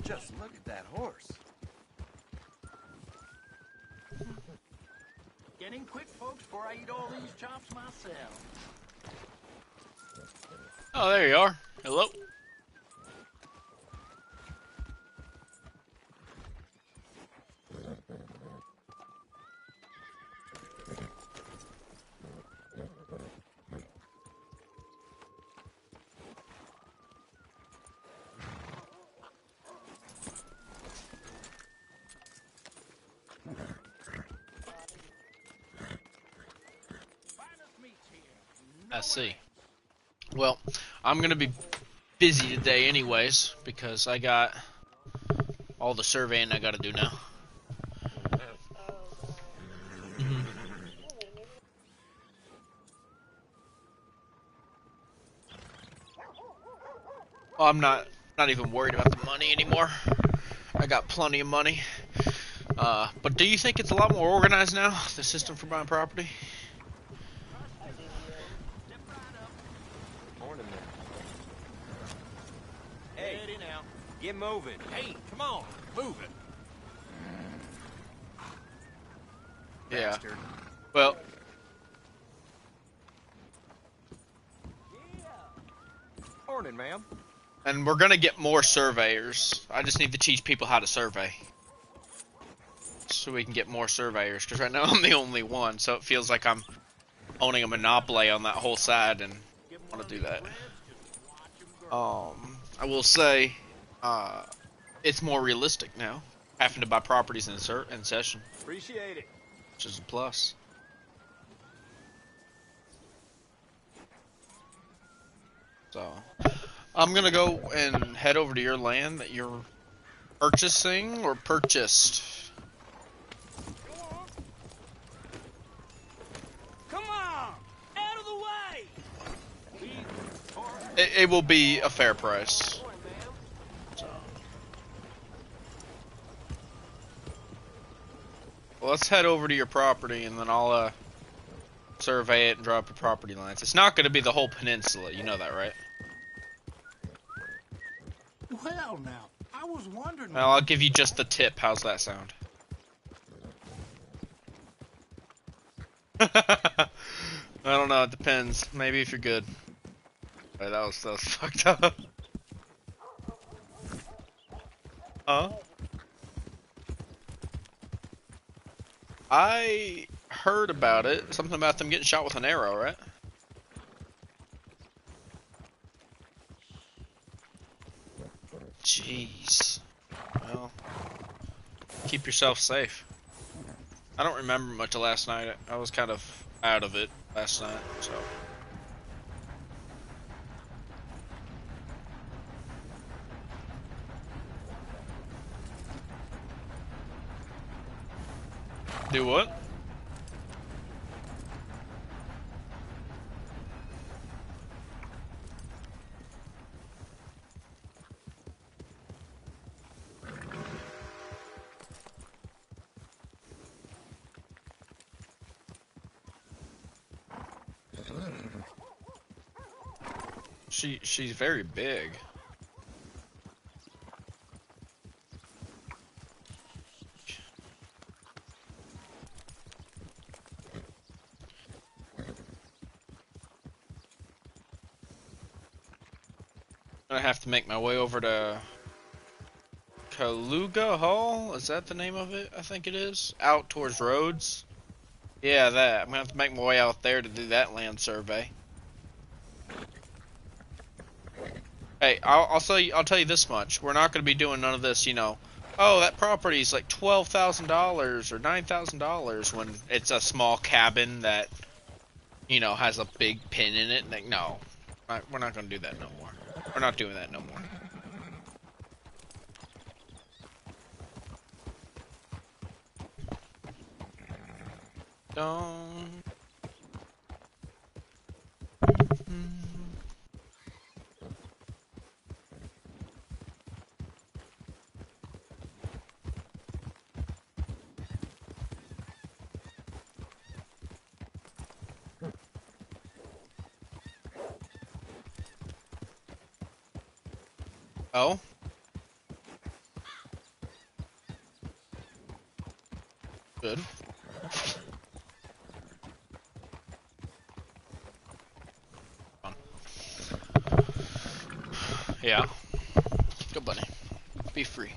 Just look at that horse. Getting quick, folks, before I eat all these chops myself. Oh, there you are. Hello. I see. Well, I'm gonna be busy today anyways because I got all the surveying I gotta do now. Well, I'm not even worried about the money anymore. I got plenty of money. But do you think it's a lot more organized now, the system for buying property? Morning there. Hey, now. Get moving. Hey, come on. Move it. Yeah. Bastard. Well, Morning, ma'am. and we're gonna get more surveyors. I just need to teach people how to survey. So we can get more surveyors, because right now I'm the only one, so it feels like I'm owning a monopoly on that whole side, and I want to do that. I will say, it's more realistic now, having to buy properties in session, Appreciate it. which is a plus. So, I'm gonna go and head over to your land that you're purchasing or purchased. Come on! Out of the way! It will be a fair price. So. Well, let's head over to your property and then I'll survey it and draw up your property lines. It's not going to be the whole peninsula, you know that, right? Well, now, I was wondering... Well, I'll give you just the tip. How's that sound? I don't know. It depends. Maybe if you're good. Right, that was fucked up. Huh? I heard about it. Something about them getting shot with an arrow, right? Jeez. Well, keep yourself safe. I don't remember much of last night. I was kind of out of it last night, so. Do what? She's very big. I have to make my way over to Kaluga Hall. Is that the name of it? I think it is. Out towards Rhodes. Yeah, that. I'm gonna have to make my way out there to do that land survey. Hey, I'll tell you this much. We're not gonna be doing none of this, you know. Oh, that property's like $12,000 or $9,000 when it's a small cabin that, you know, has a big pin in it. Like, no, we're not gonna do that no more. We're not doing that no more. Don't. Oh? good. Yeah. Go, buddy. Be free.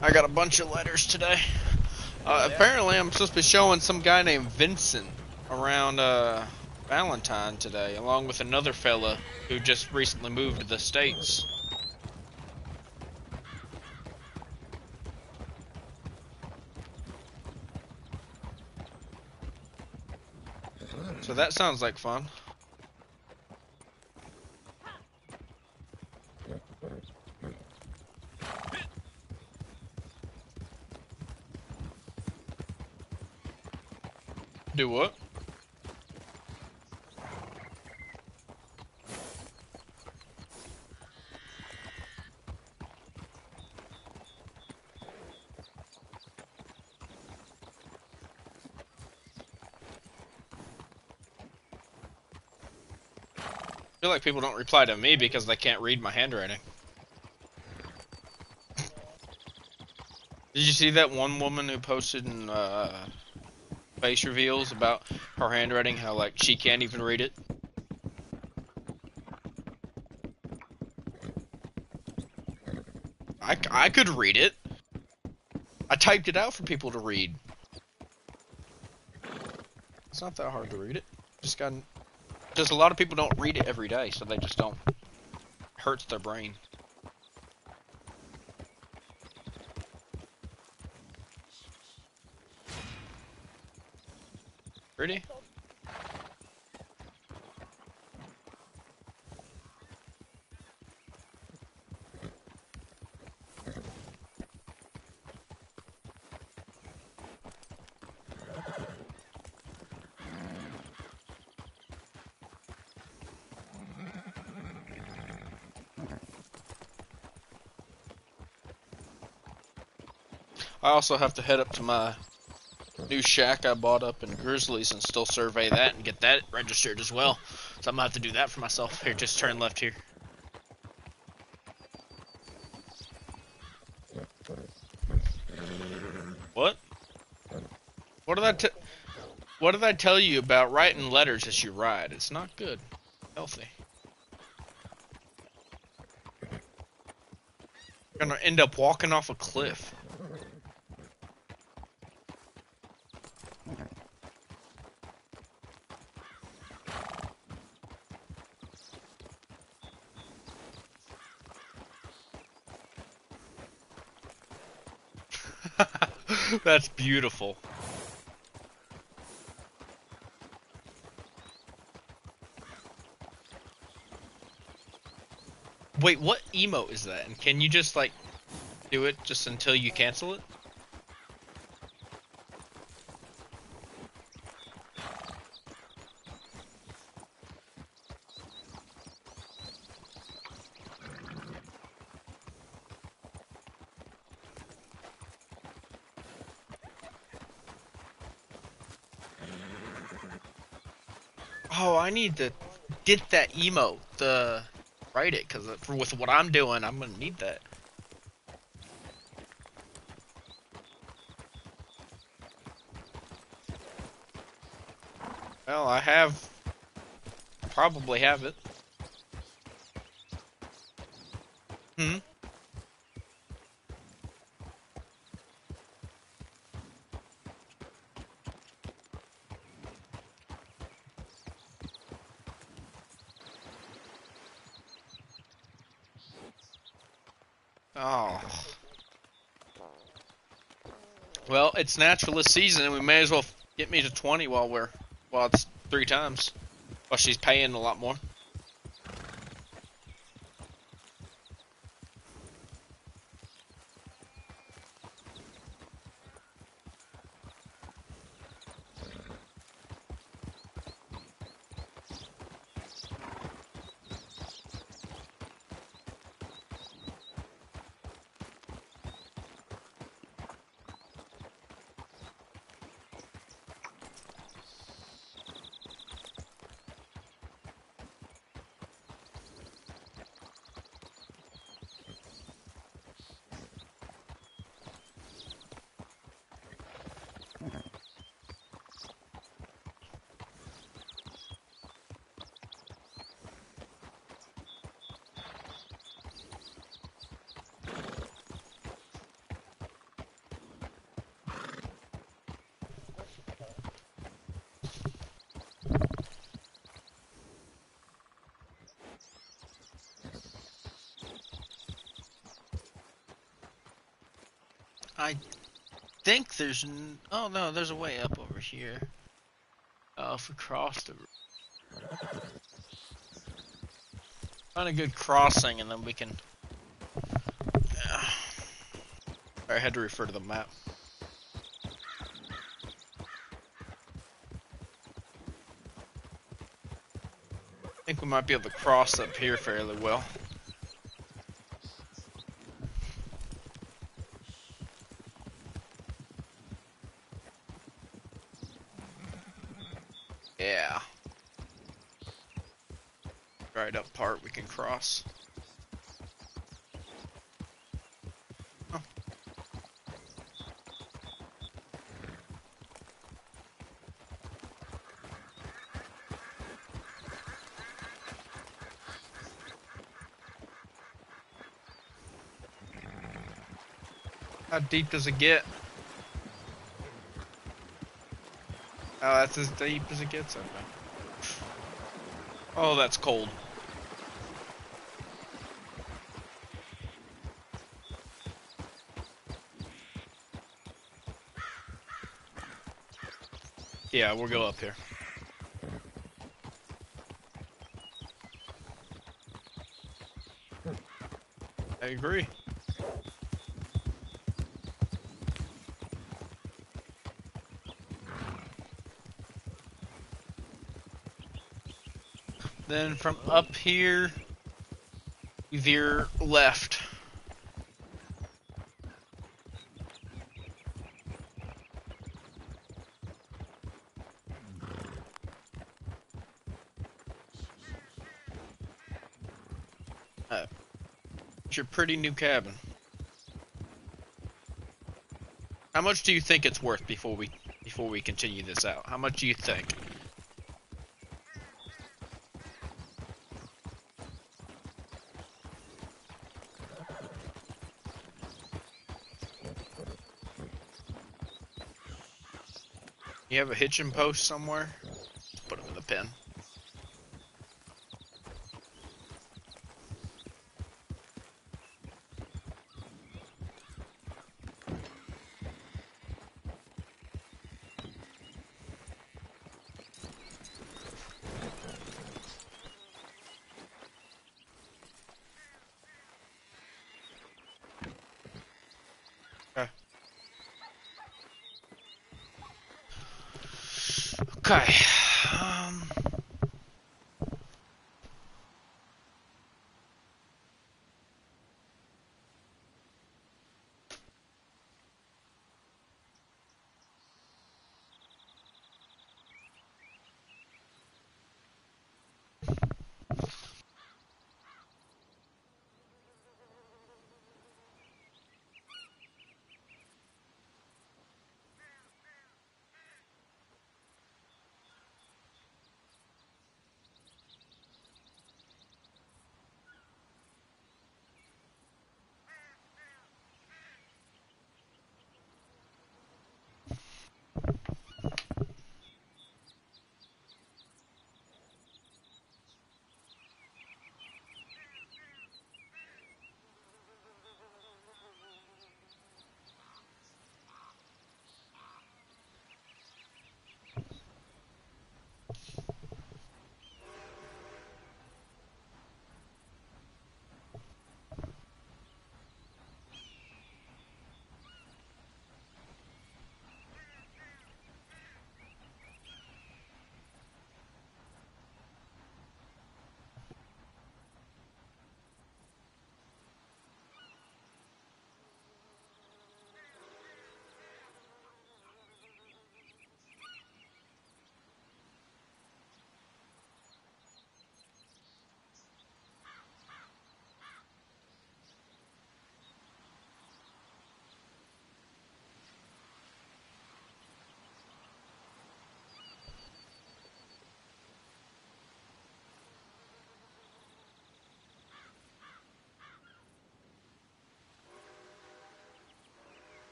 I got a bunch of letters today. Apparently, I'm supposed to be showing some guy named Vincent around Valentine today, along with another fella who just recently moved to the States. So that sounds like fun. Do what? I feel like people don't reply to me because they can't read my handwriting. Did you see that one woman who posted in face reveals about her handwriting, how like she can't even read it? I could read it. I typed it out for people to read. It's not that hard to read it. Just a lot of people don't read it every day, so they just don't. It hurts their brain. Pretty? I also have to head up to my new shack I bought up in Grizzlies and still survey that and get that registered as well. So I'm gonna have to do that for myself. Here, just turn left here. What? What did I tell you about writing letters as you ride? It's not good. Healthy. You're gonna end up walking off a cliff. That's beautiful. Wait, what emote is that? And can you just like do it just until you cancel it? Oh, I need to get that emote, write it, because with what I'm doing, I'm gonna need that. Well, probably have it. Hmm? Oh. Well, it's naturalist season, and we may as well get me to 20 while it's 3 times. While she's paying a lot more. I think there's... Oh, no, there's a way up over here. Oh, if we cross the... Find a good crossing, and then we can... I had to refer to the map. I think we might be able to cross up here fairly well. Yeah. Right up part we can cross. Oh. How deep does it get? Oh, that's as deep as it gets, okay. Oh, that's cold. Yeah, we'll go up here. I agree. Then from up here, we veer left. It's your pretty new cabin. How much do you think it's worth before we continue this out? How much do you think? You have a hitching post somewhere? Just put them in the pen. Okay.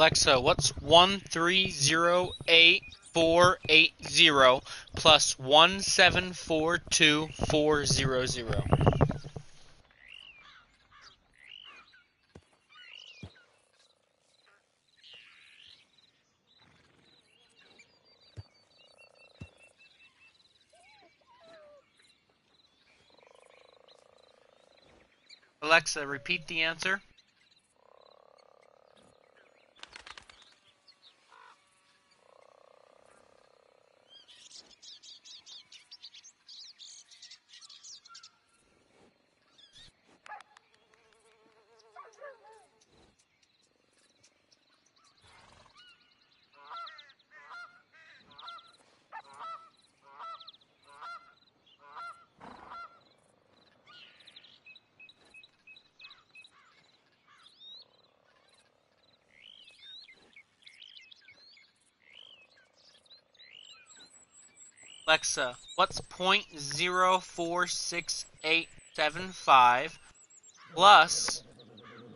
Alexa, what's 1308480 plus 1742400? Alexa, repeat the answer. Alexa, what's 0.046875 plus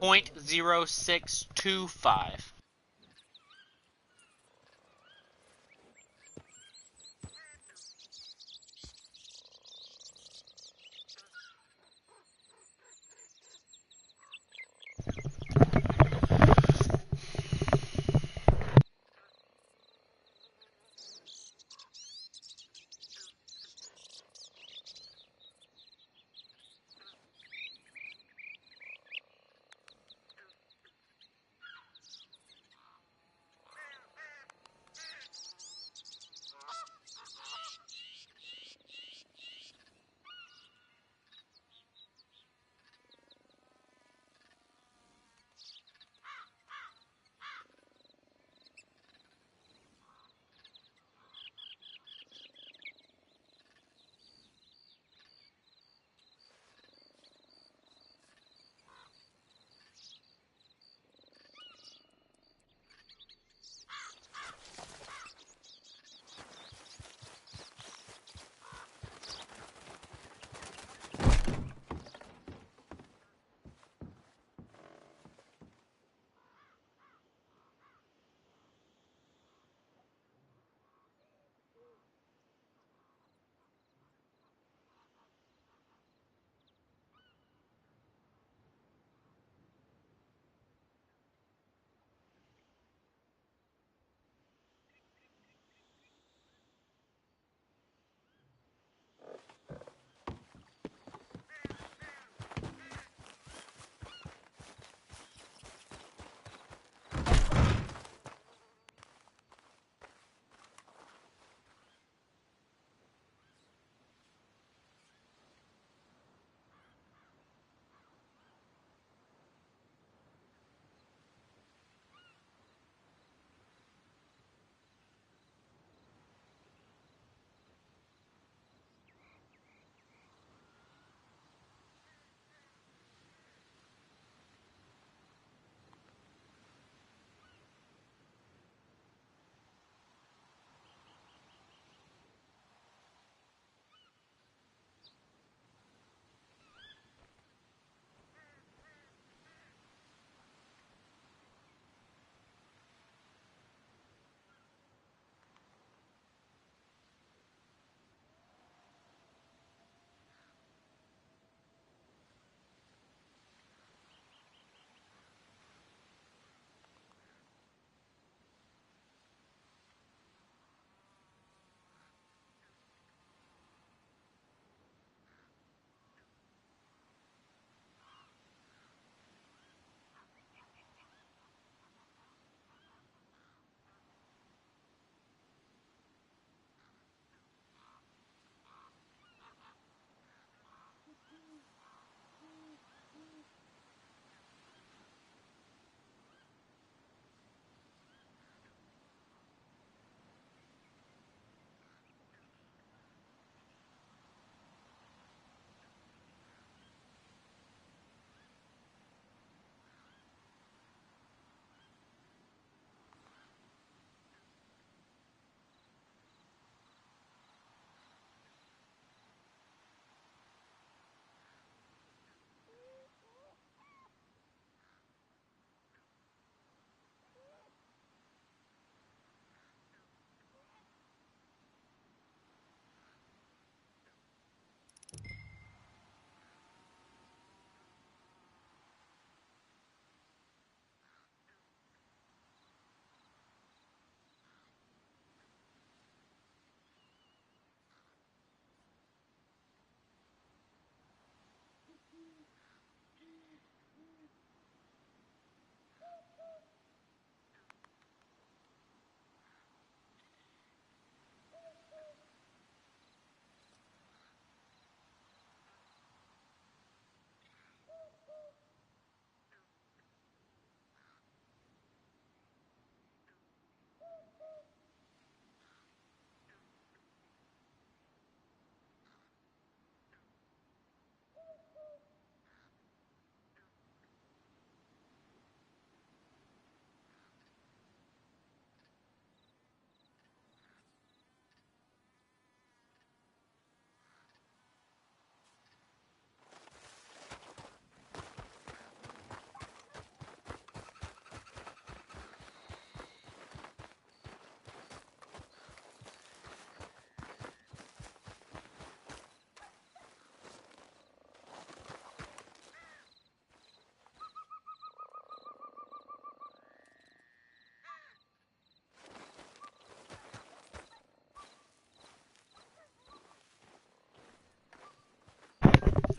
0.0625?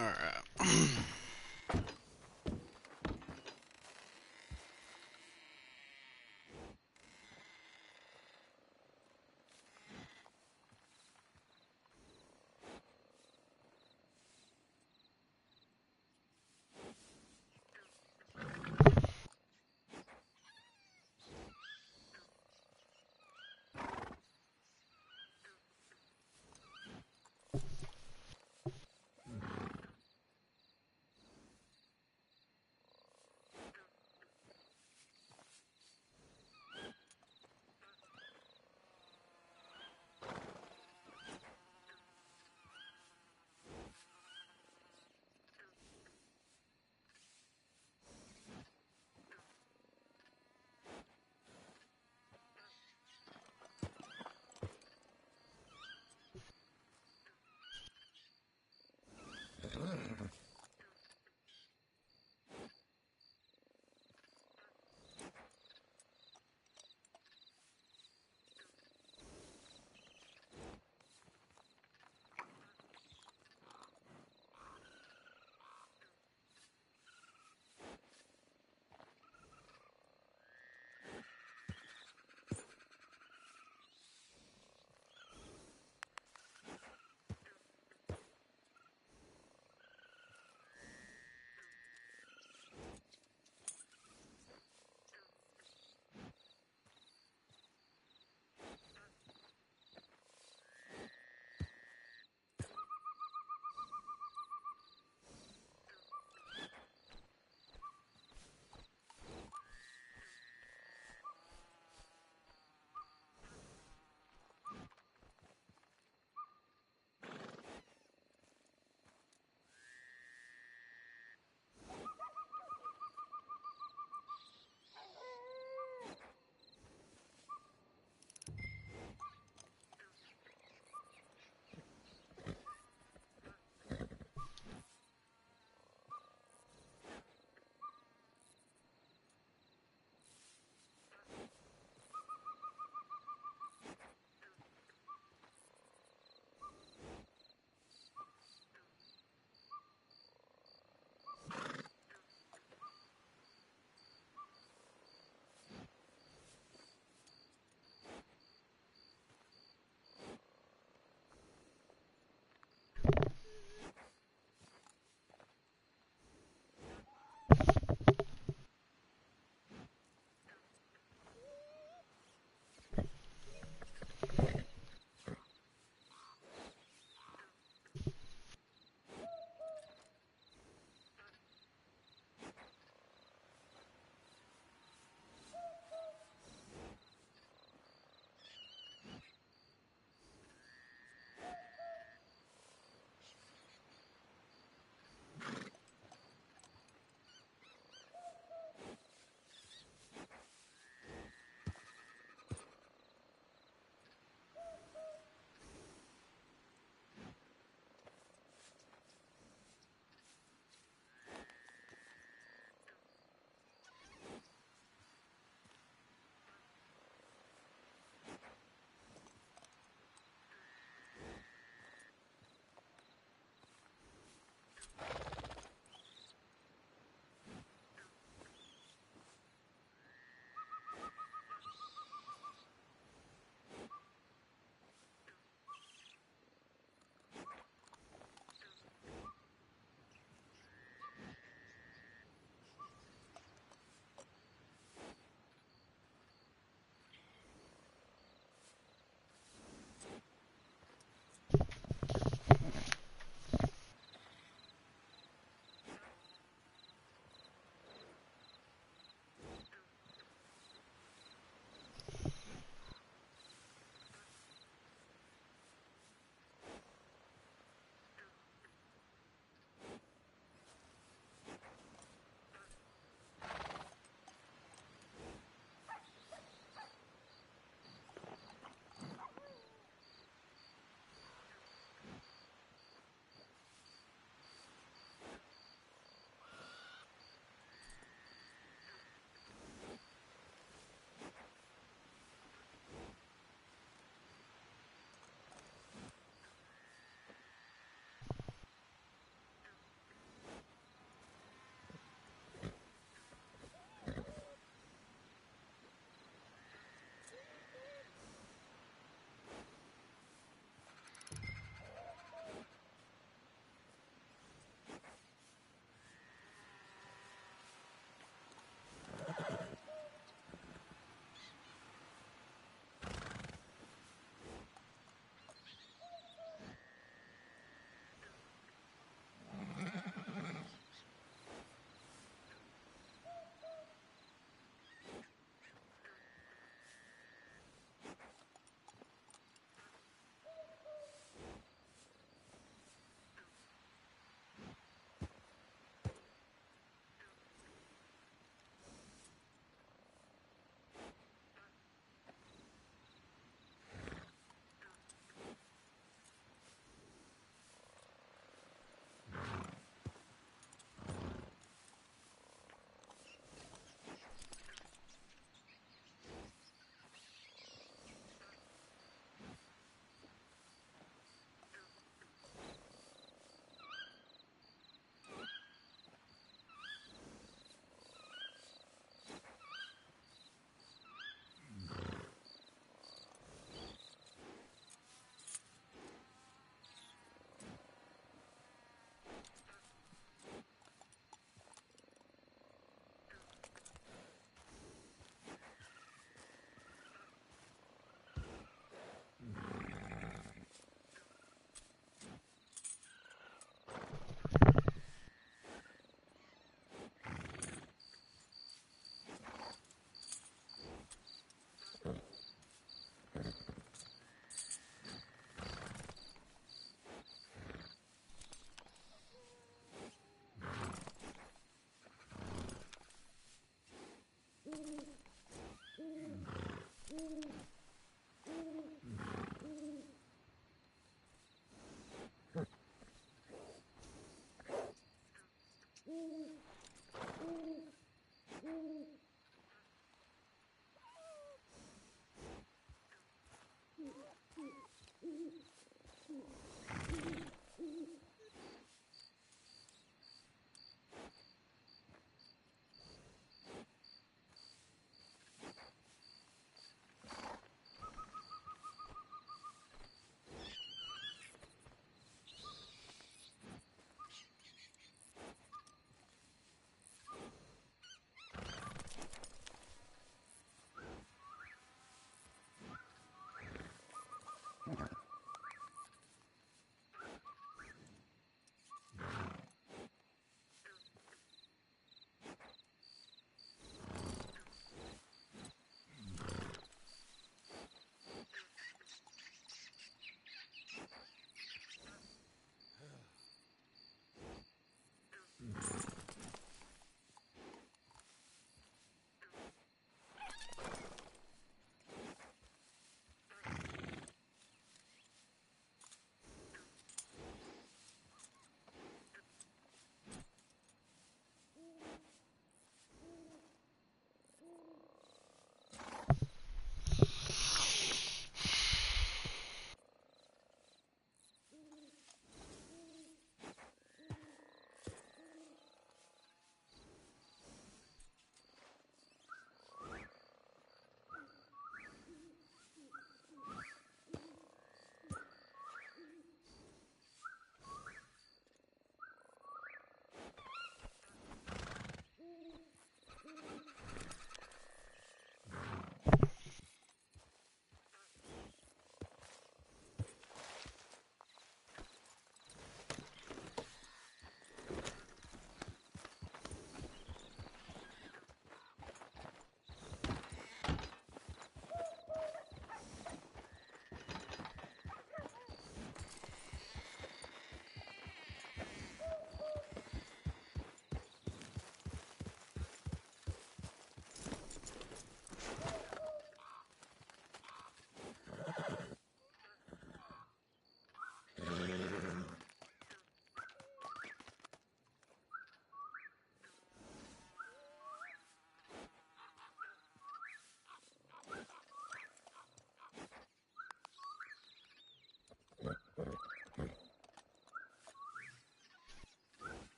Alright.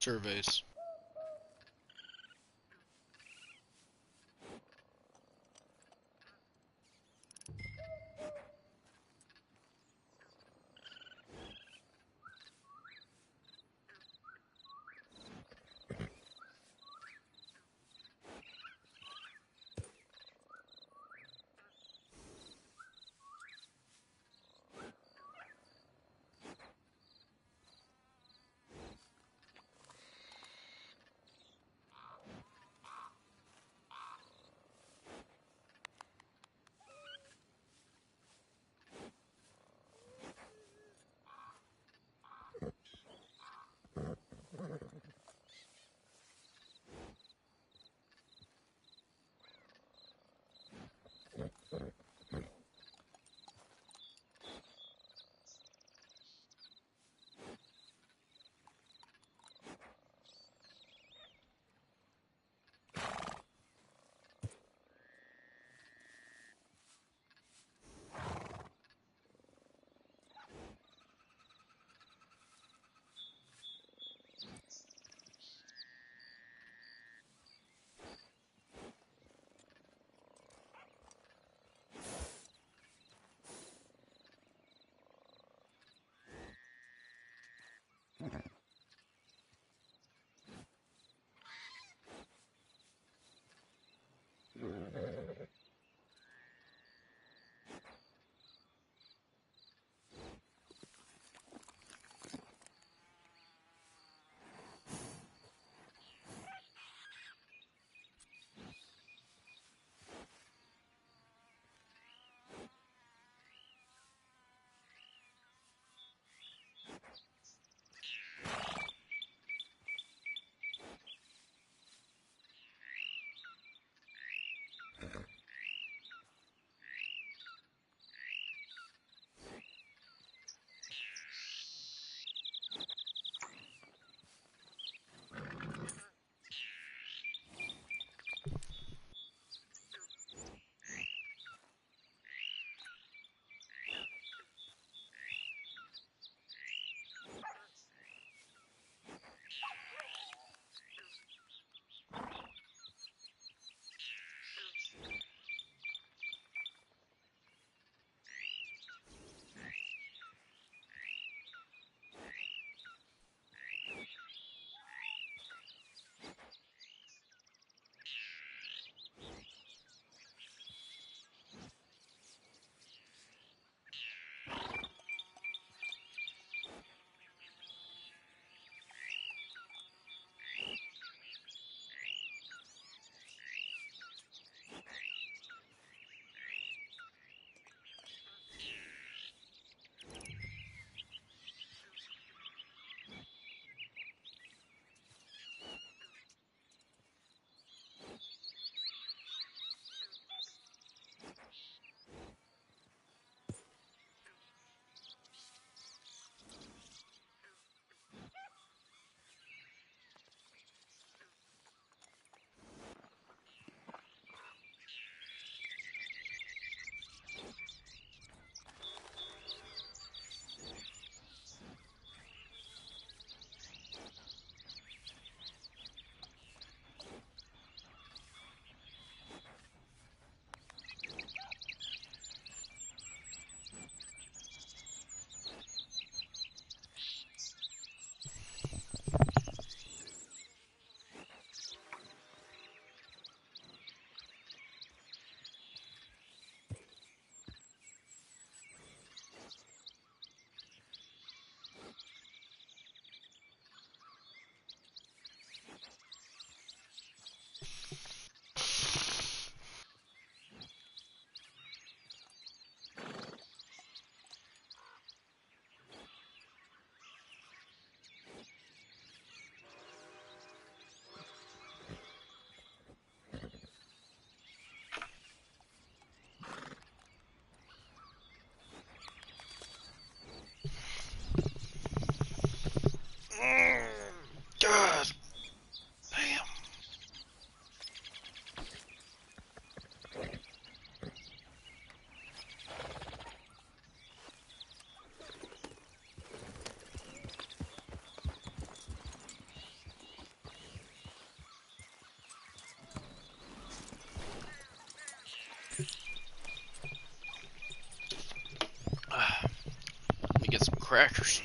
surveys. crackers.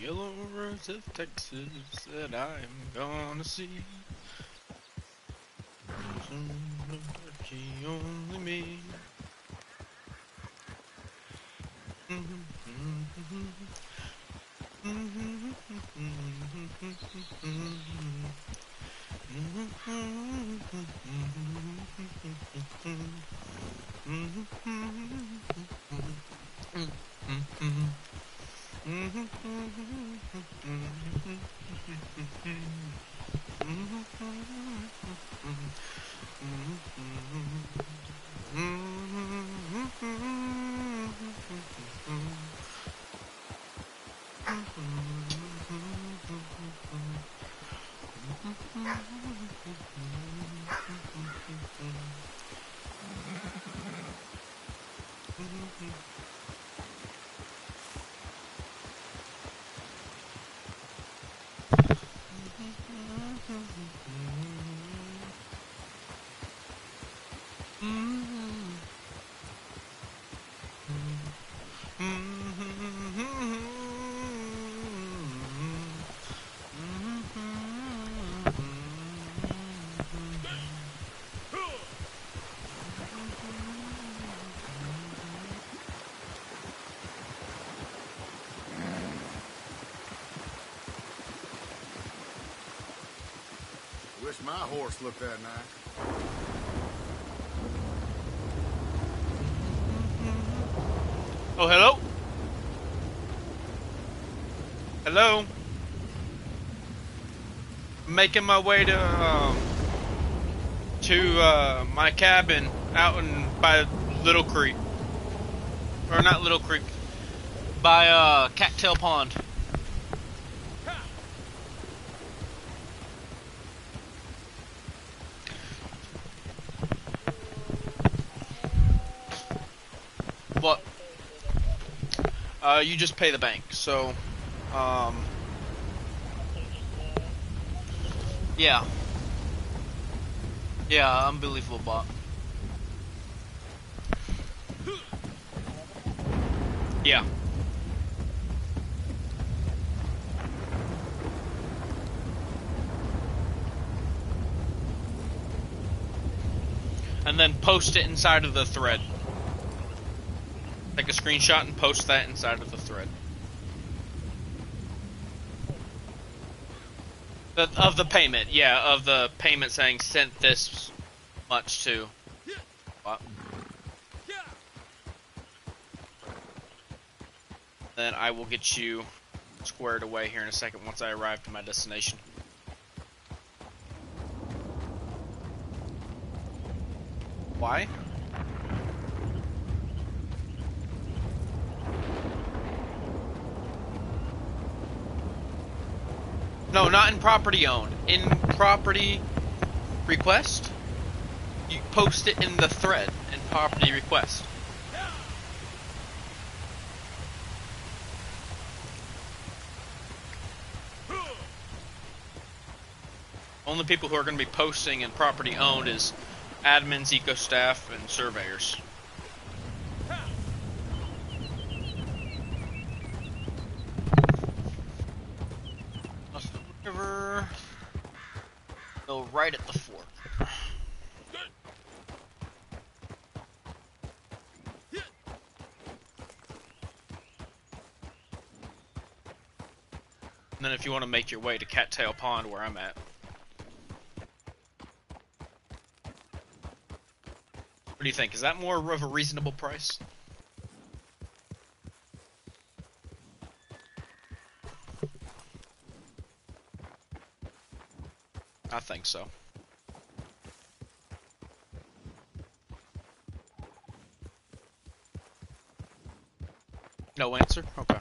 Yellow rose of Texas that I'm gonna see. Only me. Wish my horse looked that nice. Oh, hello? Hello? Making my way to my cabin out by Little Creek. Or not Little Creek. By Cattail Pond. What? You just pay the bank. So, Yeah. Yeah, unbelievable bot. Yeah. And then post it inside of the thread. Take a screenshot and post that inside of the thread. Of the payment, yeah, of the payment saying sent this much to. What? Then I will get you squared away here in a second once I arrive to my destination. Why? No, not in property owned. In property request, you post it in the thread in property request. Only people who are going to be posting in property owned is admins, eco staff, and surveyors. Across the river. Go right at the fork. And then if you want to make your way to Cattail Pond where I'm at. What do you think? Is that more of a reasonable price? I think so. No answer? Okay.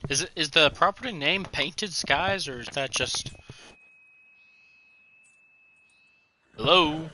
Is the property name Painted Skies, or is that just... Hello?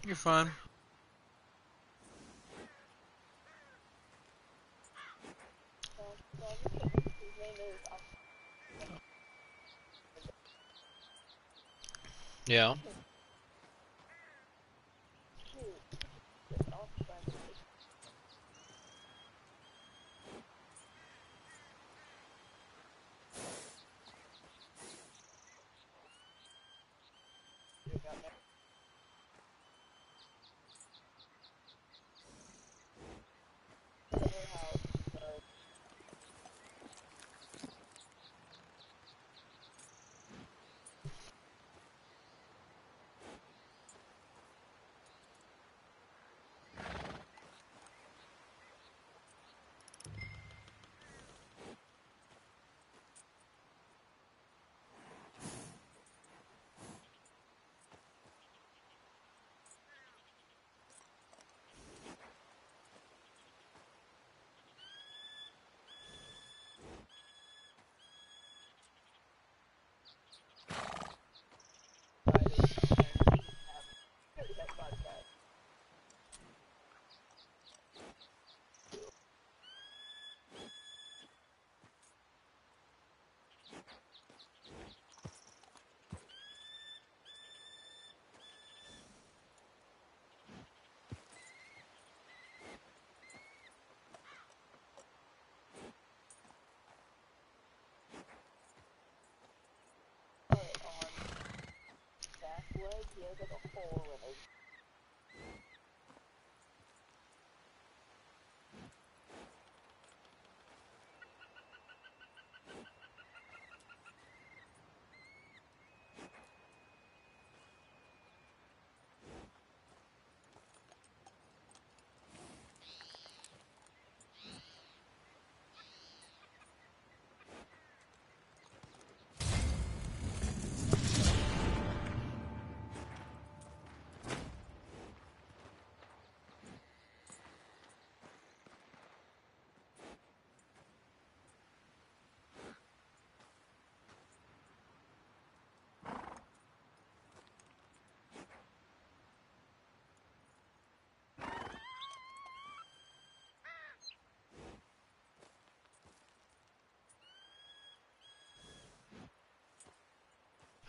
You're fine. Yeah.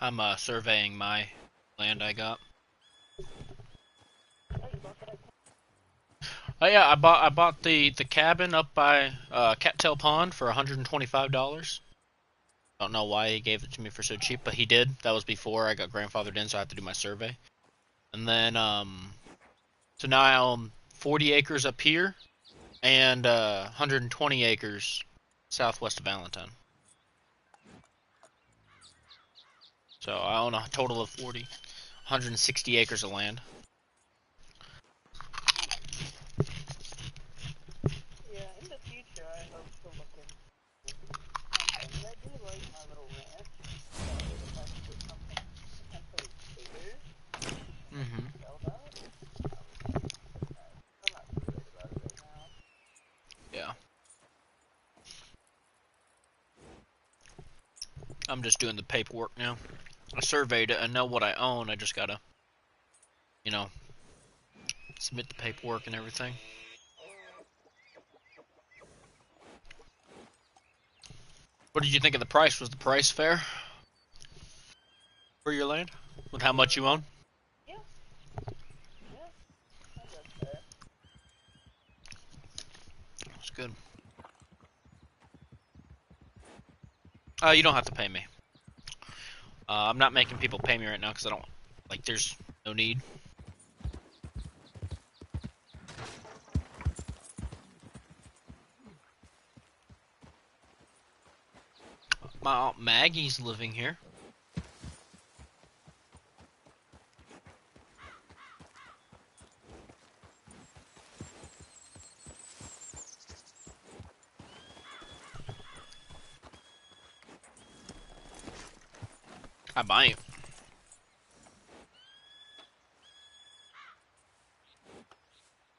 I'm surveying my land I got. Oh yeah, I bought the cabin up by Cattail Pond for $125. Don't know why he gave it to me for so cheap, but he did. That was before I got grandfathered in, so I have to do my survey. And then so now I own 40 acres up here and 120 acres southwest of Valentine. So I own a total of 160 acres of land. Mm-hmm. Yeah. I'm just doing the paperwork now. I surveyed it. I know what I own. I just gotta, you know, submit the paperwork and everything. What did you think of the price? Was the price fair for your land? With how much you own? That's good. You don't have to pay me. I'm not making people pay me right now because I don't, like, there's no need. My Aunt Maggie's living here. I might.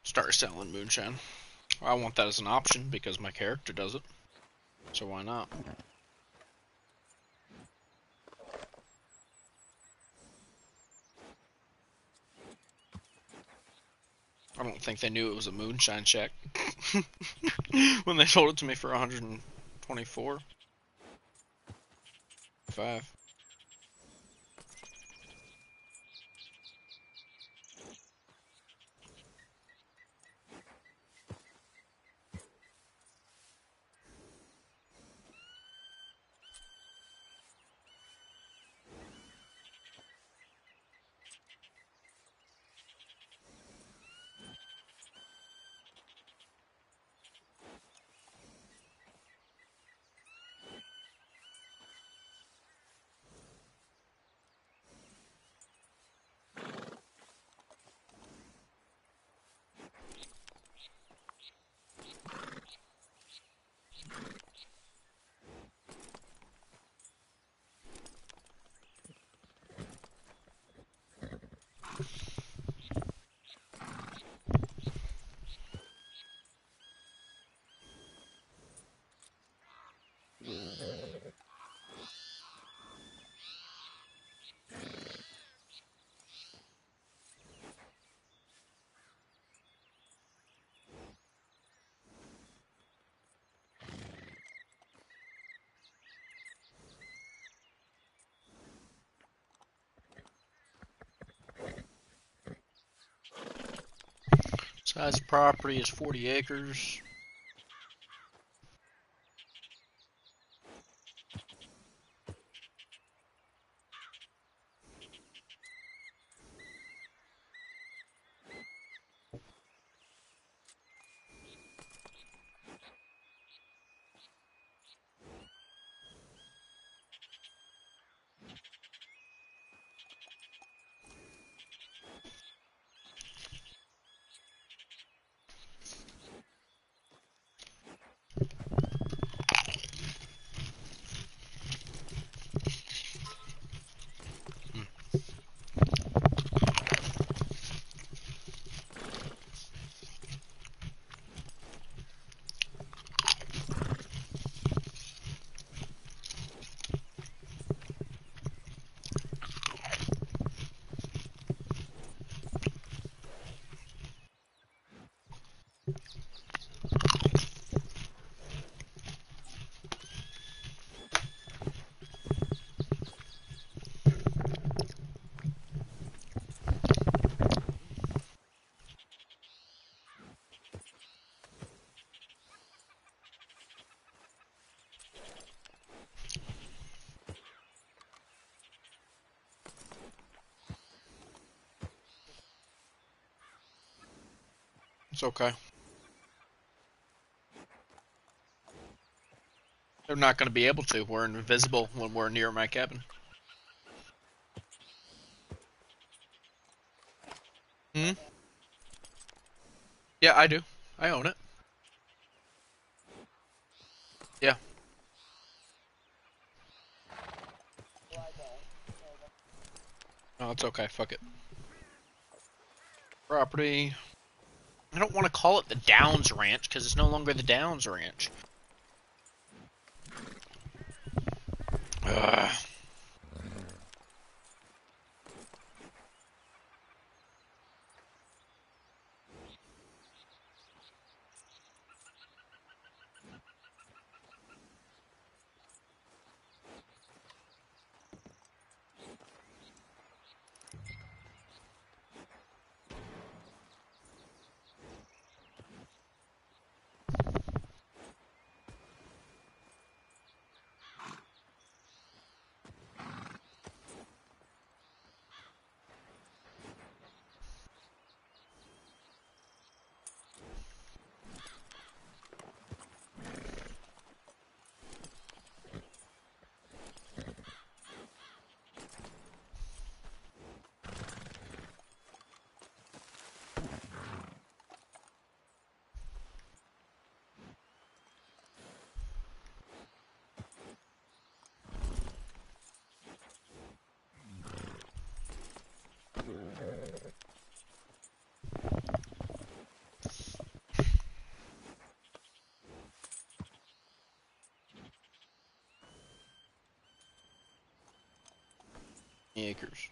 Start selling moonshine. I want that as an option because my character does it. So why not? don't think they knew it was a moonshine check when they sold it to me for 124. 5. Size of property is 40 acres. It's okay. They're not going to be able to. We're invisible when we're near my cabin. Hmm? Yeah, I do. I own it. Yeah. No, it's okay. Fuck it. Property. I don't want to call it the Downs Ranch because it's no longer the Downs Ranch. Ugh. Acres.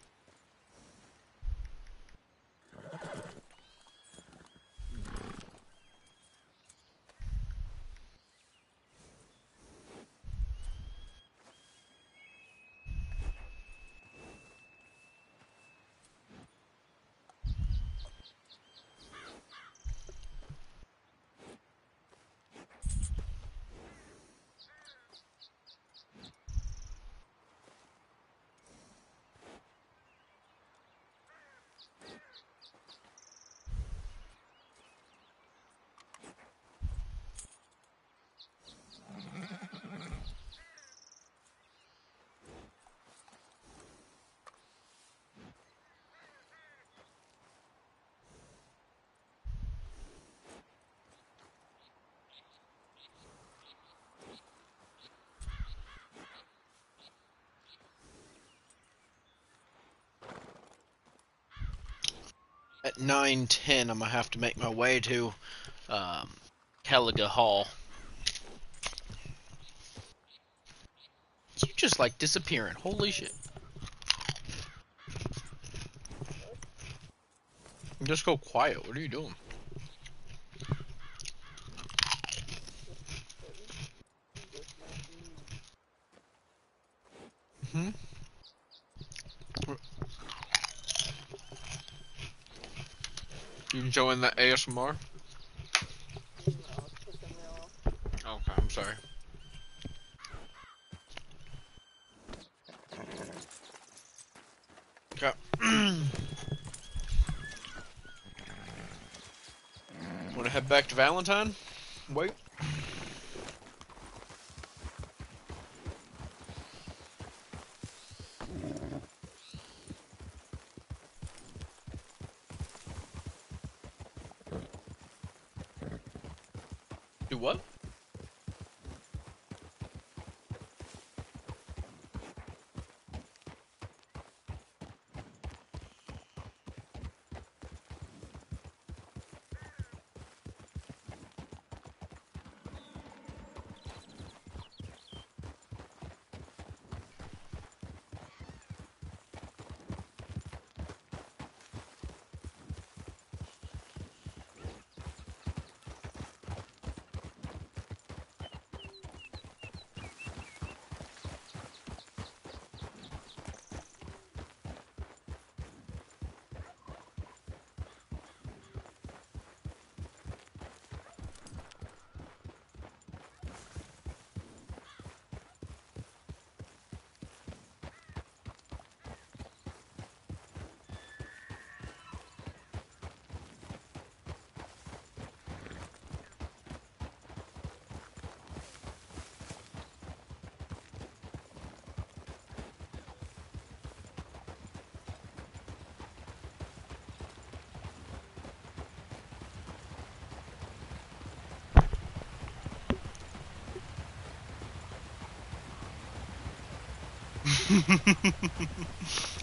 At 9:10, I'm gonna have to make my way to Helga Hall. You just like disappearing. Holy shit. Just go quiet. What are you doing? Hmm? You enjoying that ASMR? Okay, I'm sorry. Okay. Wanna head back to Valentine? Wait. Do what?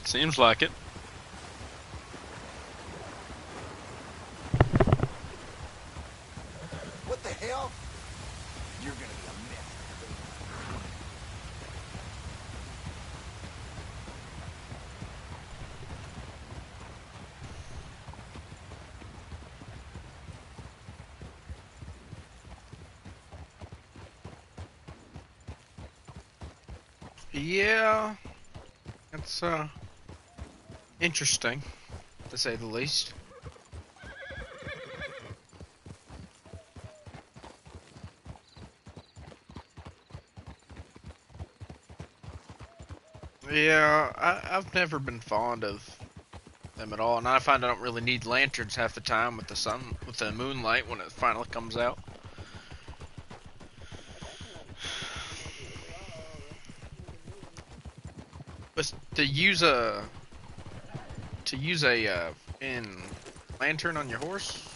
Seems like it. What the hell? You're gonna be a mess. Yeah, it's interesting, to say the least. Yeah, I've never been fond of them at all, and I find I don't really need lanterns half the time with the sun, with the moonlight when it finally comes out. But to use a in lantern on your horse.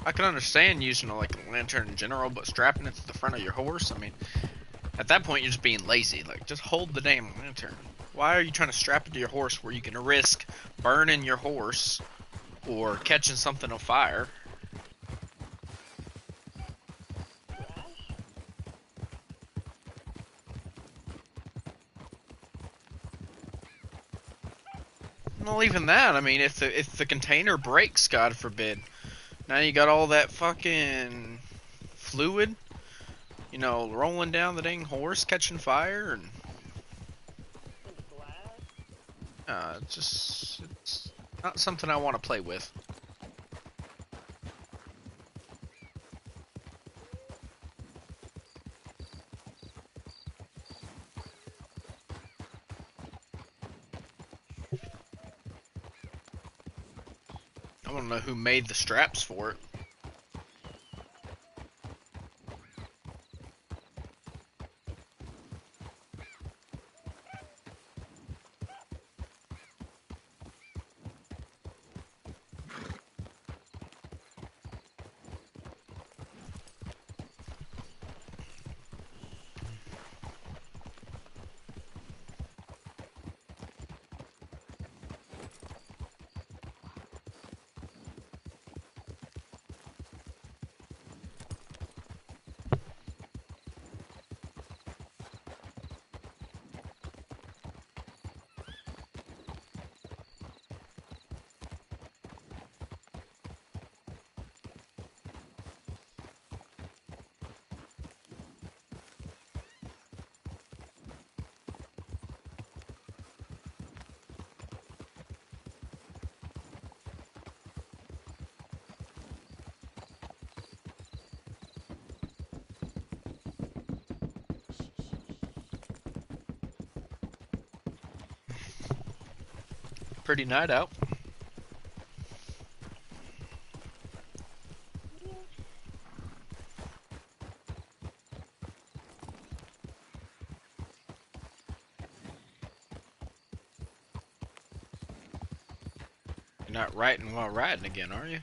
I can understand using like a lantern in general, but strapping it to the front of your horse, I mean, at that point you're just being lazy. Like, just hold the damn lantern. Why are you trying to strap it to your horse where you can risk burning your horse or catching something on fire? Well, even that, I mean, if the container breaks, God forbid, now you got all that fucking fluid, rolling down the dang horse, catching fire, and it's not something I want to play with. I want to know who made the straps for it. pretty night out. You're not writing while riding again, are you?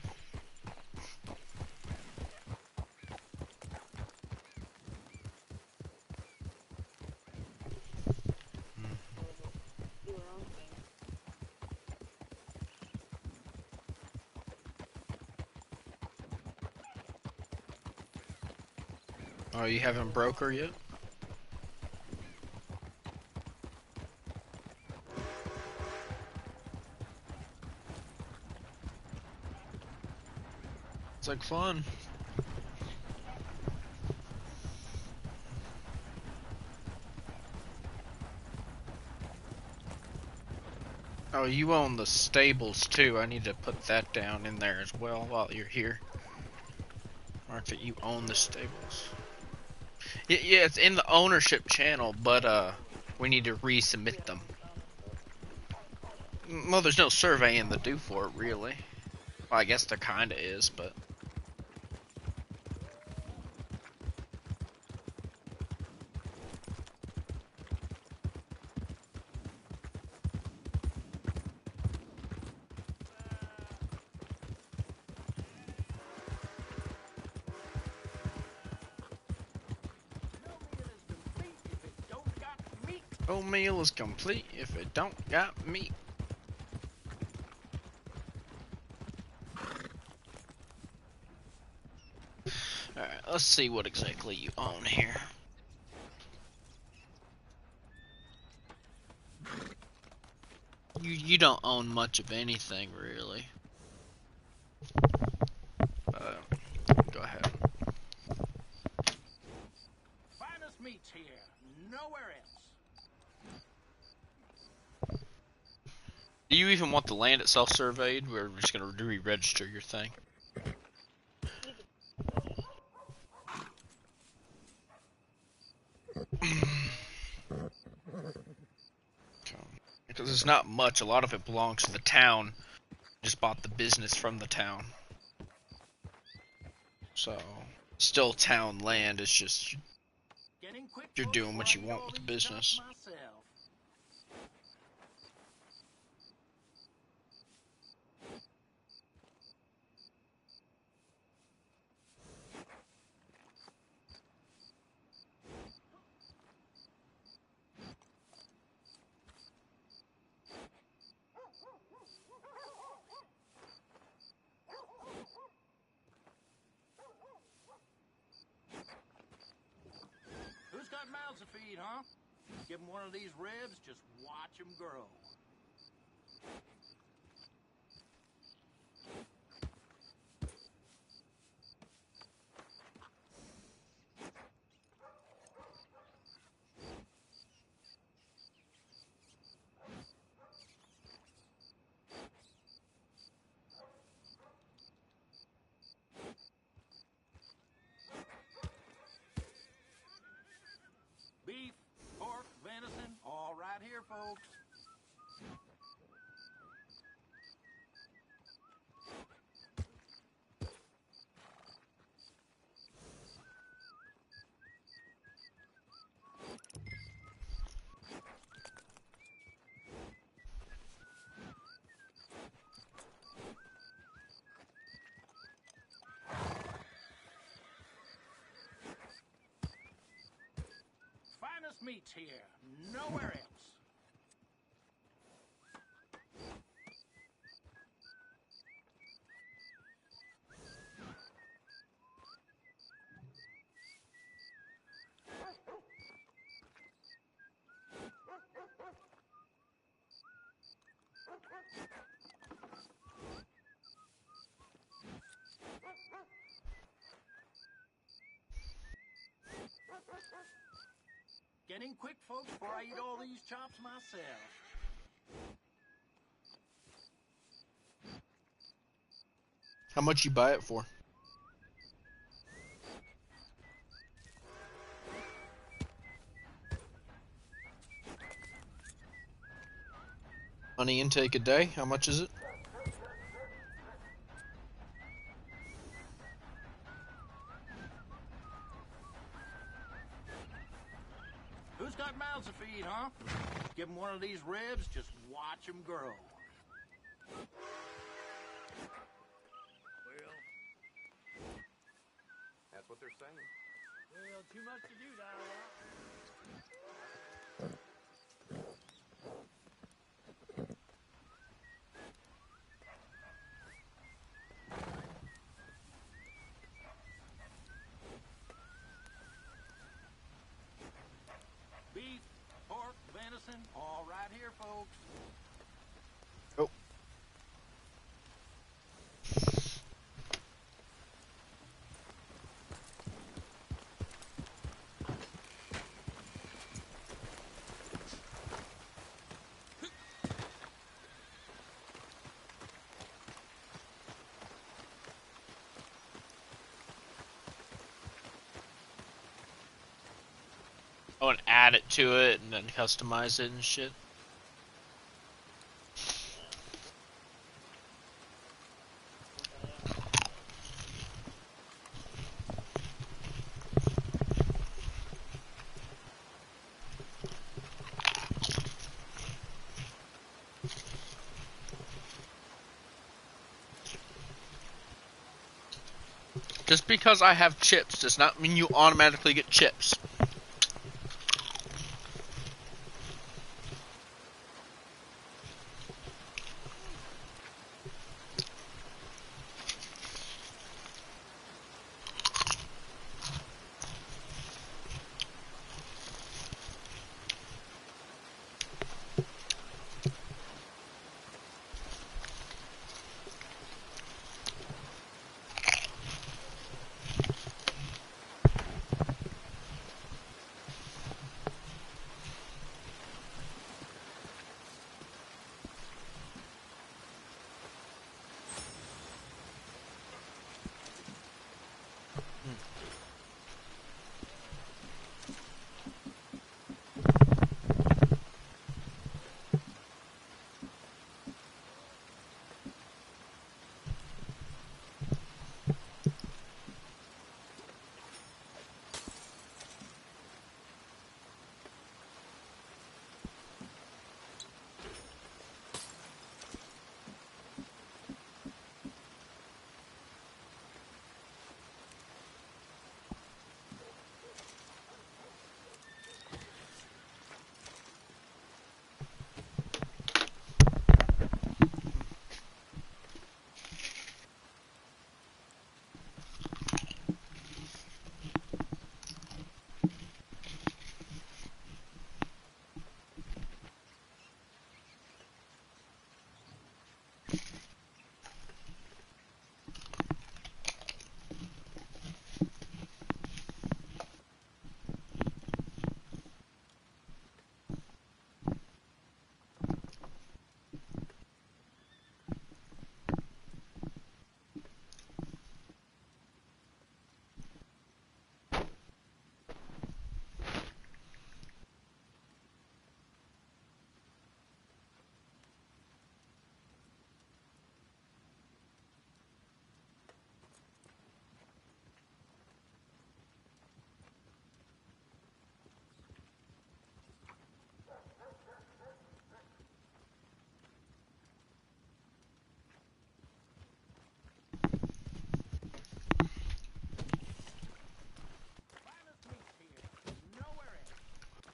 Oh, you haven't broke her yet? It's like fun. Oh, you own the stables too. I need to put that down in there as well while you're here. Mark that you own the stables. Yeah, it's in the ownership channel, but we need to resubmit them. Well, there's no surveying to do for it, really. Well, I guess there kinda is, but... No meal is complete if it don't got meat. Alright, let's see what exactly you own here. You don't own much of anything, really. Go ahead. Finest meats here, nowhere else. Do you even want the land itself surveyed? We're just gonna re-register your thing. Because there's not much. A lot of it belongs to the town. Just bought the business from the town. So, still town land. It's just you're doing what you want with the business. Who's got mouths to feed, huh? Give them one of these ribs, just watch them grow. Beef, pork, venison, all right here, folks. Finest meats here, nowhere else. Getting quick, folks, before I eat all these chops myself. How much you buy it for? honey intake a day? How much is it? Who's got mouths to feed, huh? Give them one of these ribs, just watch them grow. Well, that's what they're saying. Well, too much to do, Beef, pork, venison, all right here, folks. Oh. Oh, and add it to it and then customize it and shit. Just because I have chips does not mean you automatically get chips.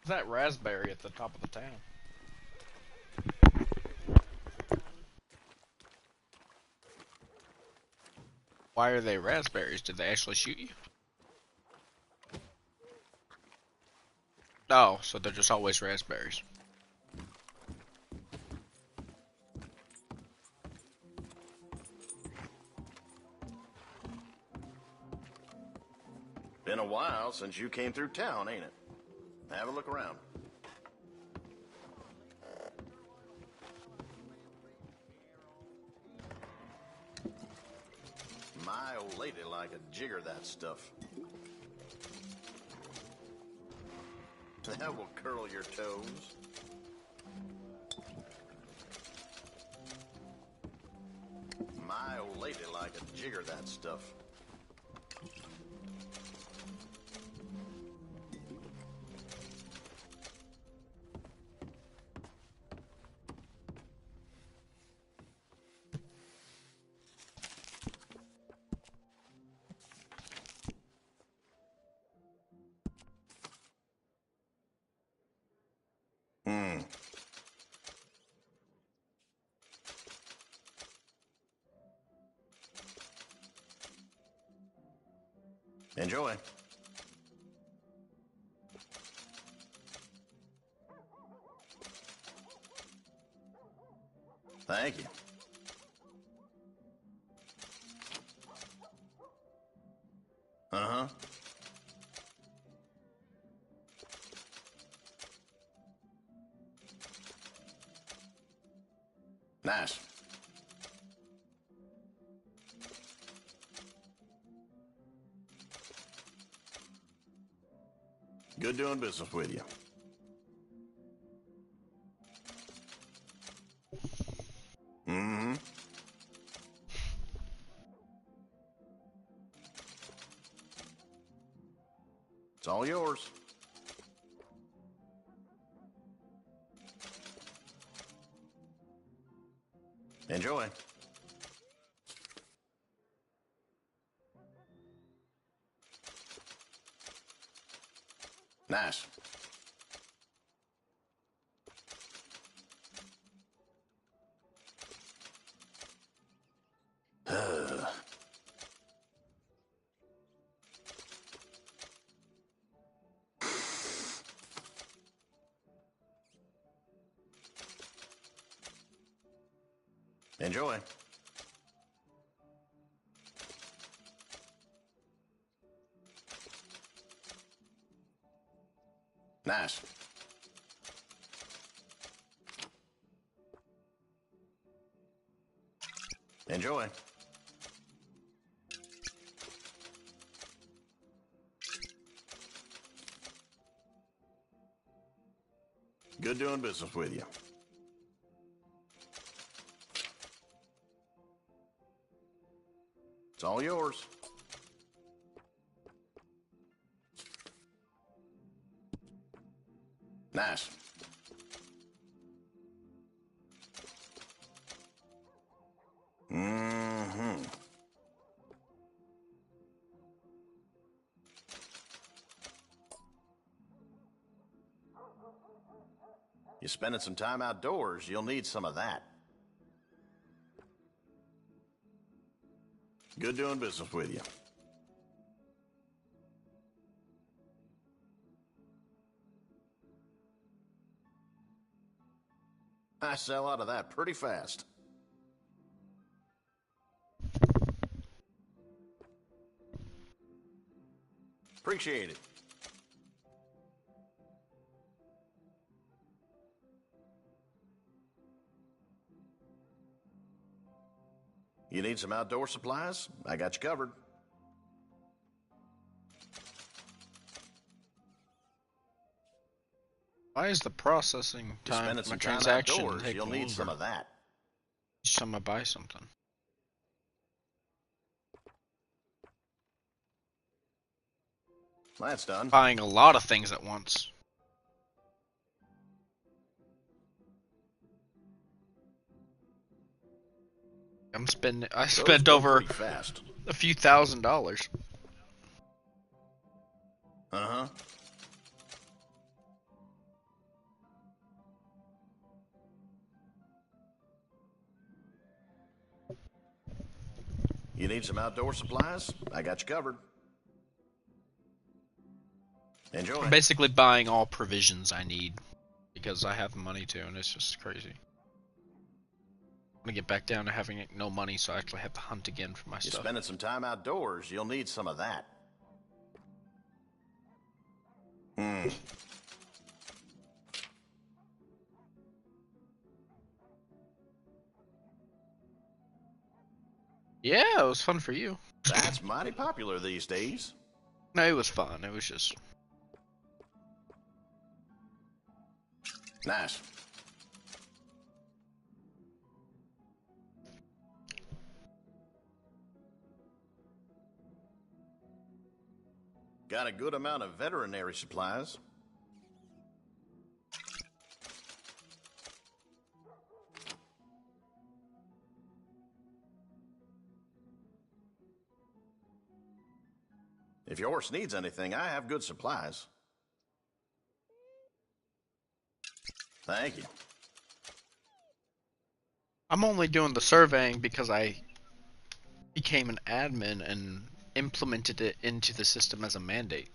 That raspberry at the top of the town. Why are they raspberries? Did they actually shoot you? Oh, so they're just always raspberries. Been a while since you came through town, ain't it? Have a look around. My old lady like a jigger that stuff. That will curl your toes. lady like a jigger that stuff. Enjoy. Thank you. Uh-huh. Nice. Good doing business with you. Mm-hmm. It's all yours. Enjoy. Nice. Enjoy. Nice. Enjoy. Good doing business with you. It's all yours. Nice. Mm-hmm. You're spending some time outdoors, you'll need some of that. Good doing business with you. I sell out of that pretty fast. Appreciate it. You need some outdoor supplies? I got you covered. Why is the processing time of my transaction taking you'll need longer? some of that. Each time I buy something. That's done. Buying a lot of things at once. I spent over fast. a few $1,000s. Uh-huh. You need some outdoor supplies? I got you covered. Enjoy. I'm basically buying all provisions I need because I have money to, and it's just crazy. I'm gonna get back down to having no money, so I actually have to hunt again for my You're stuff. spending some time outdoors, you'll need some of that. Yeah, it was fun for you. That's mighty popular these days. No, it was fun. It was just... Nice. Got a good amount of veterinary supplies. If your horse needs anything, I have good supplies. Thank you. I'm only doing the surveying because I became an admin and implemented it into the system as a mandate.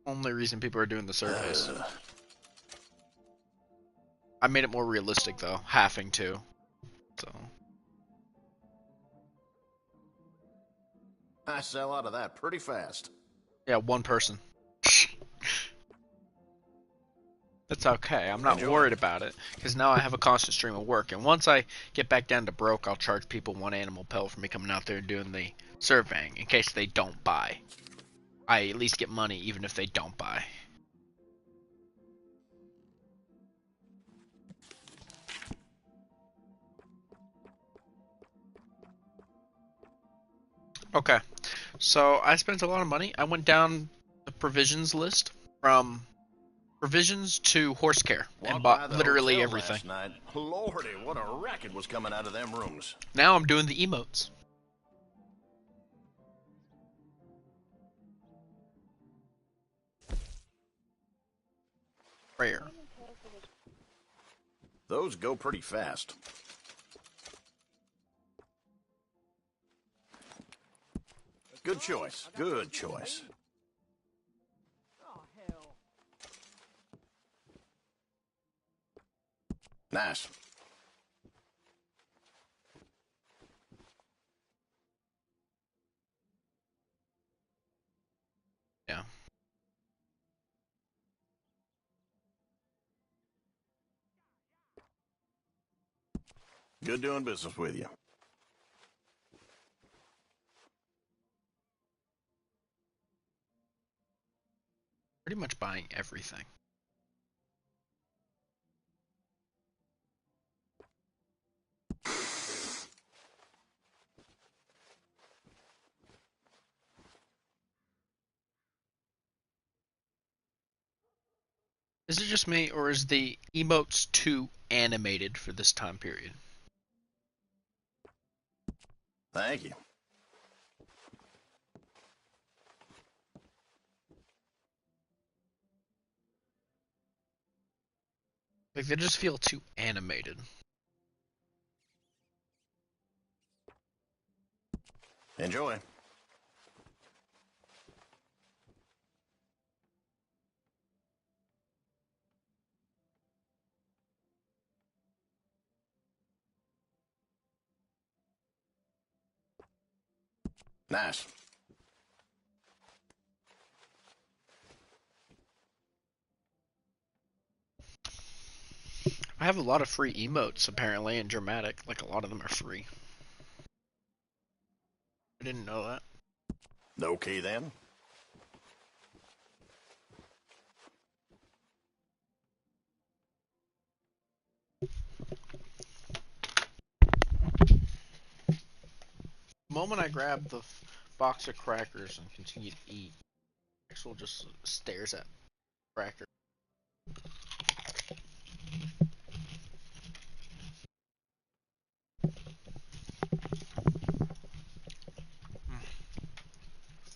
Only reason people are doing the surveys. I made it more realistic though, having to. So. I sell out of that pretty fast. Yeah, one person. That's okay. I'm not Enjoy. worried about it because now I have a constant stream of work. And once I get back down to broke, I'll charge people one animal pill for me coming out there and doing the surveying in case they don't buy. I at least get money even if they don't buy. Okay, so I spent a lot of money. I went down the provisions list from provisions to horse care and Walked by bought the literally hotel everything. last night. Lordy, what a racket was coming out of them rooms. Now I'm doing the emotes. Rare. Those go pretty fast. Good choice. Good choice. Nice. Yeah. Good doing business with you. Pretty much buying everything. Is it just me, or is the emotes too animated for this time period? Thank you. Like, they just feel too animated. Enjoy. Nice. I have a lot of free emotes, apparently, in Dramatic. Like, a lot of them are free. I didn't know that. Okay, then. The moment I grab the box of crackers and continue to eat, Axel just stares at crackers.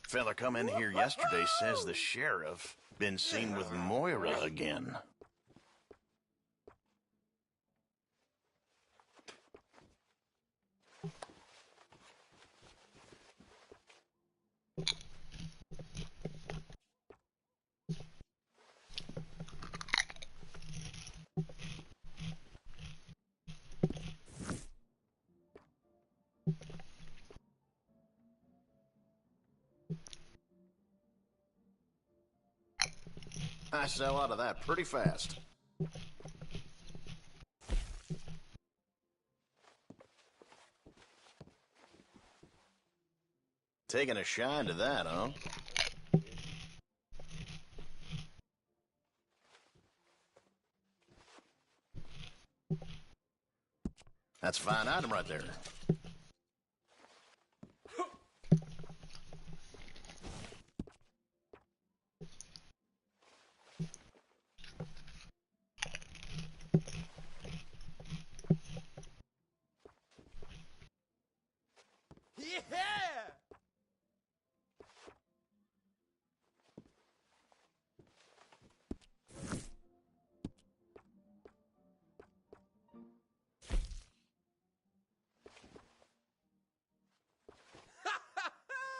Fella come in here yesterday says the sheriff been seen with Moira again. I sell out of that pretty fast. Taking a shine to that, huh? That's a fine item right there.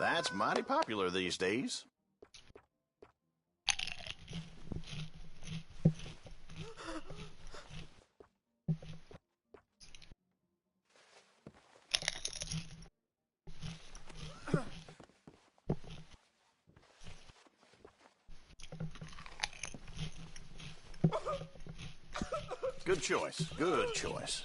That's mighty popular these days. Good choice. Good choice.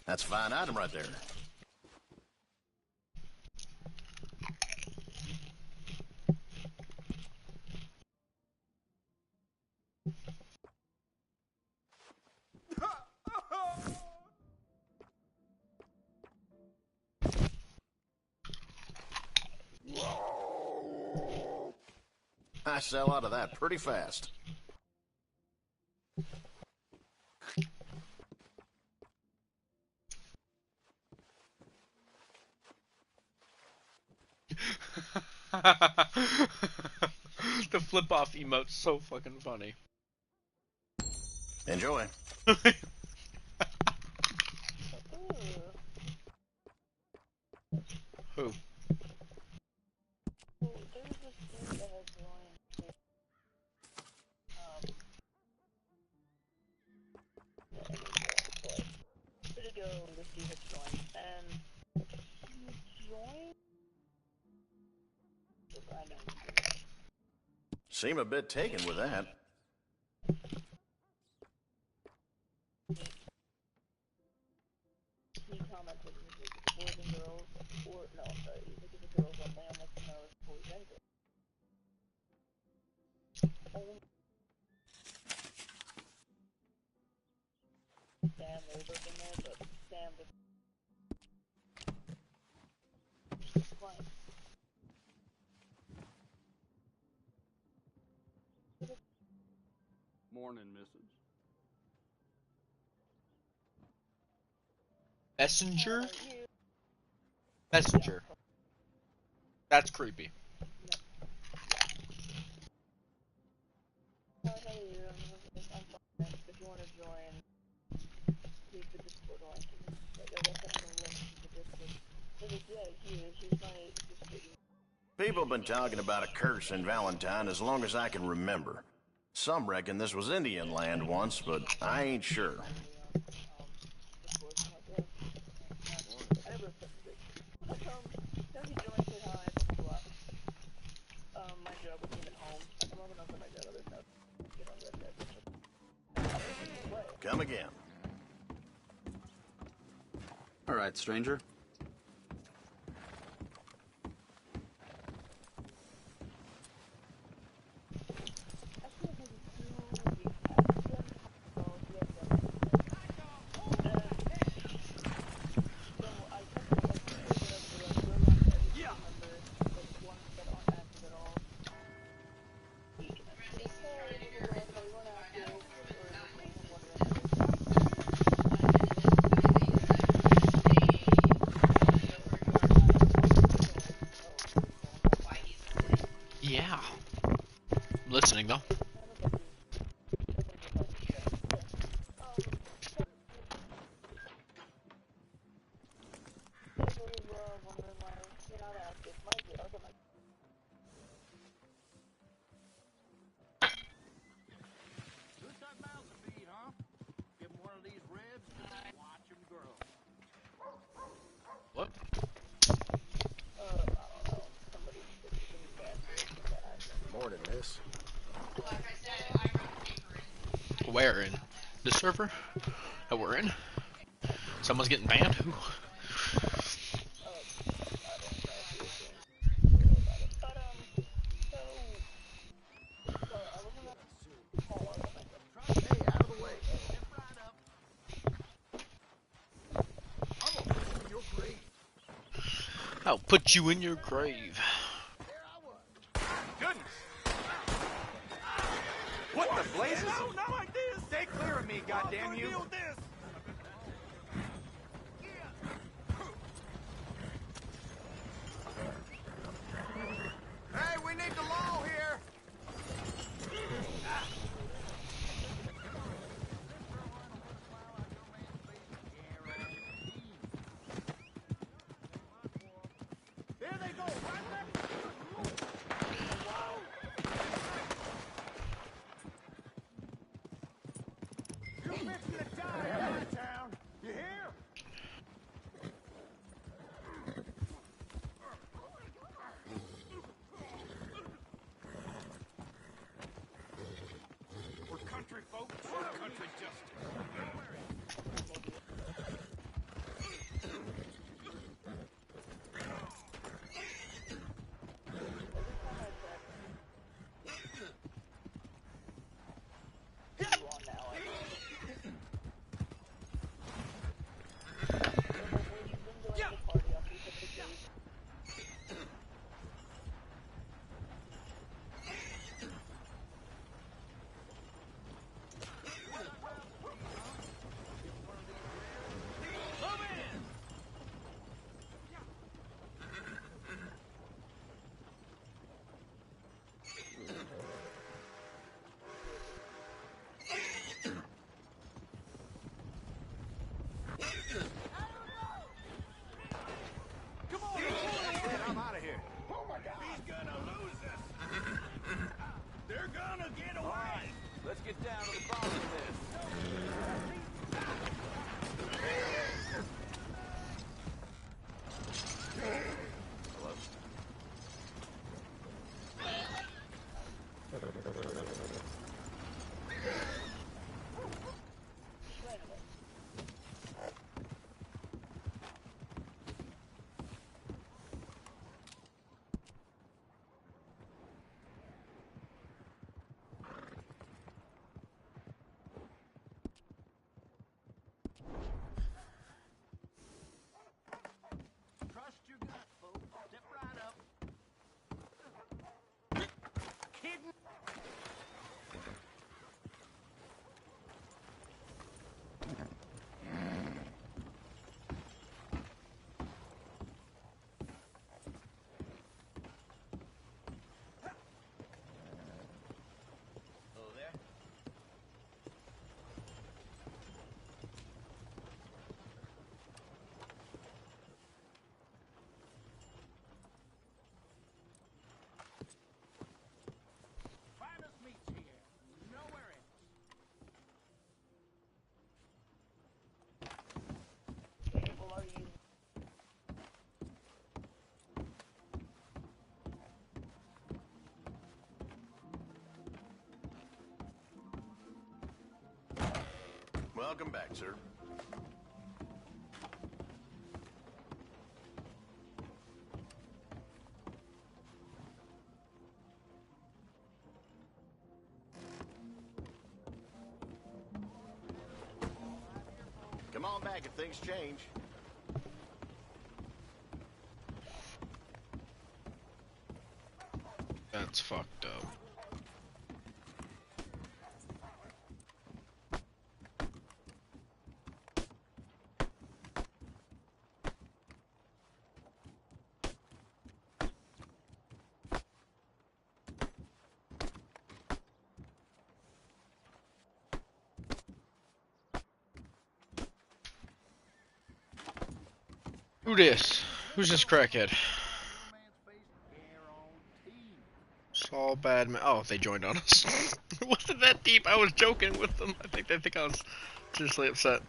That's a fine item right there. I sell out of that pretty fast. The flip-off emote's so fucking funny. Enjoy. Who? Seem a bit taken with that. Morning, missus. Messenger? Messenger. That's creepy. People have been talking about a curse in Valentine as long as I can remember. Some reckon this was Indian land once, but I ain't sure. Come again. All right, stranger. Yeah. I'm listening though. Who's got mouths to feed, huh? Give them one of these ribs, just watch them grow. What? Morning, miss. Where in? This server? That we're in? Someone's getting banned? Who? Hey, out of the way. Step right up. I'm gonna put you in your grave. I'll put you in your grave. There I was. Goodness! What the blazes? No, not like this! Stay clear of me, goddamn you! Deal with this. down to the bottom of this. Trust your gut, folks. Step right up. Kidding? Oh, there? Finest meats here. Nowhere else. Welcome back, sir. Come on back if things change. That's fucked up. Who this? Who's this crackhead? Saul Badman. Oh, they joined on us. It wasn't that deep. I was joking with them. I think I was seriously upset.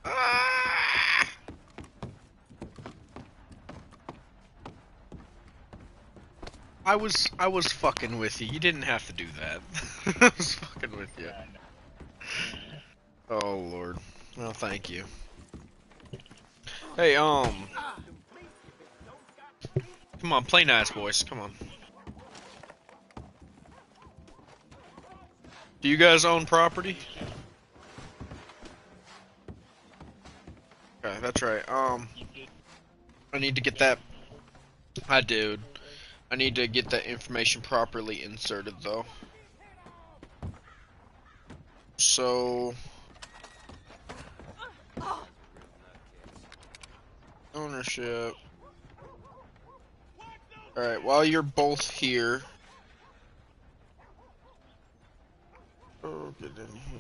Ah! I was fucking with you. You didn't have to do that. I was fucking with you. Oh Lord. Well, thank you. Hey, come on, play nice, boys. Come on. Do you guys own property? Okay, that's right. I need to get that. I do. I need to get that information properly inserted, though. So, ownership. Alright, while you're both here. Oh, get in here.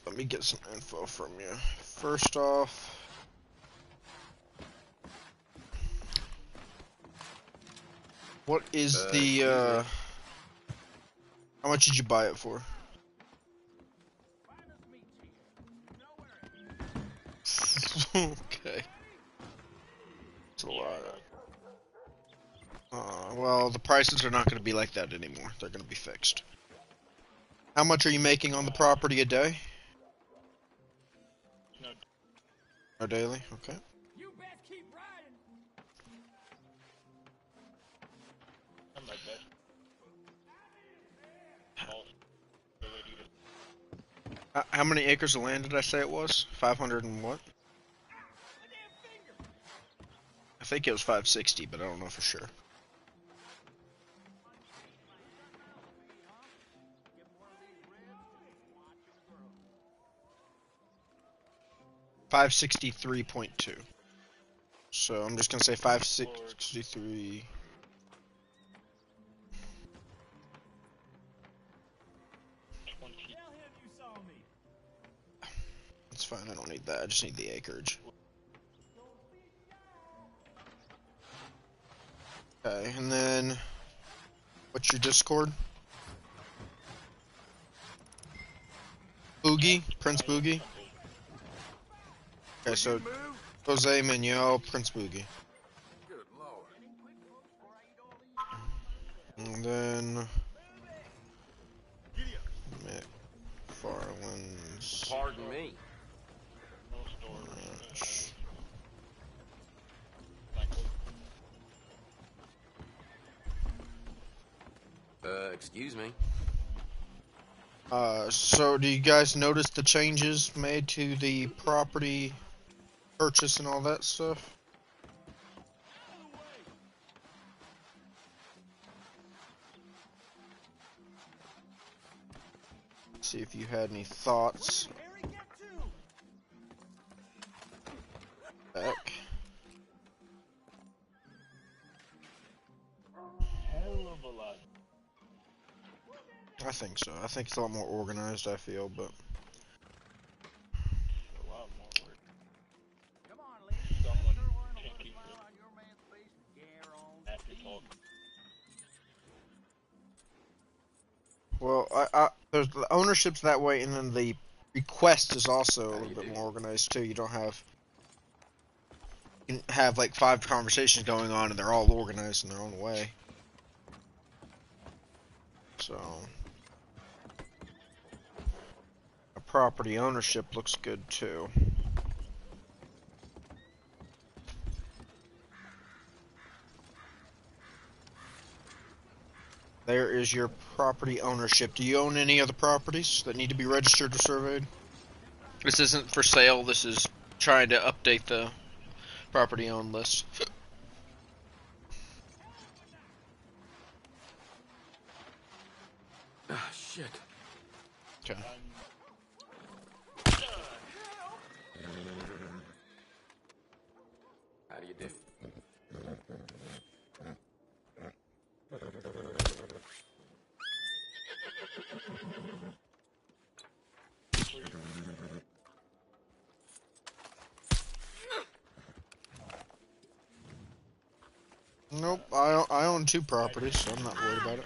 Let me get some info from you. First off, what is the, how much did you buy it for? Okay. That's a lot. Well, the prices are not going to be like that anymore. They're going to be fixed. How much are you making on the property a day? No daily? Okay. You best keep riding. How many acres of land did I say it was? 500 and what? I think it was 560, but I don't know for sure. $563.2. So I'm just gonna say 563. That's fine. I don't need that. I just need the acreage. Okay, and then what's your Discord? Boogie, Prince Boogie. Okay, so Jose Manuel, Prince Boogie. Good lord. And then McFarland's Pardon me. Ranch. Excuse me. So do you guys notice the changes made to the property purchase and all that stuff? See if you had any thoughts. Back. I think so. I think it's a lot more organized, I feel, but well, there's the ownership's that way, and then the request is also a little bit more organized too. You don't have you can have like 5 conversations going on, and they're all organized in their own way. So, a property ownership looks good too. There is your property ownership. Do you own any other properties that need to be registered or surveyed? This isn't for sale. This is trying to update the property owned list. Ah, shit. Okay. How do you do? Nope, I own 2 properties, so I'm not worried about it.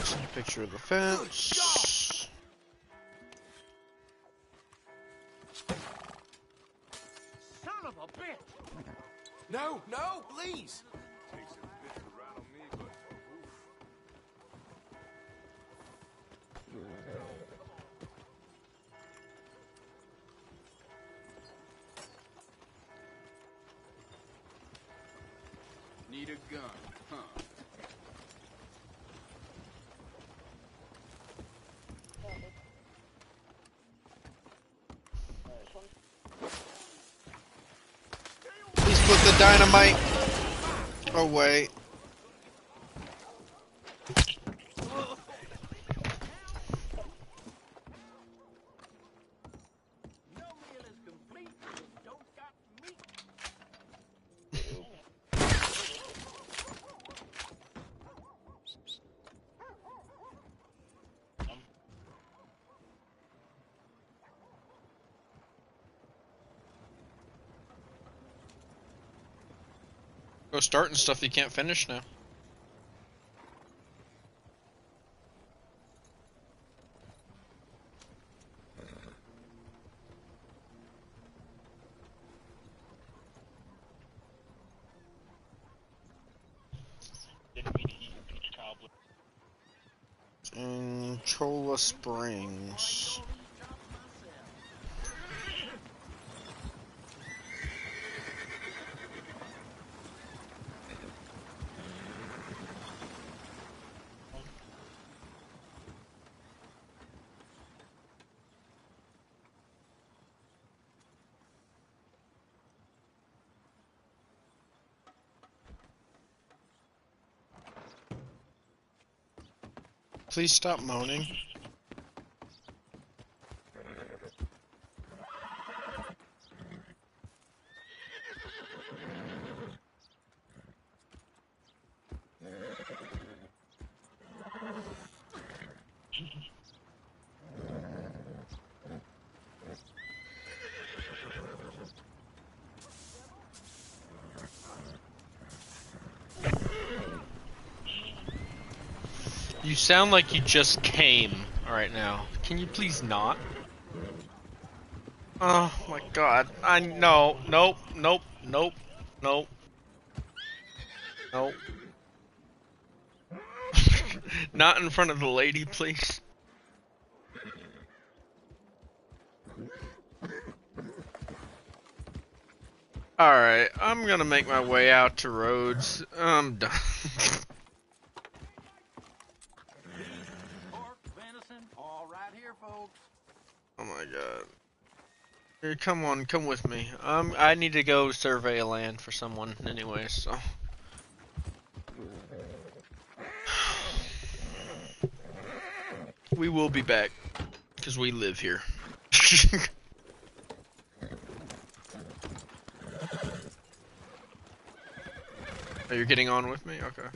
Send a picture of the fence. Son of a bitch! No, no, please! Need a gun, huh? Please put the dynamite away. Go starting stuff you can't finish now. In Cholla Springs. Please stop moaning. You sound like you just came right now. Can you please not? Oh my god. Nope, nope, nope, nope, nope. Not in front of the lady, please. Alright, I'm gonna make my way out to Rhodes. I'm done. Pork, venison, all right here, folks. Oh my god. Here, come on, come with me. I need to go survey a land for someone anyway, so. We will be back, because we live here. Oh, you're getting on with me? Okay.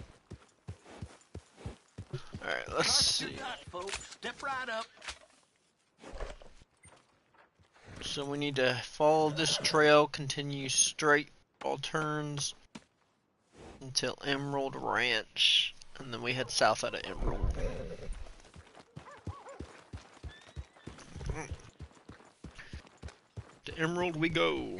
Alright, let's see. Folks, step right up. So we need to follow this trail, continue straight, all turns, until Emerald Ranch, and then we head south out of Emerald. To Emerald we go.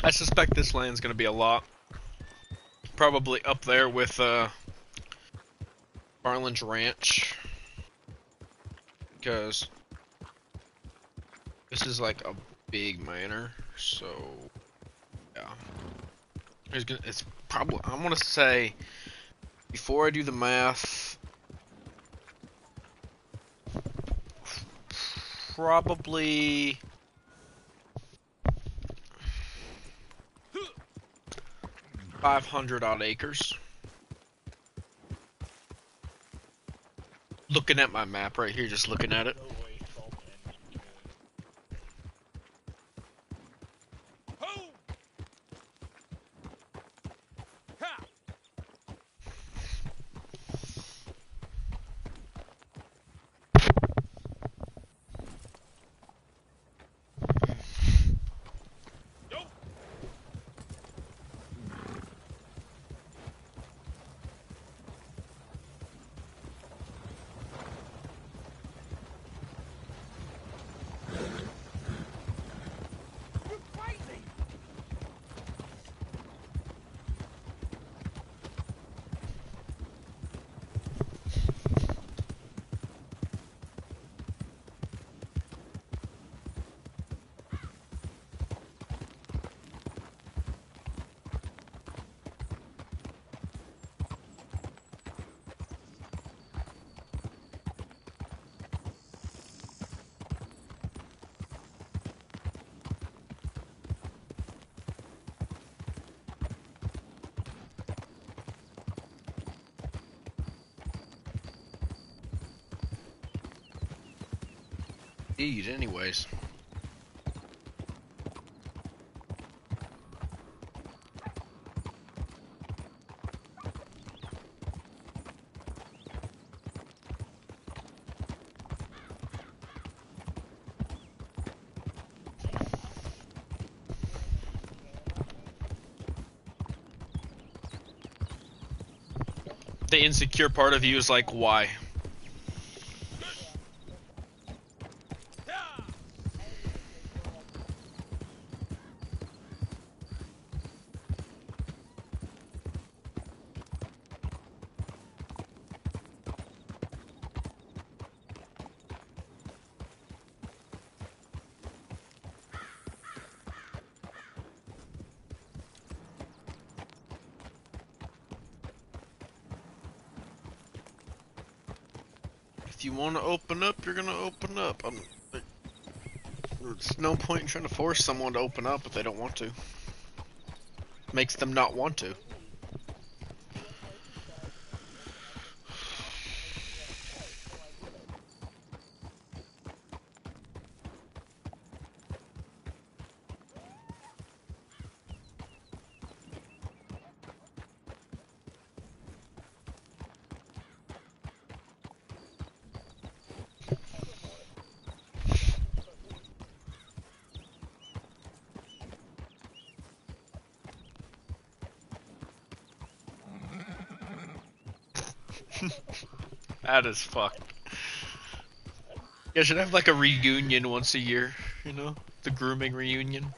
I suspect this land's gonna be a lot. Probably up there with Barlin's Ranch. Because this is like a big manor, so yeah. It's probably, I'm gonna say, before I do the math, probably 500 odd acres. Looking at my map right here, just looking at it. Anyways. The insecure part of you is like, why? If you want to open up, you're gonna open up. There's no point in trying to force someone to open up if they don't want to. Makes them not want to. That is fucked. You should have like a reunion once a year, you know? The grooming reunion.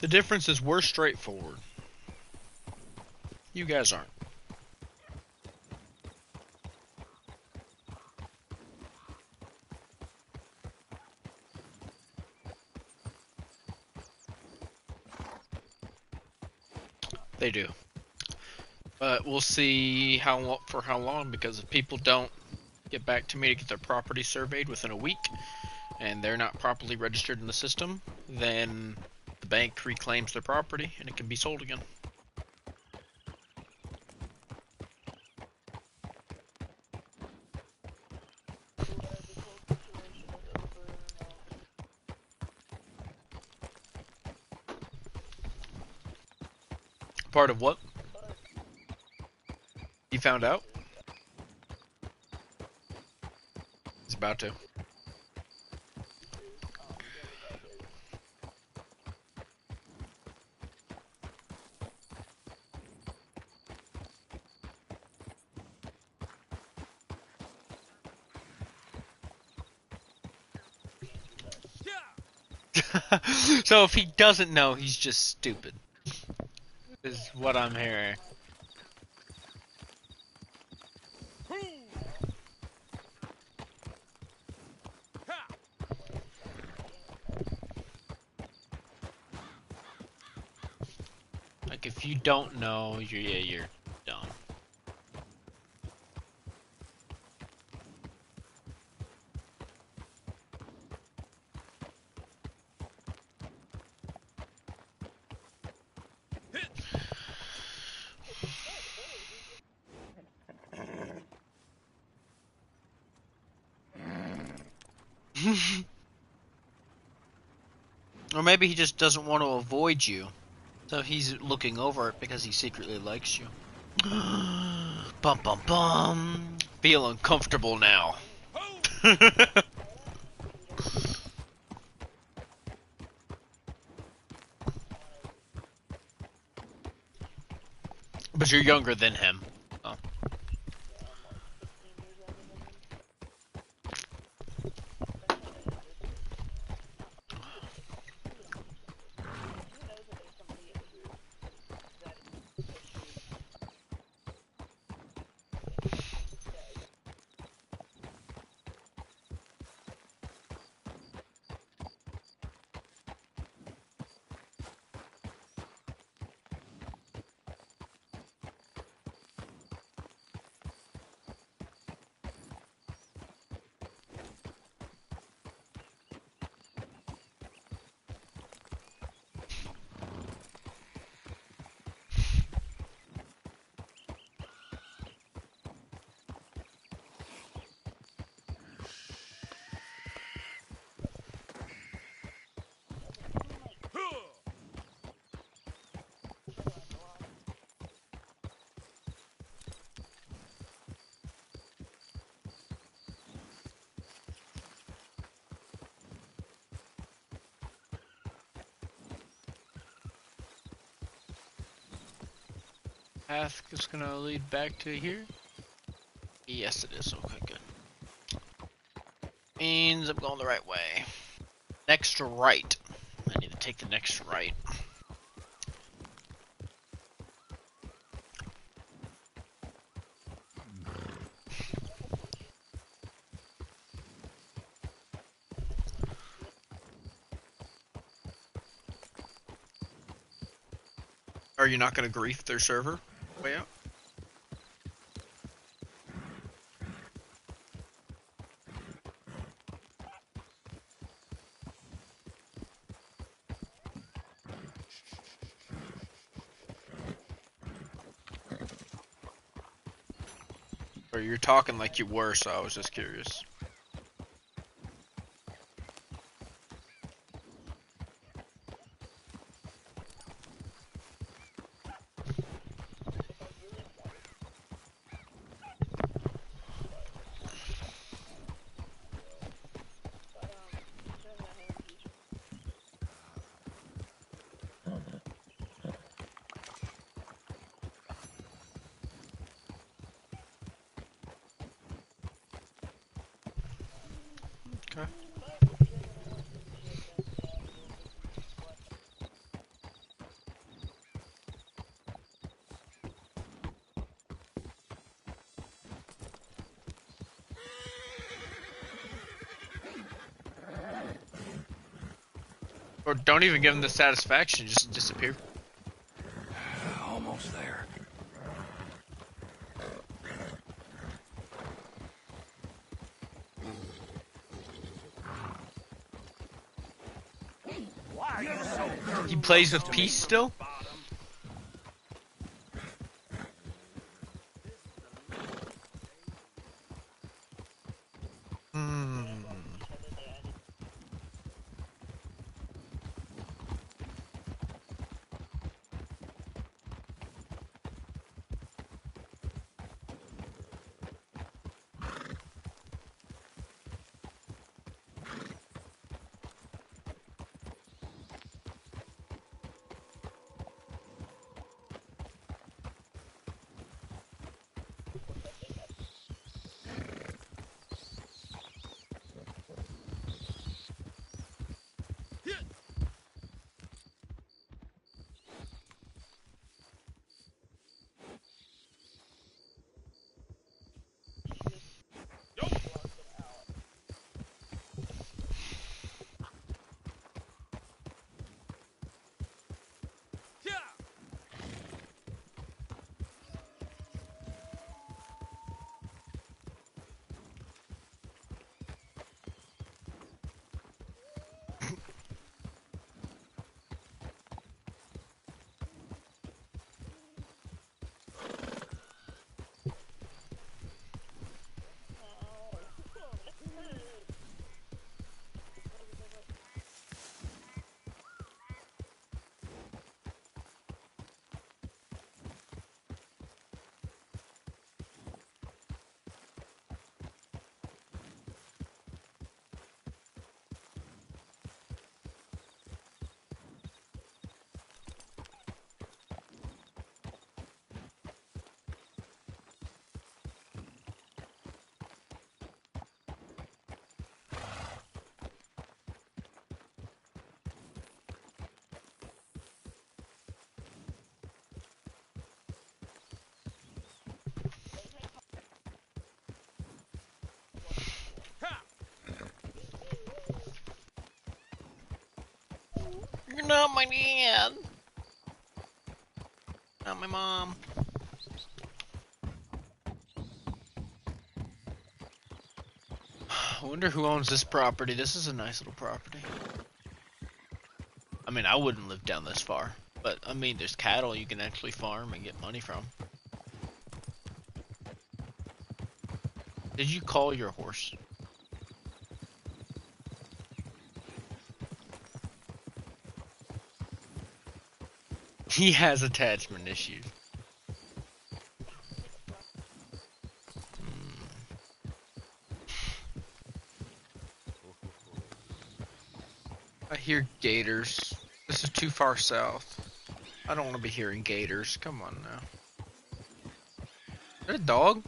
The difference is we're straightforward. You guys aren't. They do. But we'll see for how long, because if people don't get back to me to get their property surveyed within a week and they're not properly registered in the system, then the bank reclaims their property and it can be sold again. Part of what? He found out? He's about to. So if he doesn't know, he's just stupid. Is what I'm hearing. Like if you don't know, you're dumb. Or maybe he just doesn't want to avoid you. So he's looking over it because he secretly likes you. Bum bum bum. Feel uncomfortable now. But you're younger than him. Oh. Path is gonna lead back to here? Yes, it is. Okay, good. Means I'm going the right way. Next right. I need to take the next right. Are you not gonna grief their server way out? Or you're talking like you were, so I was just curious. Okay. Or don't even give them the satisfaction, just disappear. Almost there. He plays with peace still? You're not my dad. Not my mom. I wonder who owns this property. This is a nice little property. I mean, I wouldn't live down this far. But, I mean, there's cattle you can actually farm and get money from. Did you call your horse? He has attachment issues. I hear gators. This is too far south. I don't want to be hearing gators. Come on now. Is that a dog?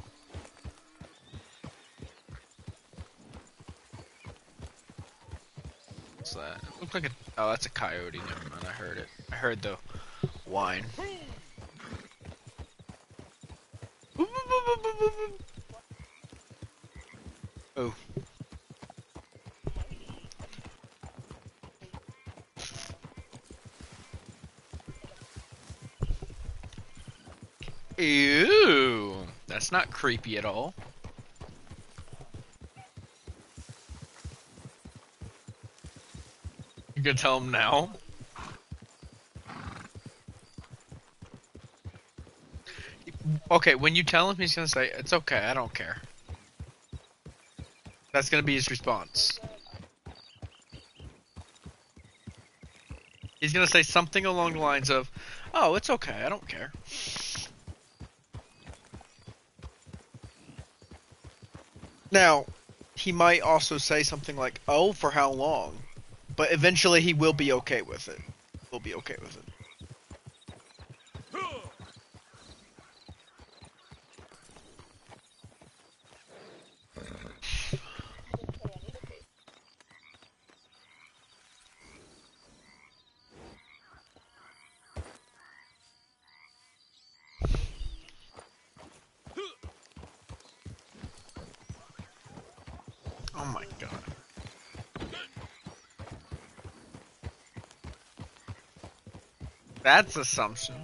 What's that? It looks like a... Oh, that's a coyote. Never mind. I heard it. I heard the whine. Oh. Ew. That's not creepy at all. You can tell him now. Okay, when you tell him, he's gonna say, "It's okay, I don't care." That's gonna be his response. He's gonna say something along the lines of, "Oh, it's okay, I don't care." Now, he might also say something like, "Oh, for how long?" But eventually he will be okay with it. He'll be okay with it. Oh my god. That's assumption.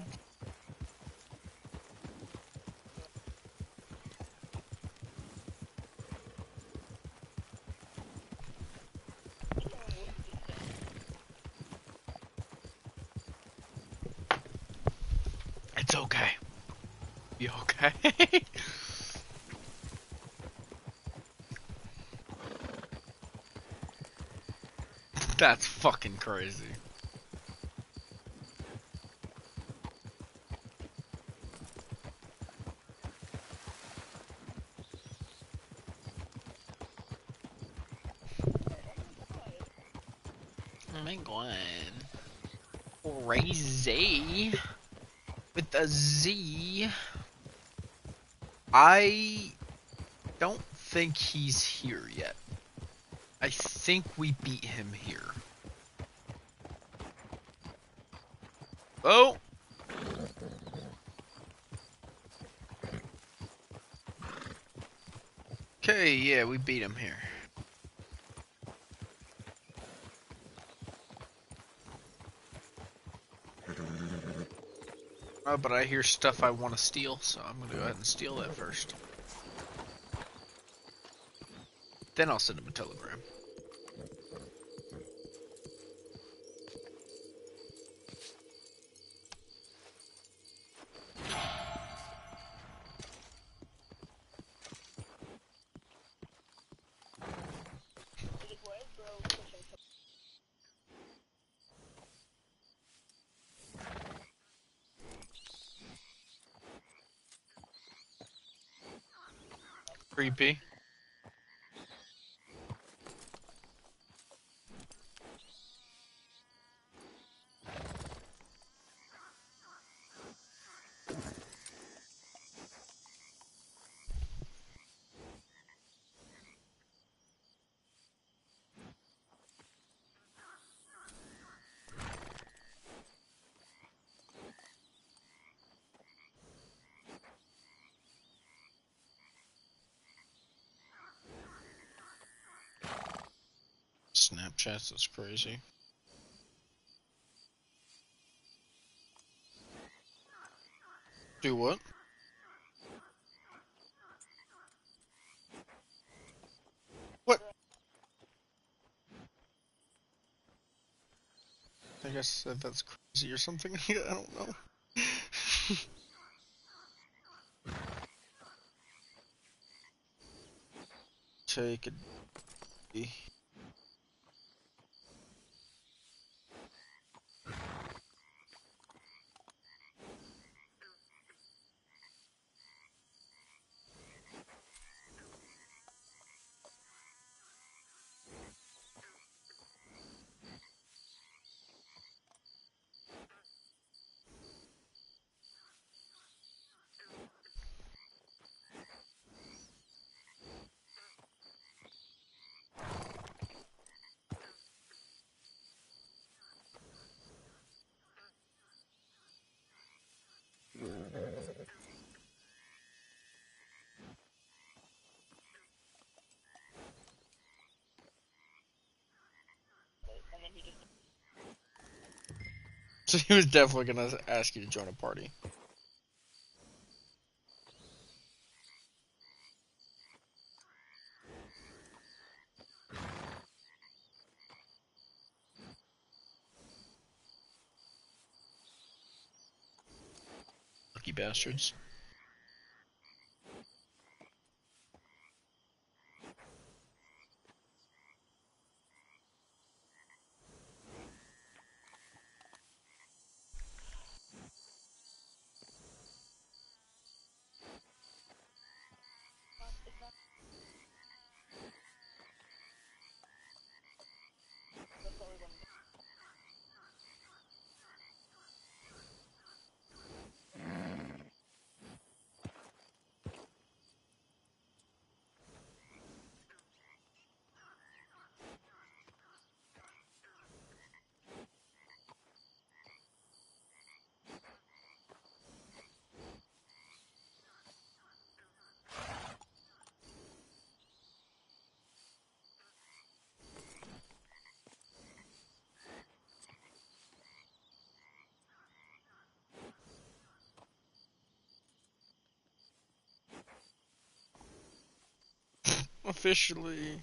It's okay. You okay? That's fucking crazy. Oh my god. Crazy. With a Z. I don't think he's here yet. I think we beat him here. Oh! Okay, yeah, we beat him here. Oh, but I hear stuff I want to steal, so I'm gonna go ahead and steal that first. Then I'll send him a telegram. Creepy. Snapchats, that's crazy. Do what? What? I guess that's crazy or something. I don't know. Take it. So he was definitely gonna ask you to join a party. sneaky bastards. Officially.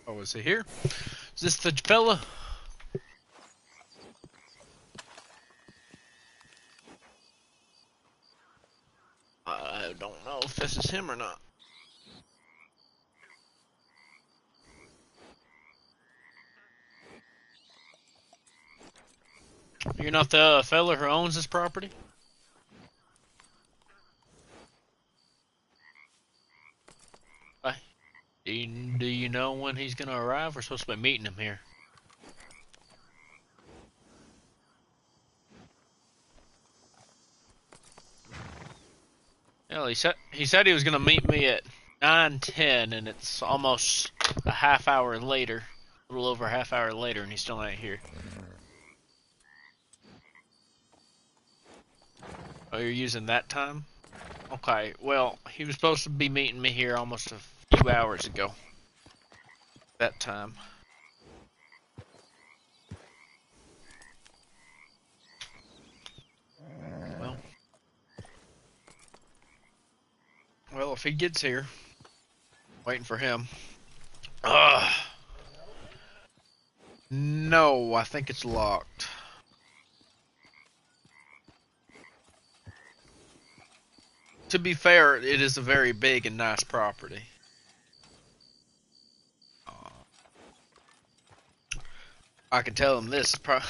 Oh, is he here? Is this the fella? I don't know if this is him or not. You're not the fella who owns this property? Bye. Do you know when he's gonna arrive? We're supposed to be meeting him here. Well, he said he was gonna meet me at 9:10, and it's almost a half hour later, a little over a half hour later, and he's still not here. Oh, you're using that time? Okay, well, he was supposed to be meeting me here almost a few hours ago. That time. Well, if he gets here, waiting for him. No, I think it's locked. To be fair, it is a very big and nice property. I can tell him this is probably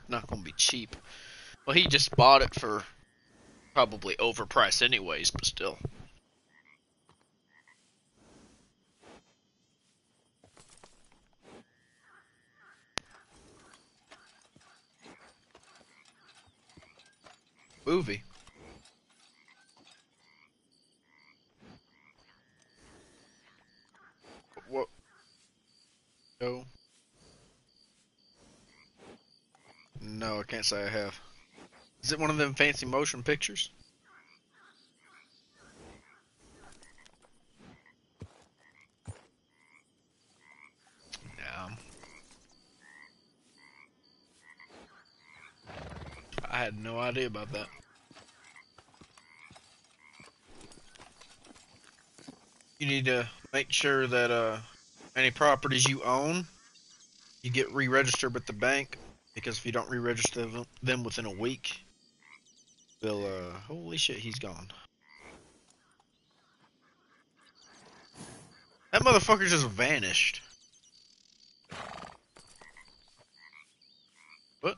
not going to be cheap. Well, he just bought it for probably overpriced anyways, but still. Movie. What? No. No, I can't say I have. Is it one of them fancy motion pictures? Yeah. I had no idea about that. You need to make sure that any properties you own, you get re-registered with the bank, because if you don't re-register them within a week, they'll holy shit, he's gone. That motherfucker just vanished. What?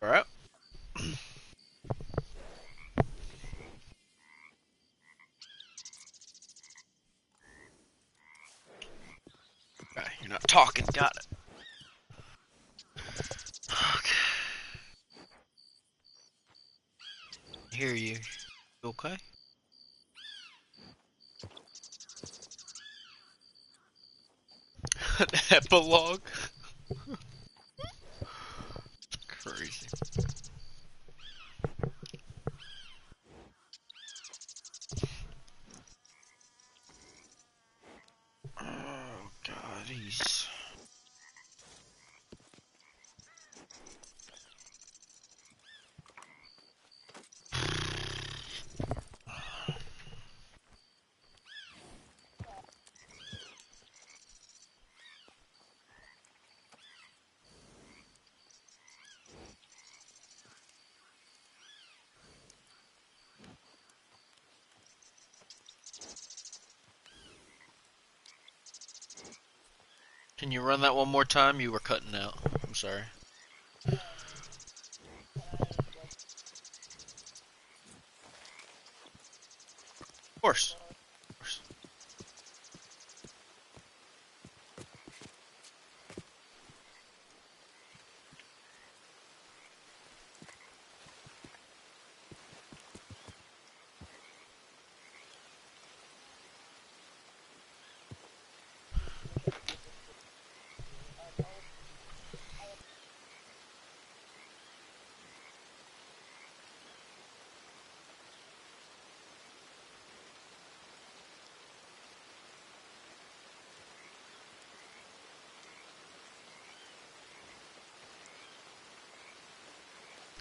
Alright. Okay, you're not talking, got it. Okay. Hear you. You okay? An epilogue? Crazy. Can you run that one more time? You were cutting out. I'm sorry. Of course. Of course.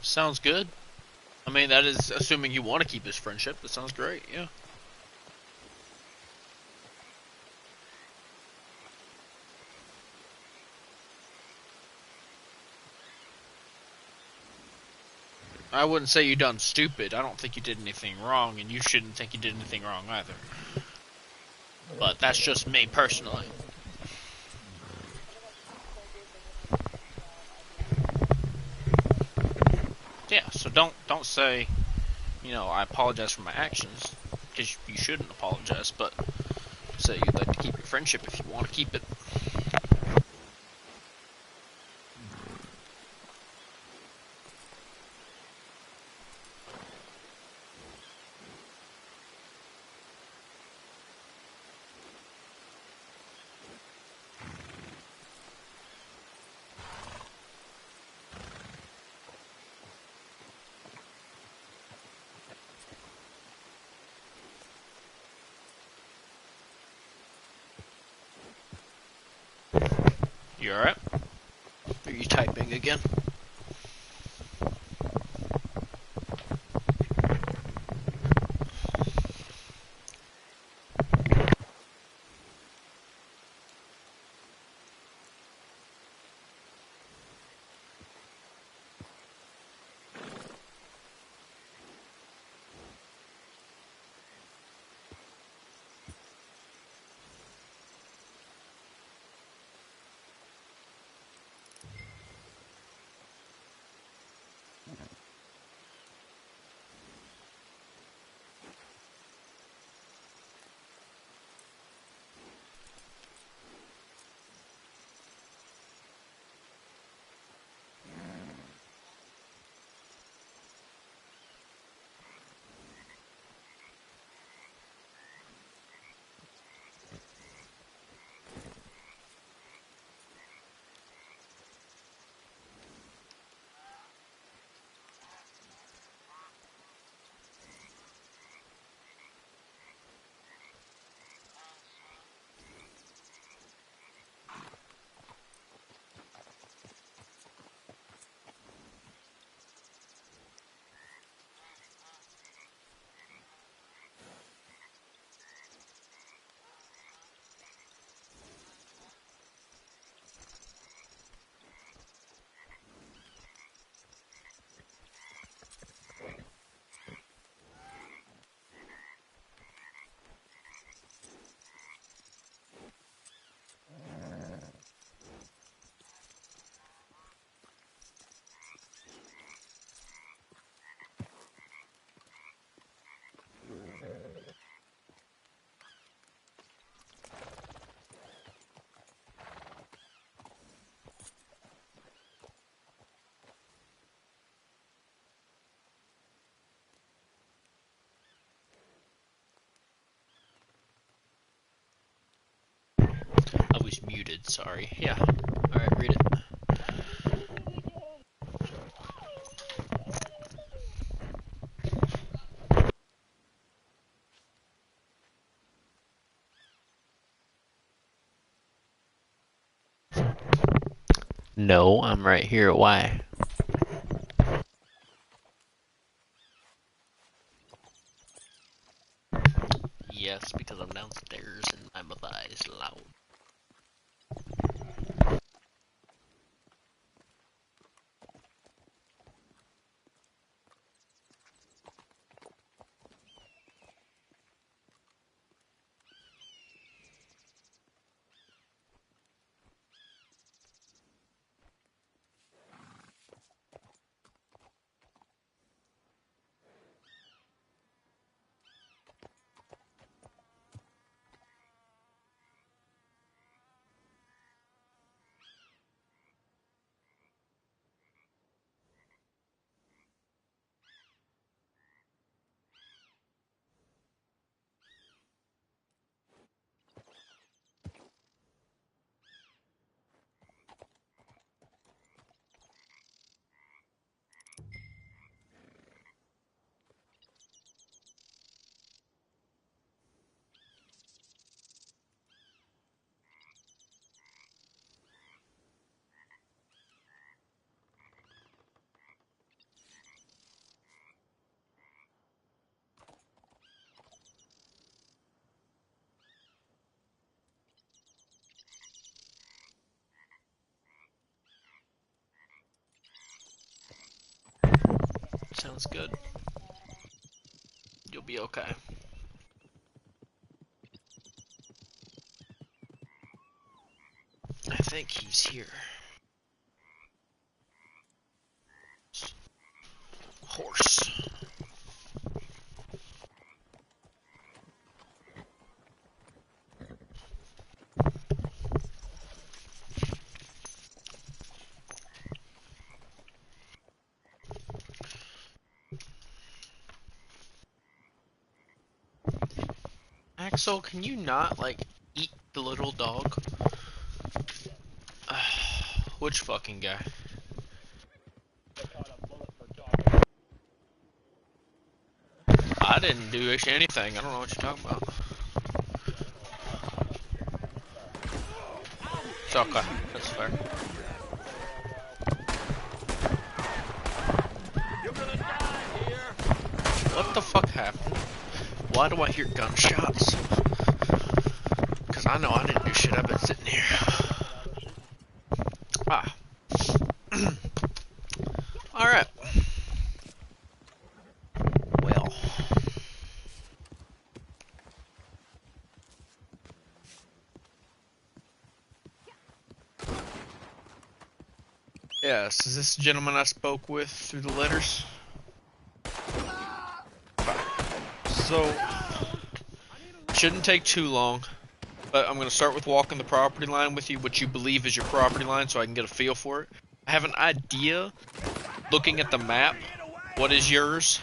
Sounds good. I mean, that is assuming you want to keep this friendship. That sounds great, yeah. I wouldn't say you done stupid. I don't think you did anything wrong, and you shouldn't think you did anything wrong either. But that's just me personally. Yeah, so don't say, you know, I apologize for my actions, because you shouldn't apologize, but say you'd like to keep your friendship if you want to keep it. You alright? Are you typing again? I was muted, sorry. Yeah. Alright, read it. No, I'm right here. Why? Yes, because I'm downstairs and my mother is loud. sounds good. You'll be okay. I think he's here. Horse. Axel, can you not, like, eat the little dog? Which fucking guy? I didn't do anything. I don't know what you're talking about. It's okay. That's fair. You're gonna die here. What the fuck happened? Why do I hear gunshots? Because I know I didn't do shit. I've been sitting here. Ah. Alright. Well. Yes, is this the gentleman I spoke with through the letters? So, shouldn't take too long, but I'm going to start with walking the property line with you, what you believe is your property line, so I can get a feel for it. I have an idea, looking at the map, what is yours,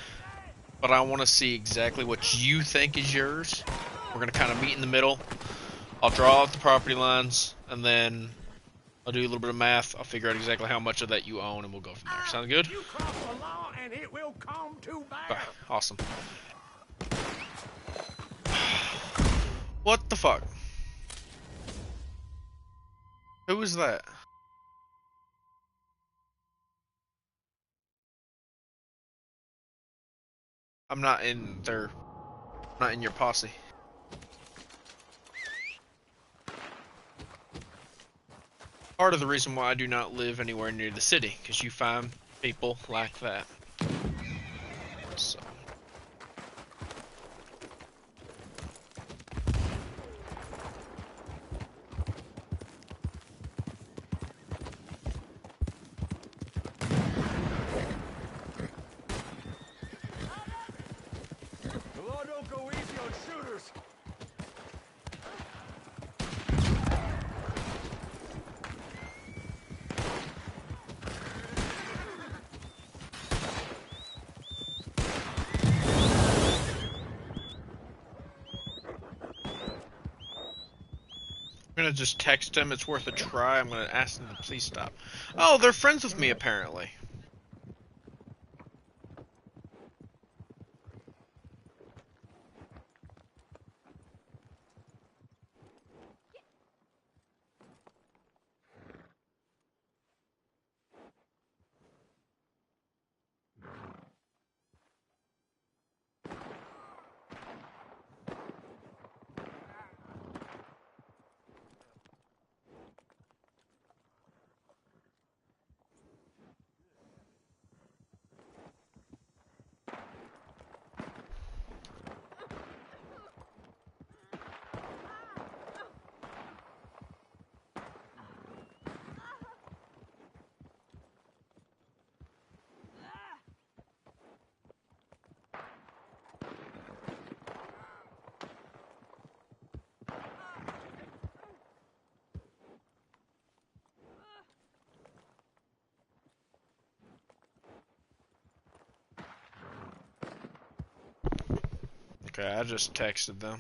but I want to see exactly what you think is yours. We're going to kind of meet in the middle. I'll draw out the property lines, and then I'll do a little bit of math. I'll figure out exactly how much of that you own, and we'll go from there. Sound good? You cross the law and it will come to bear. Okay, awesome. What the fuck? Who was that? I'm not in your posse. Part of the reason why I do not live anywhere near the city, because you find people like that. So. The law don't go easy on shooters. I'm gonna just text them. It's worth a try. I'm gonna ask them to please stop. Oh, they're friends with me apparently. Okay, I just texted them.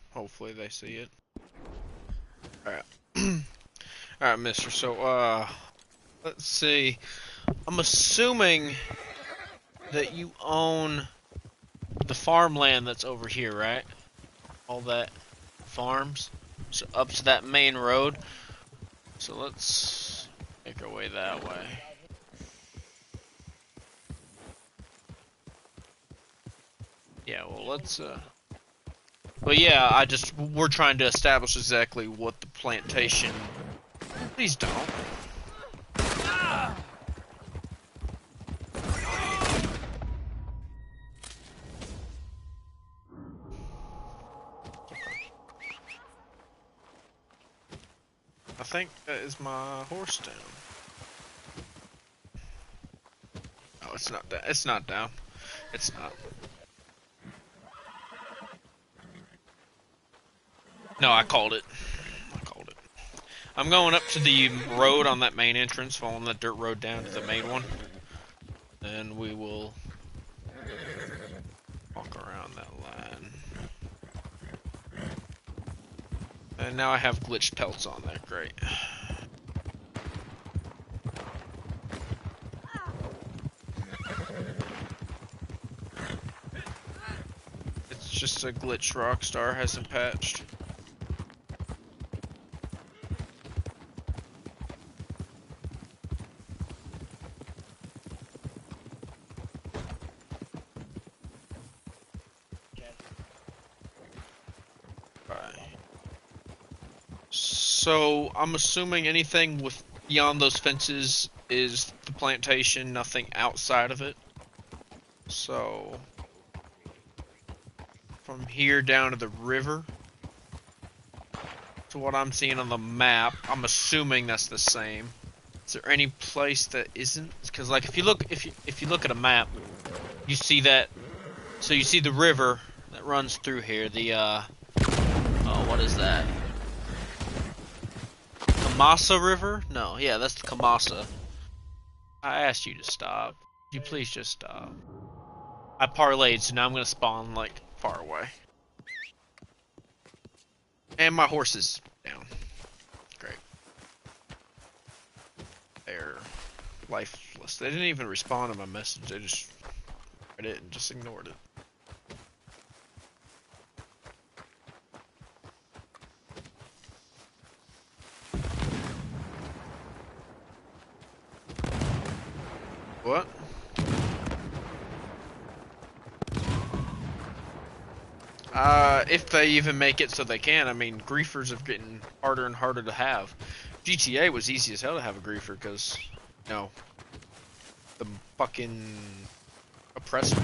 Hopefully they see it. Alright. Alright, mister. So, let's see. I'm assuming that you own the farmland that's over here, right? All that farms. So up to that main road. So let's make our way that way. Yeah, well, let's, but yeah, we're trying to establish exactly what the plantation, please don't. think that is my horse down. Oh, it's not down. It's not down. It's not. No, I called it. I called it. I'm going up to the road on that main entrance, following that dirt road down to the main one. And we will walk around that line. And now I have glitched pelts on there. Great. It's just a glitch Rockstar hasn't patched. So I'm assuming anything with beyond those fences is the plantation, nothing outside of it. So from here down to the river, to what I'm seeing on the map, I'm assuming that's the same. Is there any place that isn't? Because like if you look at a map, you see that. So you see the river that runs through here. The oh, what is that? Kamasa River? No, yeah, that's the Kamasa. I asked you to stop. Could you please just stop? I parlayed, so now I'm gonna spawn like far away. And my horse is down. Great. They're lifeless. They didn't even respond to my message. They just read it and just ignored it. What? If they even make it so they can. I mean, griefers are getting harder and harder to have. GTA was easy as hell to have a griefer because, you know, the fucking oppressor.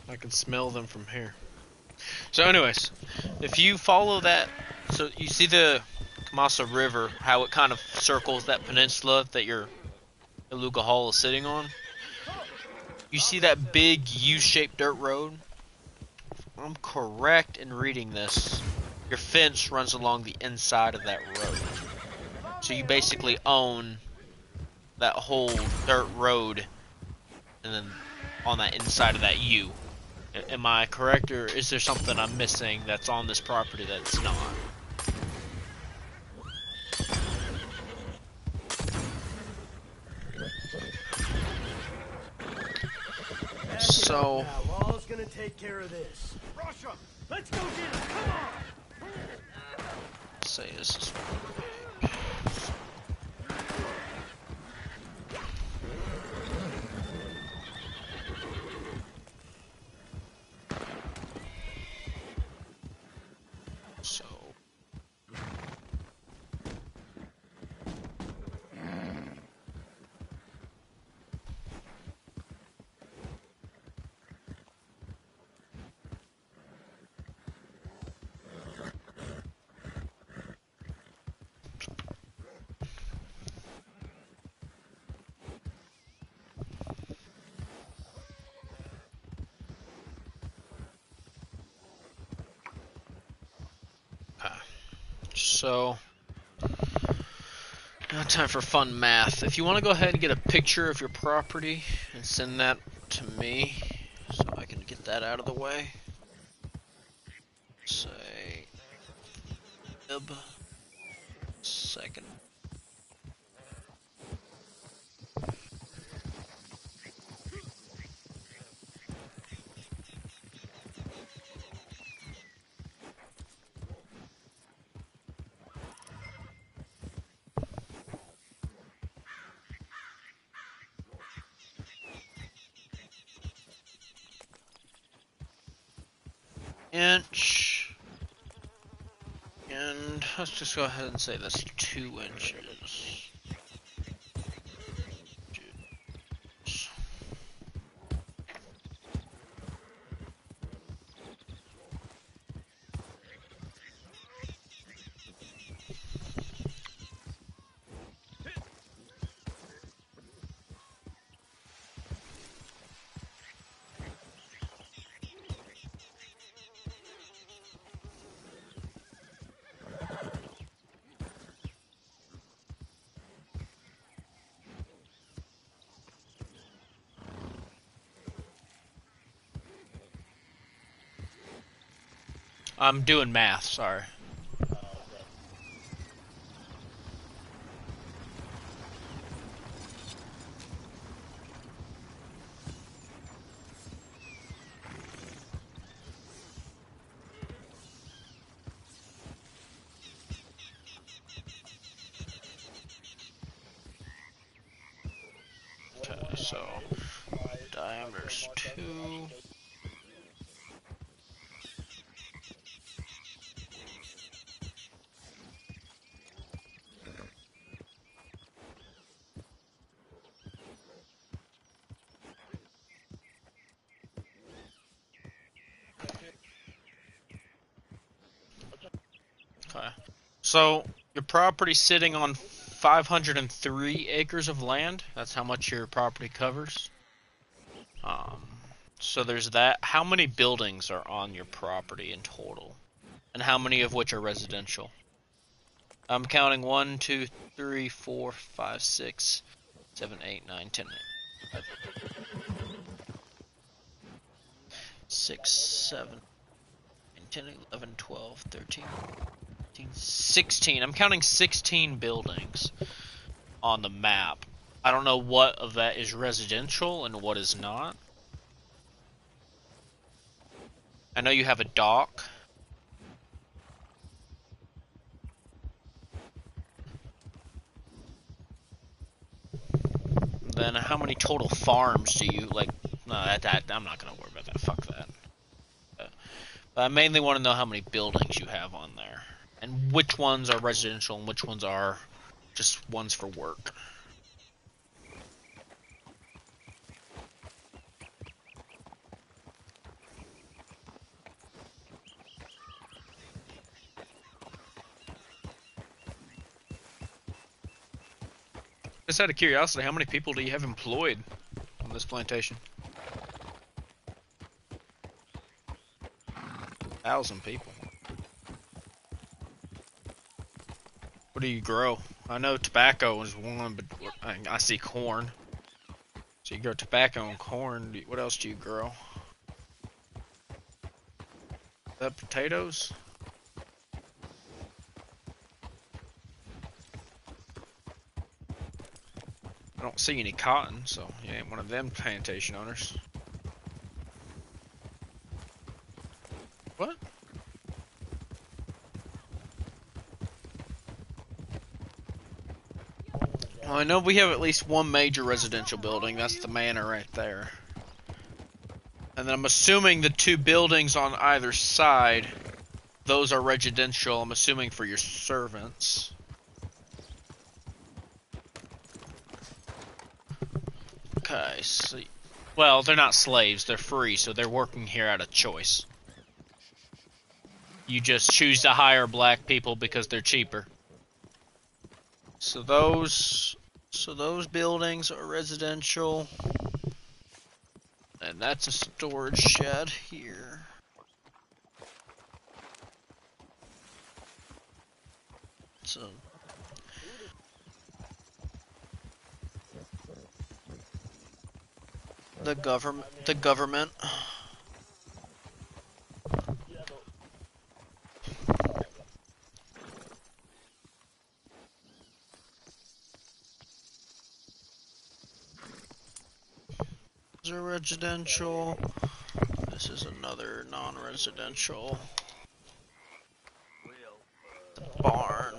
I can smell them from here. So anyways, if you follow that, so you see the Kamasa River, how it kind of circles that peninsula that your Iluga Hall is sitting on. You see that big U-shaped dirt road? If I'm correct in reading this, your fence runs along the inside of that road. So you basically own that whole dirt road, and then on that inside of that U. Am I correct, or is there something I'm missing that's on this property that's not? So Law's gonna take care of this. Russia, let's go get him. Come on. say this is so So, now time for fun math. If you want to go ahead and get a picture of your property and send that to me so I can get that out of the way. Say, second. inch. And let's just go ahead and say that's 2 inches. I'm doing math, sorry. Okay, so diameter's 2. Okay. So your property's sitting on 503 acres of land. That's how much your property covers. So there's that. How many buildings are on your property in total? And how many of which are residential? I'm counting 1, 2, 3, 4, 5, 6, 7, 8, 9, 10. 6, 7, 10, 11, 12, 13, 14, 16. I'm counting 16 buildings on the map. I don't know what of that is residential and what is not. I know you have a dock. Then how many total farms do you, like, no, that I'm not going to worry about that, fuck that. But I mainly want to know how many buildings you have on there. And which ones are residential and which ones are just ones for work. Just out of curiosity, how many people do you have employed on this plantation? 1,000 people. What do you grow? I know tobacco is one, but I see corn. So you grow tobacco and corn. What else do you grow? Is that potatoes? I don't see any cotton, so you ain't one of them plantation owners. What? Well, I know we have at least one major residential building. That's the manor right there. And then I'm assuming the 2 buildings on either side, those are residential, I'm assuming for your servants. Okay, so, well, they're not slaves, they're free, so they're working here out of choice. You just choose to hire black people because they're cheaper. So those buildings are residential. And that's a storage shed here. So the government. These are residential. This is another non-residential. The barn.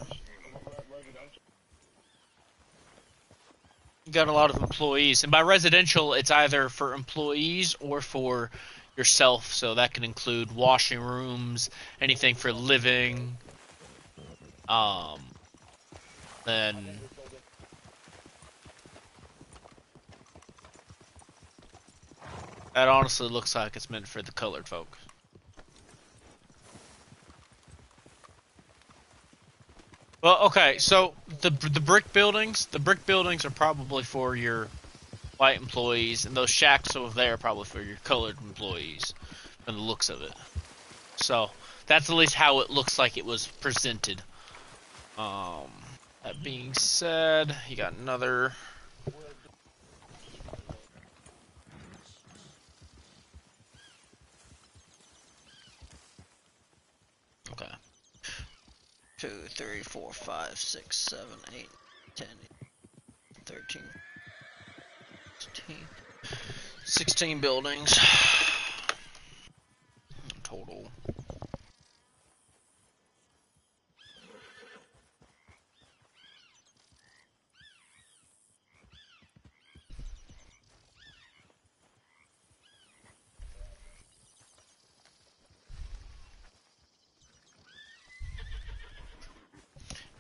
You got a lot of employees, and by residential, it's either for employees or for yourself, so that can include washing rooms, anything for living. Then that honestly looks like it's meant for the colored folk. Well, okay, so the brick buildings are probably for your white employees, and those shacks over there are probably for your colored employees, from the looks of it. So that's at least how it looks like it was presented. That being said, you got another. Okay. 2, 3, 4, 5, 6, 7, 8, 10, 13, 16 buildings total.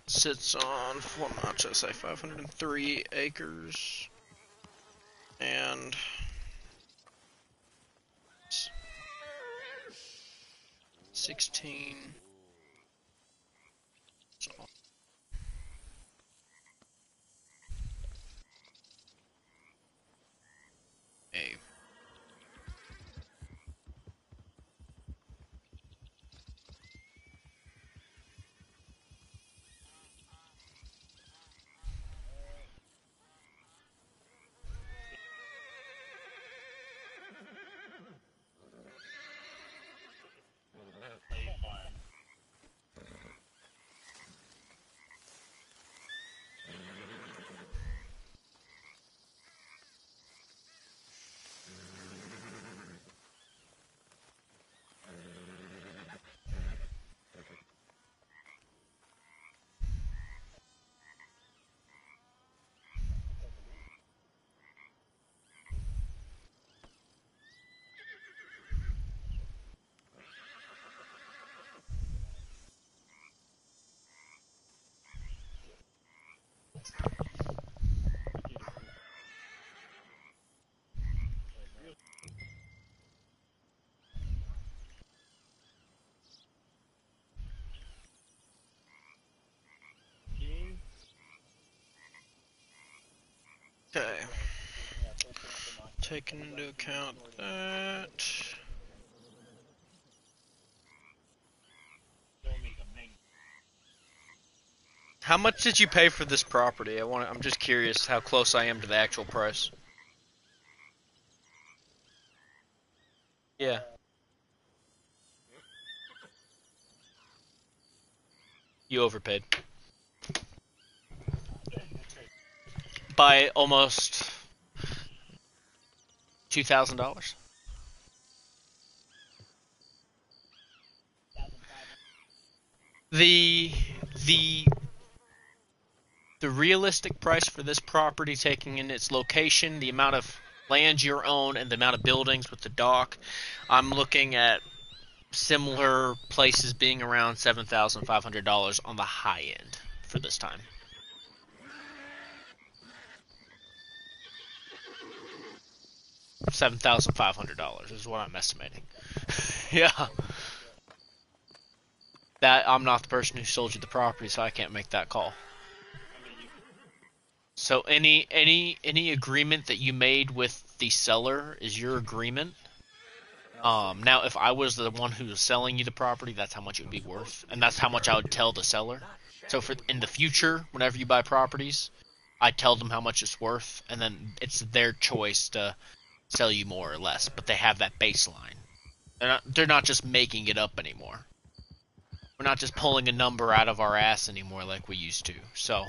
Sits on, what much I say, 503 acres, and 16. A. Okay. Taking into account that. How much did you pay for this property? I'm just curious how close I am to the actual price. Yeah. You overpaid. By almost $2,000. The realistic price for this property, taking in its location, the amount of land you own, and the amount of buildings with the dock, I'm looking at similar places being around $7,500 on the high end for this time. $7,500 is what I'm estimating. Yeah. That I'm not the person who sold you the property, so I can't make that call. So any agreement that you made with the seller is your agreement. Now, if I was the one who was selling you the property, that's how much it would be worth, and that's how much I would tell the seller. So for in the future, whenever you buy properties, I tell them how much it's worth, and then it's their choice to sell you more or less. But they have that baseline. They're not just making it up anymore. We're not just pulling a number out of our ass anymore like we used to. So,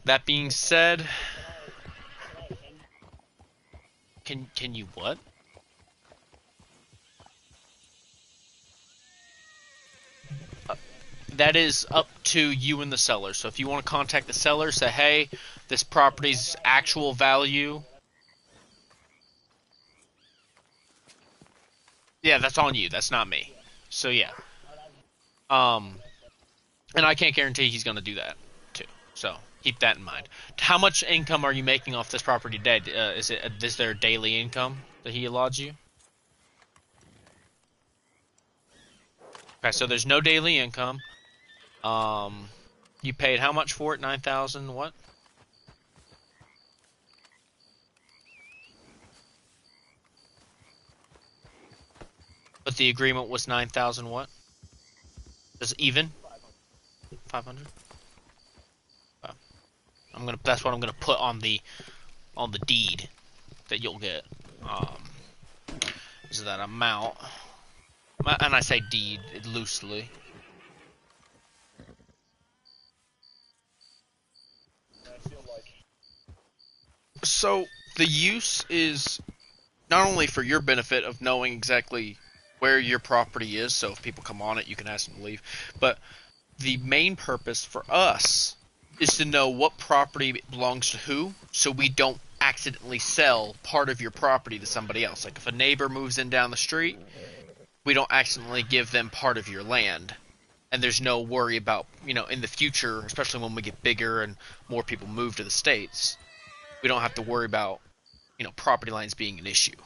that being said, can you what? That is up to you and the seller. So if you want to contact the seller, say, hey, this property's actual value Yeah, that's on you. That's not me. So yeah. And I can't guarantee he's going to do that too. So keep that in mind. How much income are you making off this property today? Is there daily income that he allows you? Okay, so there's no daily income. You paid how much for it? 9,000 what? But the agreement was 9,000 what? Is it even? 500? That's what I'm gonna put on the deed that you'll get. Is that amount? And I say deed loosely. So the use is not only for your benefit of knowing exactly where your property is, so if people come on it, you can ask them to leave. But the main purpose for us is to know what property belongs to who, so we don't accidentally sell part of your property to somebody else. Like if a neighbor moves in down the street, we don't accidentally give them part of your land. And there's no worry about, in the future, especially when we get bigger and more people move to the States, we don't have to worry about, property lines being an issue.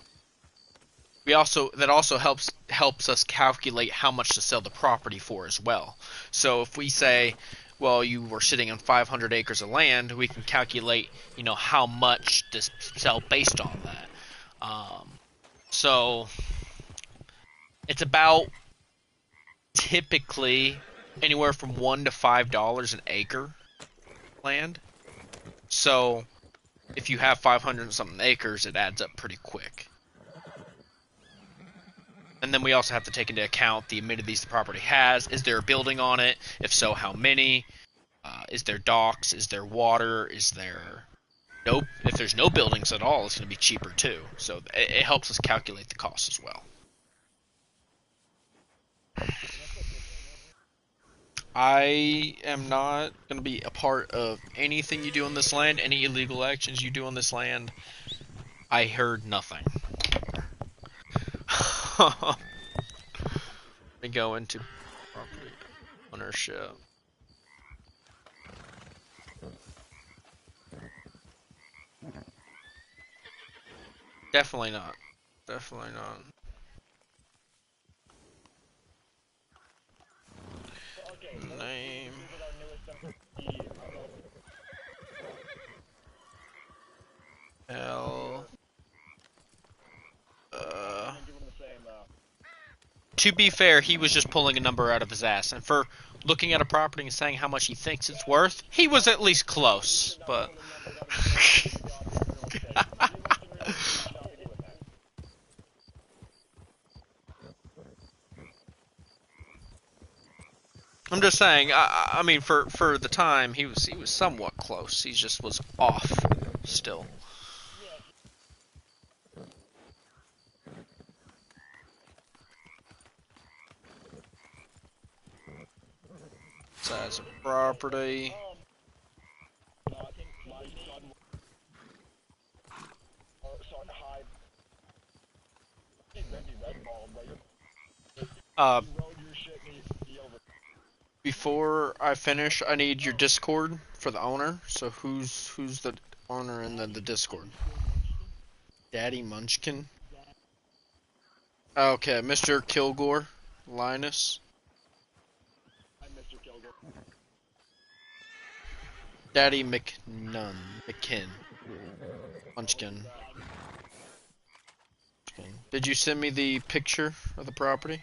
That also helps us calculate how much to sell the property for as well. So if we say, well, you were sitting on 500 acres of land, we can calculate, how much to sell based on that. So it's about typically anywhere from $1 to $5 an acre land. So if you have 500 and something acres, it adds up pretty quick. And then we also have to take into account the amenities the property has. Is there a building on it? If so, how many? Is there docks? Is there water? Is there nope? If there's no buildings at all, it's going to be cheaper too. So it helps us calculate the cost as well. I am not going to be a part of anything you do on this land, any illegal actions you do on this land. I heard nothing. Let me go into property ownership. Definitely not. Definitely not. Name. L. To be fair, he was just pulling a number out of his ass, and for looking at a property and saying how much he thinks it's worth, he was at least close, but... I'm just saying, I mean, for the time, he was somewhat close. He just was off still. Size of property. Before I finish, I need your Discord for the owner. So who's the owner in the Discord? Daddy Munchkin. Okay, Mr. Kilgore, Linus. Daddy McKin. Munchkin. Did you send me the picture of the property?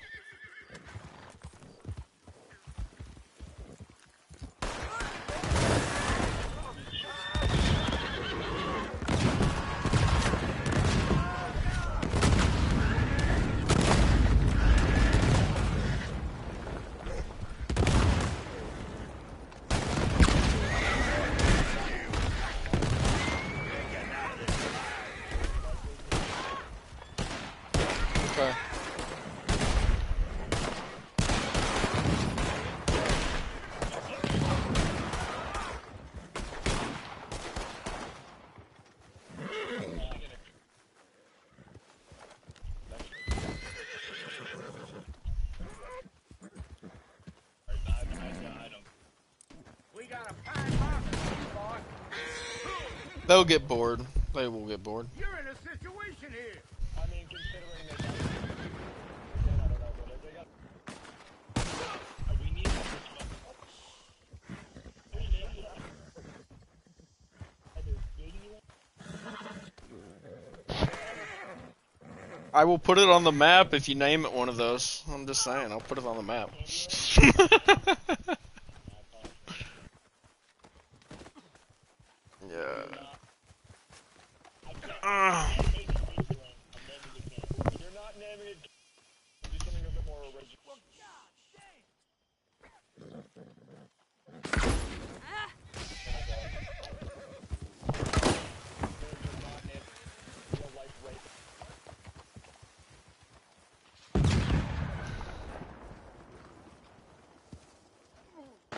Okay. They'll get bored. They will get bored. You're in a situation here. I will put it on the map if you name it one of those. I'm just saying, I'll put it on the map. Yeah.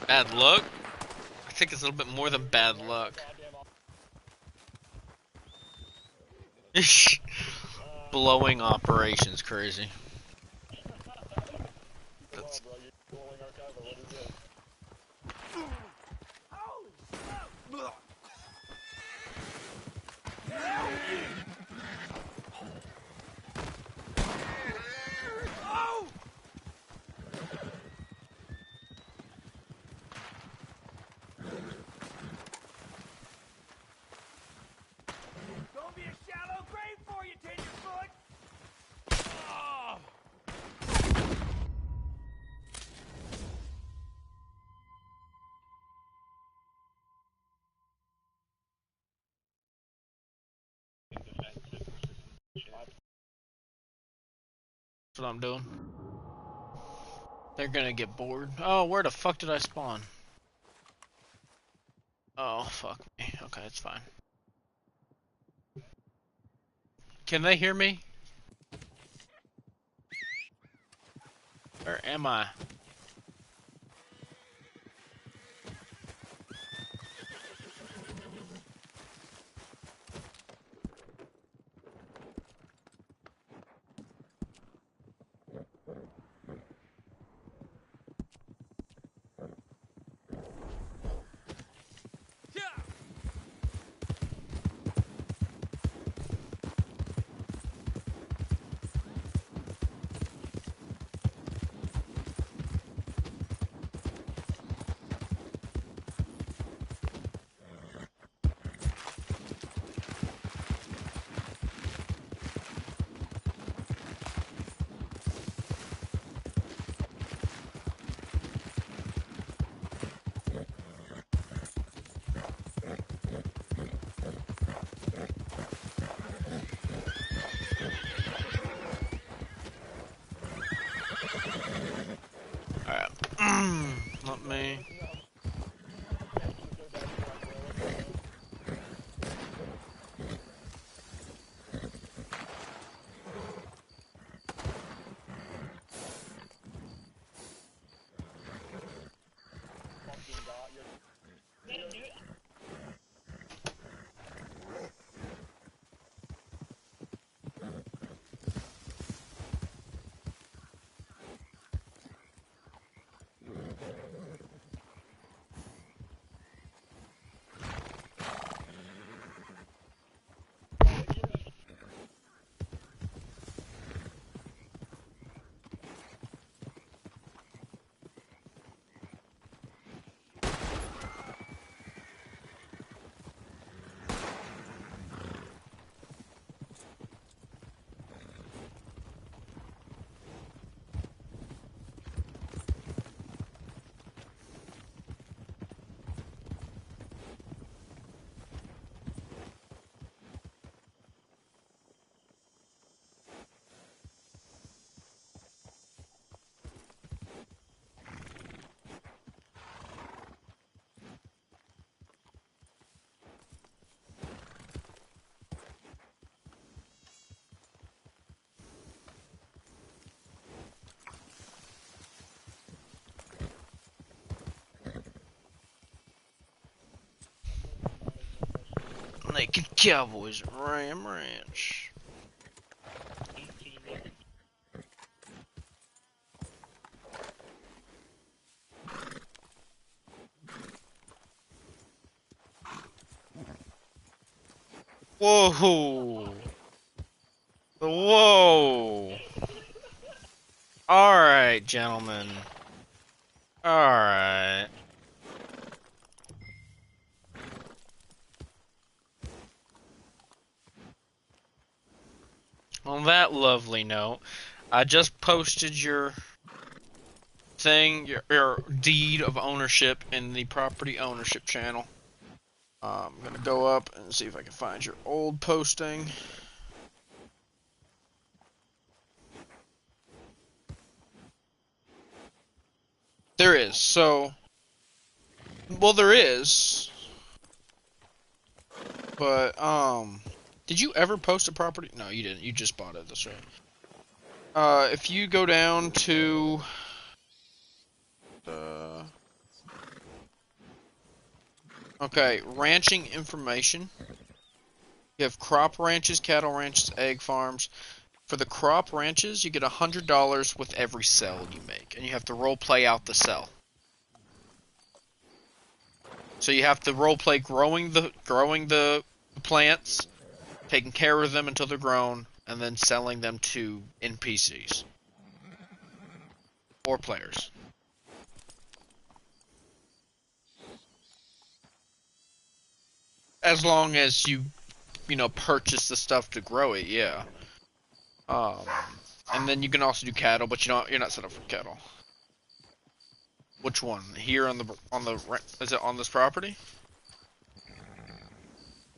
Bad luck? I think it's a little bit more than bad luck. Blowing operations crazy. That's... Gonna be a shallow grave for you, tenderfoot. Oh. That's what I'm doing. They're gonna get bored. Oh, where the fuck did I spawn? Oh, fuck me. Okay, it's fine. Can they hear me? Where am I? Not me. Naked Cowboys at Ram Ranch. Whoa. Whoa. Alright, gentlemen. Alright. On that lovely note, I just posted your thing, your deed of ownership in the property ownership channel. I'm gonna go up and see if I can find your old posting. There is, so... Well, there is. But, did you ever post a property? No, you didn't. You just bought it, that's right. If you go down to... Okay, ranching information. You have crop ranches, cattle ranches, egg farms. For the crop ranches, you get $100 with every sell you make, and you have to role play out the sell. So you have to role play growing the plants, taking care of them until they're grown, and then selling them to NPCs or players. As long as you purchase the stuff to grow it, yeah. And then you can also do cattle, but you're not set up for cattle. Which one? Here on the is it on this property?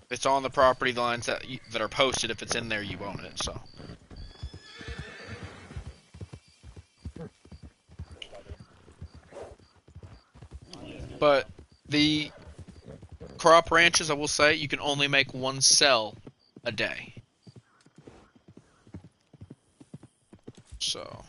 It's on the property lines that are posted. If it's in there, you own it. So. But the crop ranches, I will say, you can only make one sell a day. So.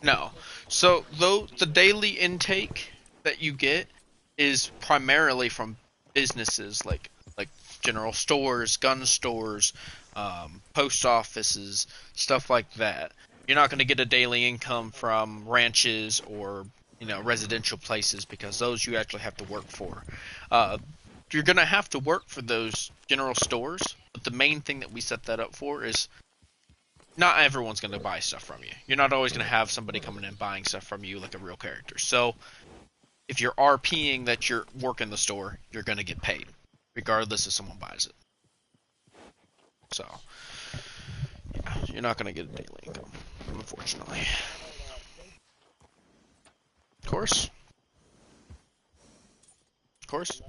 No. So, though the daily intake that you get is primarily from businesses like general stores, gun stores, post offices, stuff like that. You're not going to get a daily income from ranches or residential places because those you actually have to work for. You're going to have to work for those general stores, but the main thing that we set that up for is not everyone's going to buy stuff from you. You're not always going to have somebody coming in buying stuff from you like a real character. So if you're RPing that you're working the store, you're going to get paid, regardless if someone buys it. So, yeah, you're not going to get a daily income, unfortunately. Of course. Of course.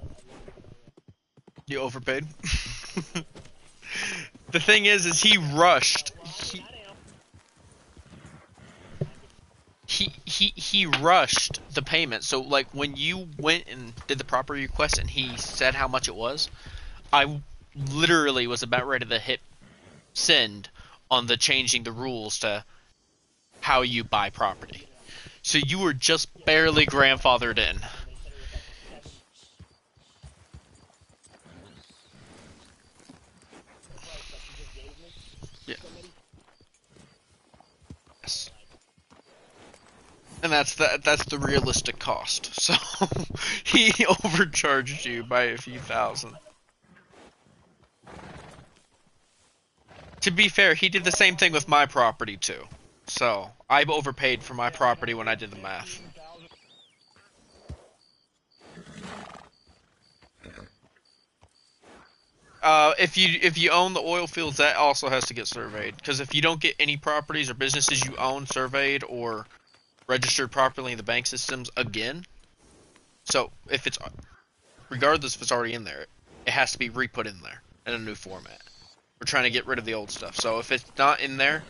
You overpaid. The thing is he rushed. He rushed the payment. So like when you went and did the property request and he said how much it was, I literally was about ready to hit send on the changing the rules to how you buy property. So you were just barely grandfathered in. Yeah. Yes. And that's the realistic cost. So he overcharged you by a few thousand. To be fair, he did the same thing with my property too. So I overpaid for my property when I did the math. If you own the oil fields, that also has to get surveyed. Because if you don't get any properties or businesses you own surveyed or registered properly in the bank systems again, so if it's regardless if it's already in there, it has to be re-put in there in a new format. We're trying to get rid of the old stuff. So if it's not in there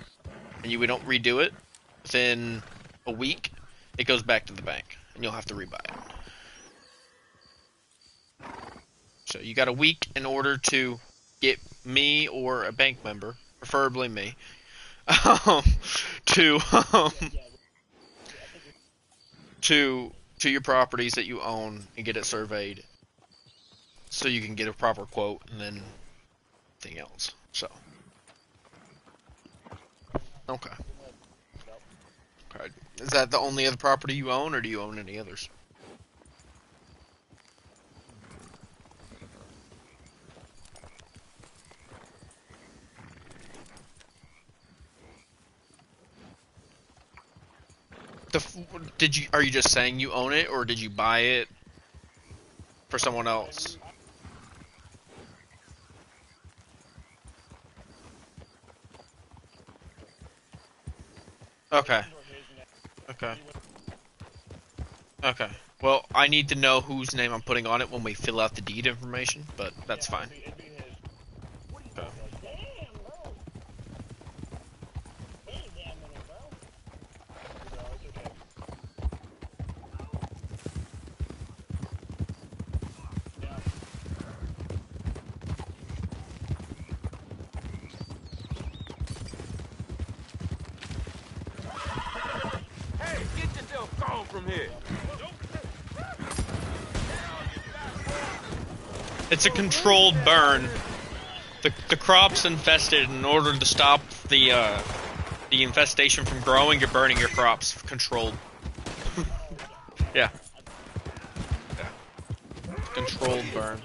and we don't redo it within a week, it goes back to the bank and you'll have to rebuy it. So you got a week in order to get me or a bank member, preferably me, to your properties that you own and get it surveyed. so you can get a proper quote and then anything else. So, okay. Okay. Is that the only other property you own, or do you own any others? Are you just saying you own it, or did you buy it for someone else? Okay. Okay. Okay. Well, I need to know whose name I'm putting on it when we fill out the deed information, but that's fine. Okay. Hey, get yourself gone from here. It's a controlled burn. The crop's infested. In order to stop the infestation from growing, you're burning your crops. Controlled. Yeah. Yeah. Controlled burn.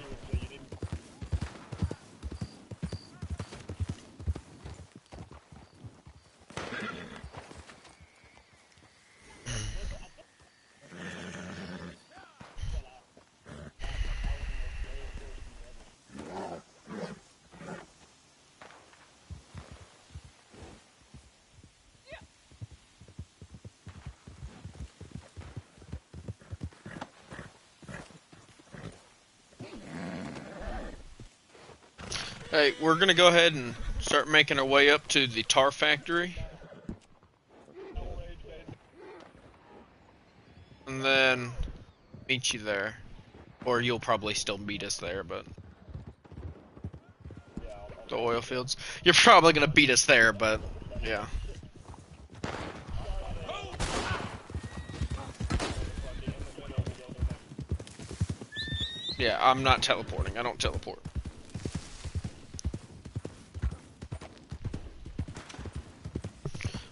Hey, we're gonna go ahead and start making our way up to the tar factory. And then meet you there. Or you'll probably still meet us there, but the oil fields. You're probably gonna beat us there, but yeah. Yeah, I'm not teleporting. I don't teleport.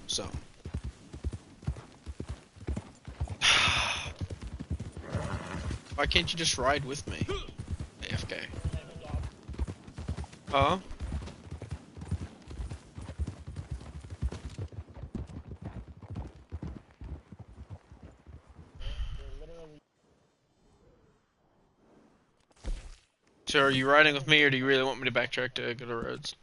So. Why can't you just ride with me? AFK. Huh? So are you riding with me, or do you really want me to backtrack to go to roads?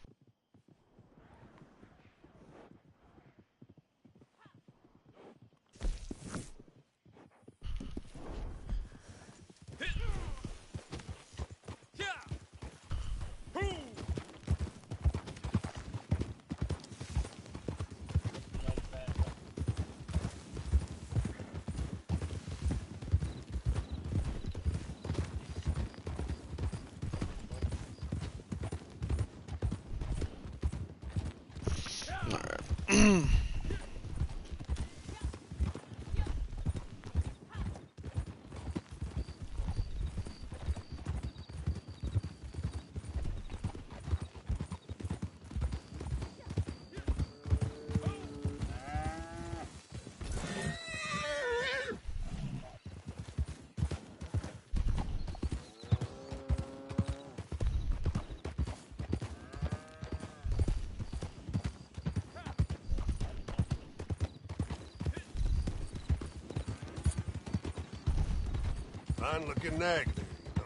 Fine looking nag there, you know.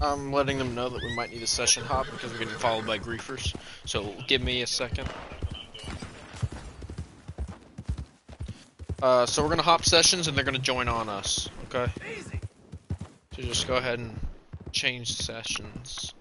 I'm letting them know that we might need a session hop because we're getting followed by griefers. So give me a second. So we're gonna hop sessions and they're gonna join on us. Okay. Easy. So just go ahead and change sessions.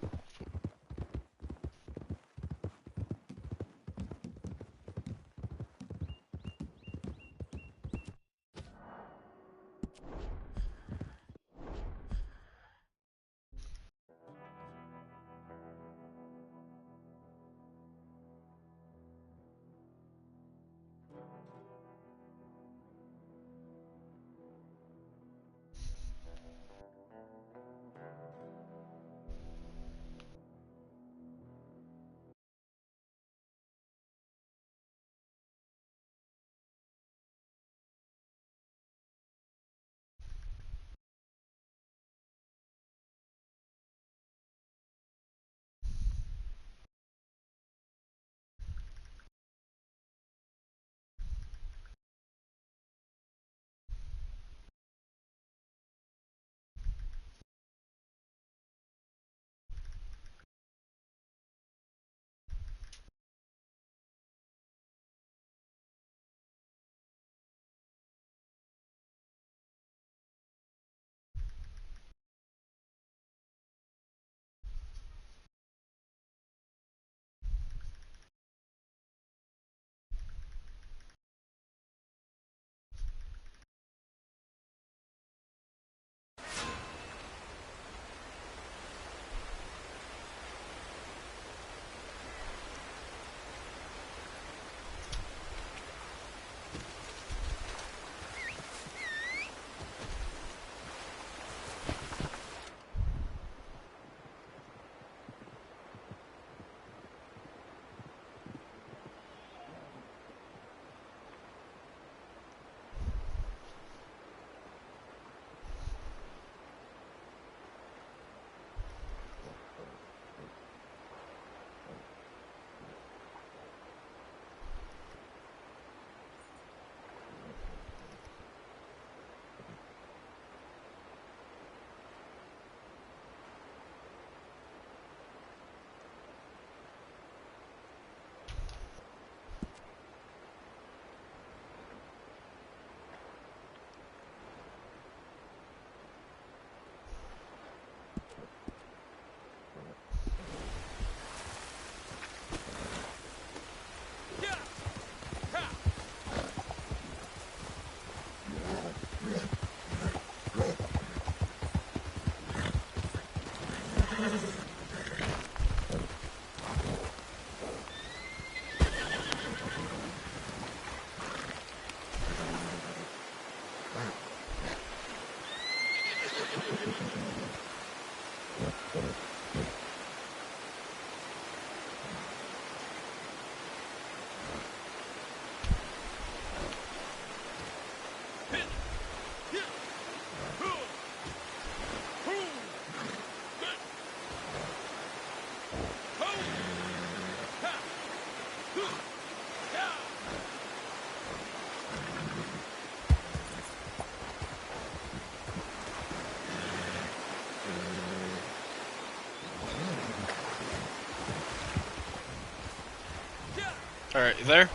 Alright, you there?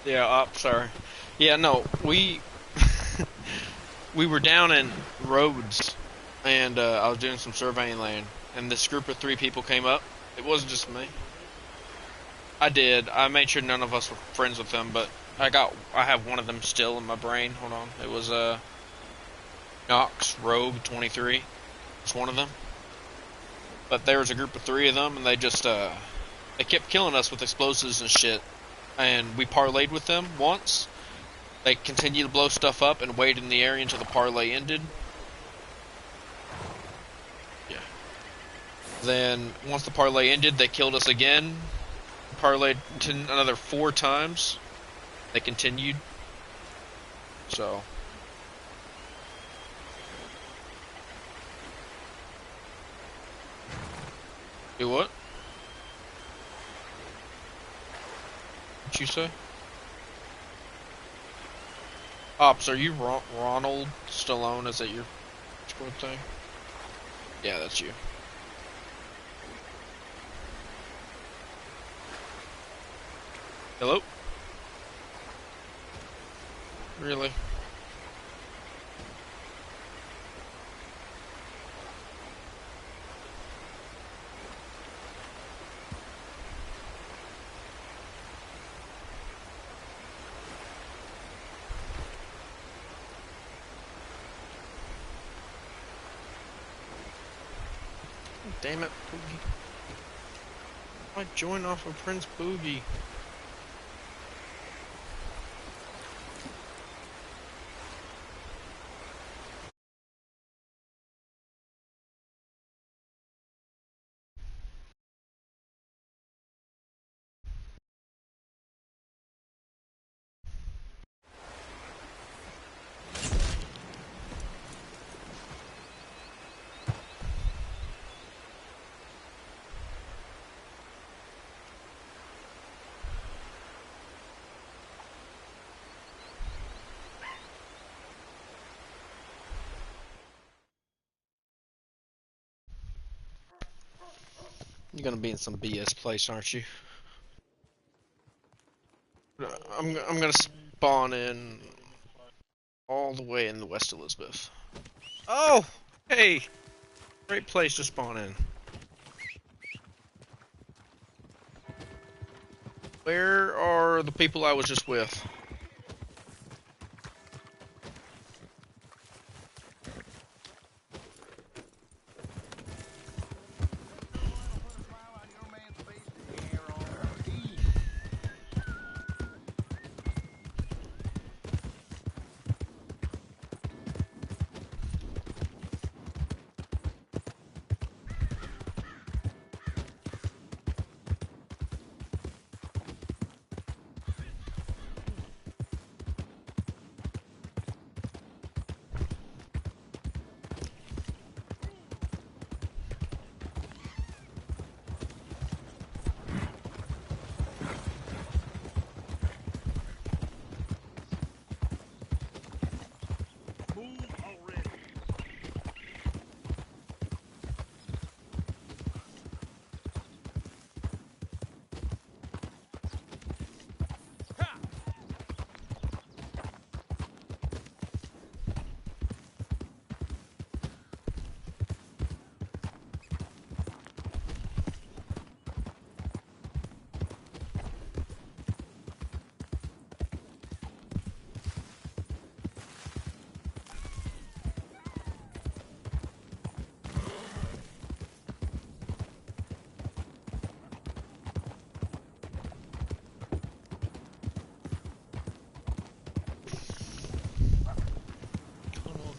Yeah, sorry. Yeah, no, we we were down in Rhodes, and I was doing some surveying land, and this group of 3 people came up. It wasn't just me. I did. I made sure none of us were friends with them, but I have one of them still in my brain. Hold on. It was Knox Rogue 23. It's one of them. But there was a group of 3 of them, and they just they kept killing us with explosives and shit. And we parlayed with them once. They continued to blow stuff up and waited in the area until the parlay ended. Yeah. Then, once the parlay ended, they killed us again. Parlayed another 4 times. They continued. So. Do what? What'd you say? Ops, are you Ronald Stallone? Is that your... Switchboard thing. Yeah, that's you. Hello? Really? Damn it, Boogie. I joined off of Prince Boogie. You're gonna be in some BS place, aren't you? I'm gonna spawn in all the way in the West Elizabeth. Oh, hey, great place to spawn in. Where are the people I was just with?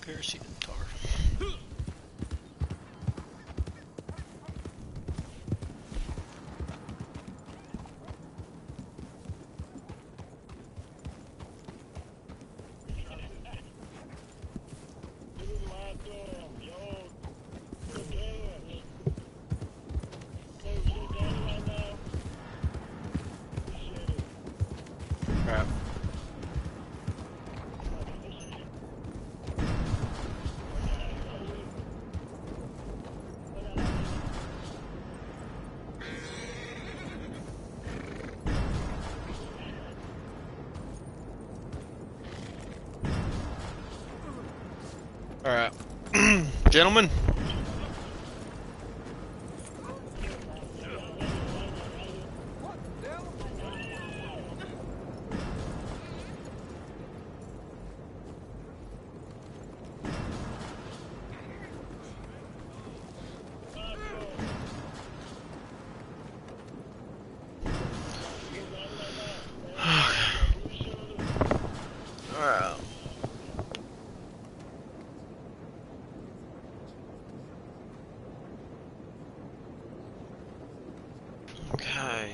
Kerosene tar. Crap. Alright. Gentlemen. Alright. Okay.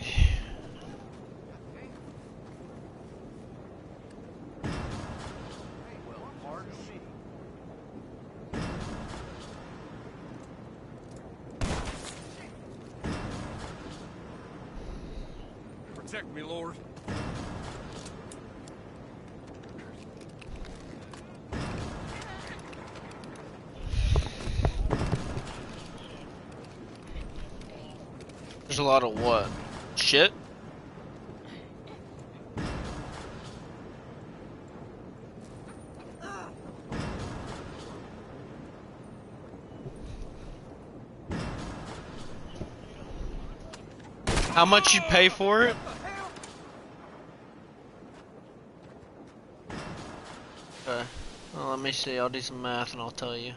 Protect me, Lord. a lot of what? Shit? How much you pay for it? Okay. Well, let me see. I'll do some math and I'll tell you.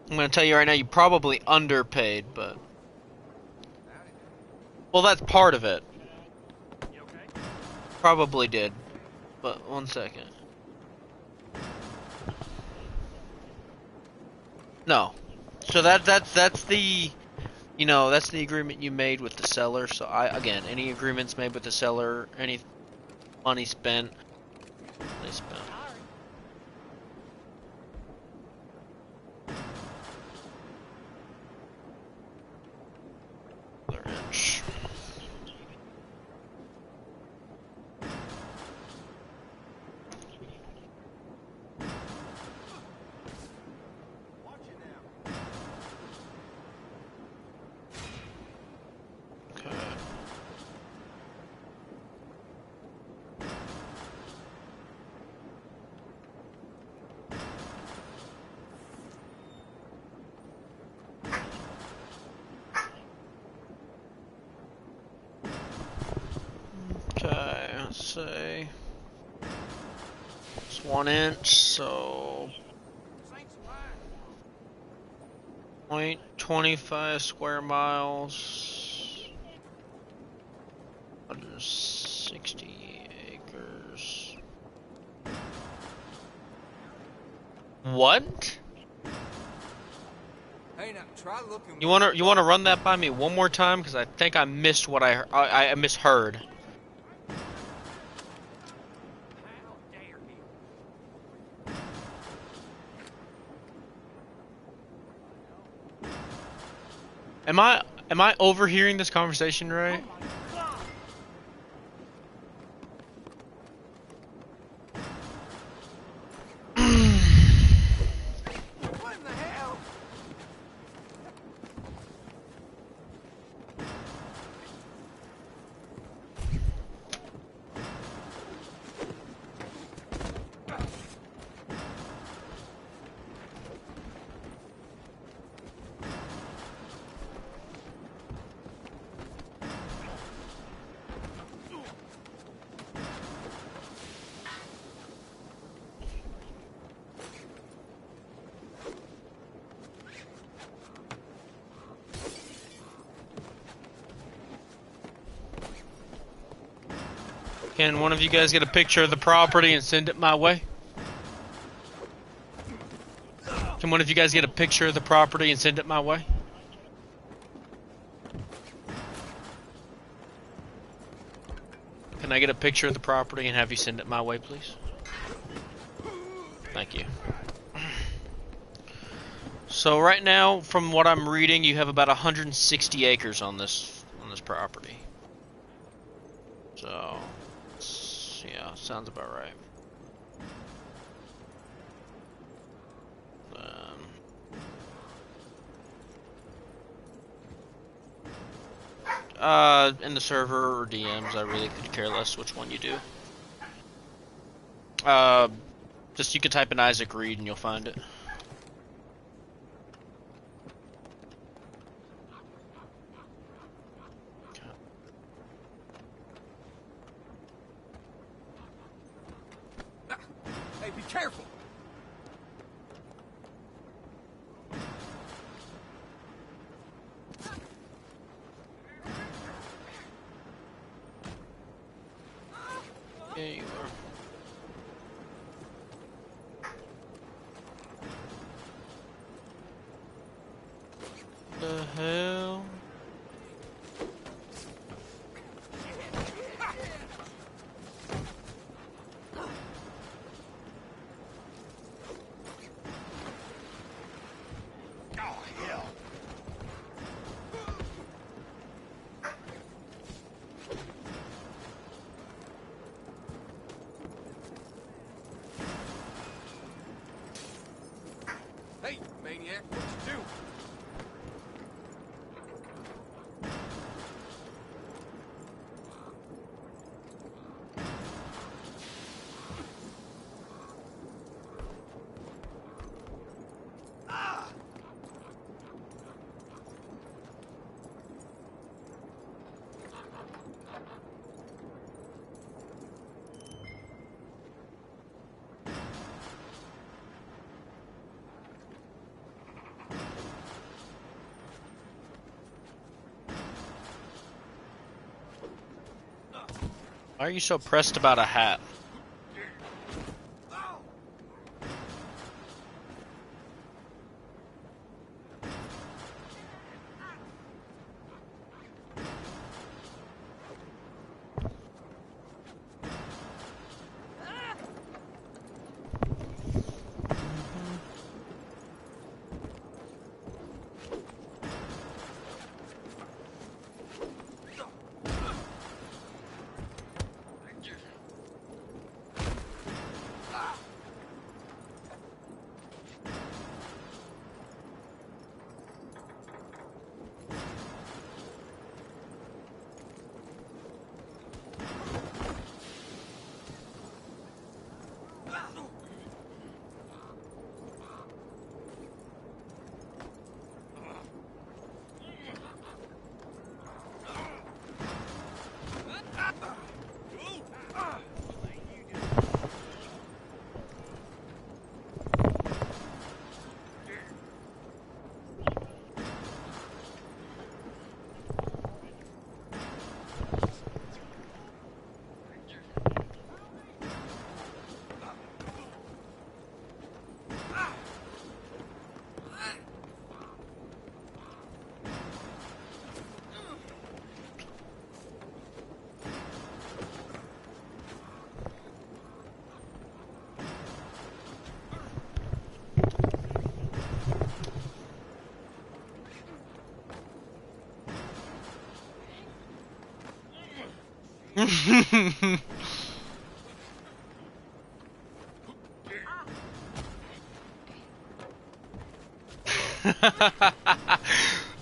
I'm gonna tell you right now, you probably underpaid, but... Well, that's part of it. Probably did. But, 1 second. No. So that's the... You know, that's the agreement you made with the seller. So again, any agreements made with the seller, any money spent, they spent. Another inch. Okay, let's see. It's 1 inch, so 0.25 square miles. 160 acres. What? Hey, now try looking. You wanna run that by me one more time? Because I think I missed what I misheard. How dare he? Am I overhearing this conversation right? What in the hell? Can one of you guys get a picture of the property and send it my way? Can one of you guys get a picture of the property and send it my way? Can I get a picture of the property and have you send it my way, please? Thank you. So right now, from what I'm reading, you have about 160 acres on this property. So, yeah, sounds about right. In the server or DMs, I really could care less which one you do. Just you can type in Isaac Reed and you'll find it. Hey, be careful. Yeah, you are. The hell? Why are you so pressed about a hat?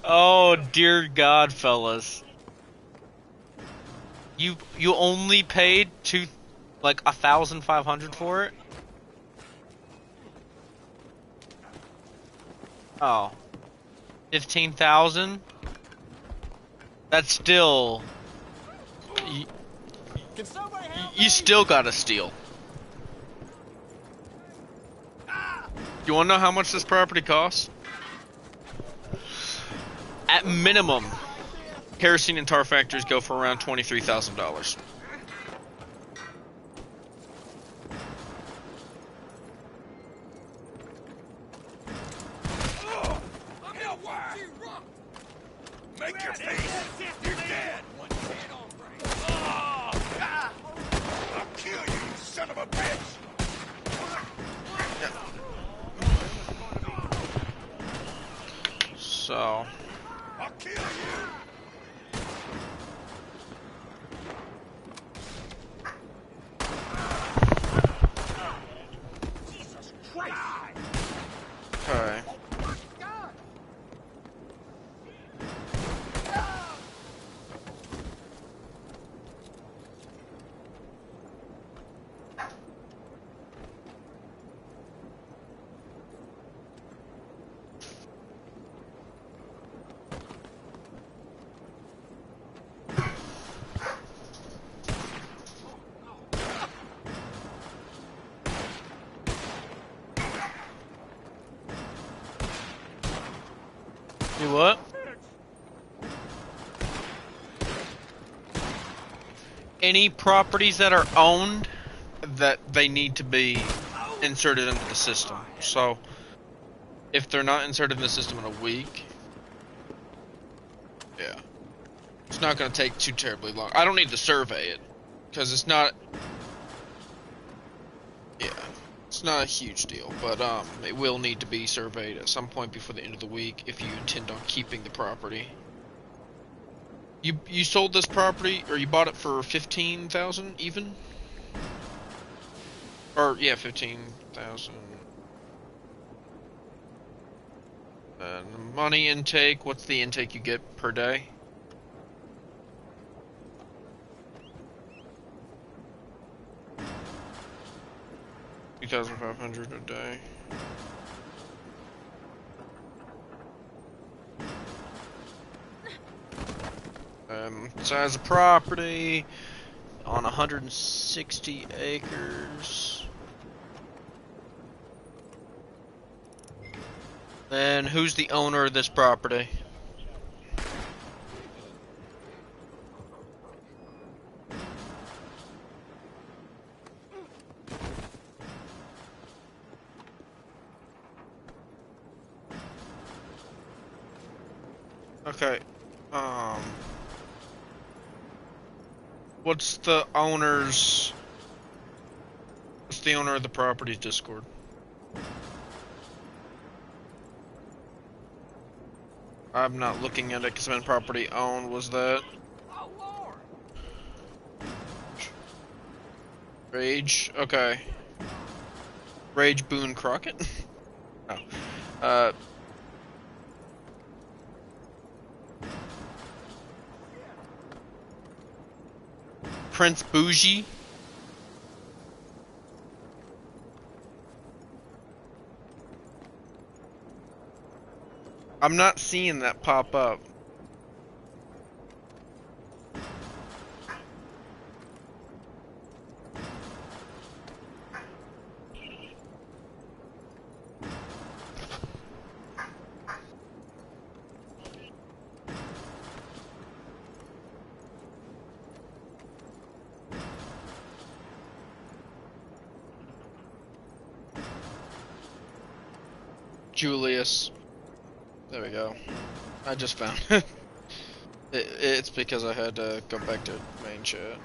Oh dear God, fellas! You only paid like 1,500 for it? Oh, 15,000? That's still. You still gotta steal. You wanna know how much this property costs? At minimum, kerosene and tar factories go for around $23,000. Make your face! You're dead! I'll kill you, you son of a bitch! So. I'll kill you! Jesus Christ! Okay. Do what? Any properties that are owned, that they need to be inserted into the system. So, if they're not inserted in the system in a week, yeah, it's not going to take too terribly long. I don't need to survey it, because it's not, yeah, it's not a huge deal, but it will need to be surveyed at some point before the end of the week if you intend on keeping the property. You sold this property, or you bought it for 15,000 even? Or yeah, 15,000. Money intake. What's the intake you get per day? $2,500 a day. Size of property on 160 acres. Then who's the owner of this property? Okay. What's the owner's... What's the owner of the property's Discord? I'm not looking at it because when property owned was that. Oh, Lord! Rage? Okay. Rage Boone Crockett? No. Prince Bougie? I'm not seeing that pop up. Julius. There we go. I just found it. It's because I had to go back to main chat.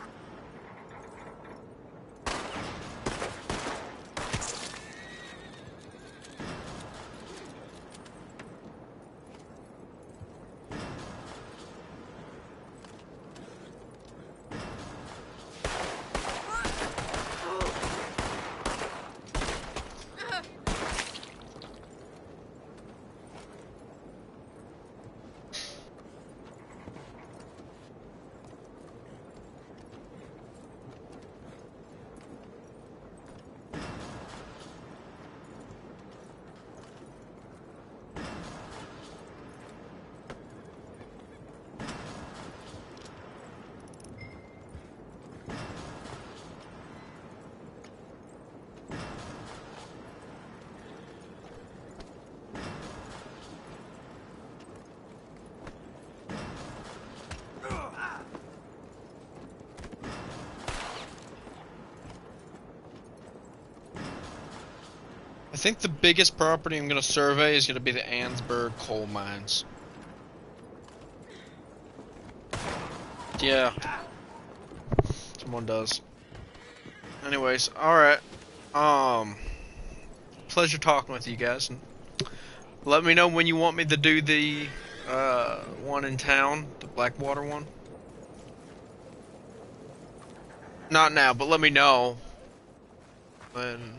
I think the biggest property I'm going to survey is going to be the Ansburg coal mines. Yeah. Someone does. Anyways, alright. Pleasure talking with you guys. And let me know when you want me to do the one in town, the Blackwater one. Not now, but let me know. When...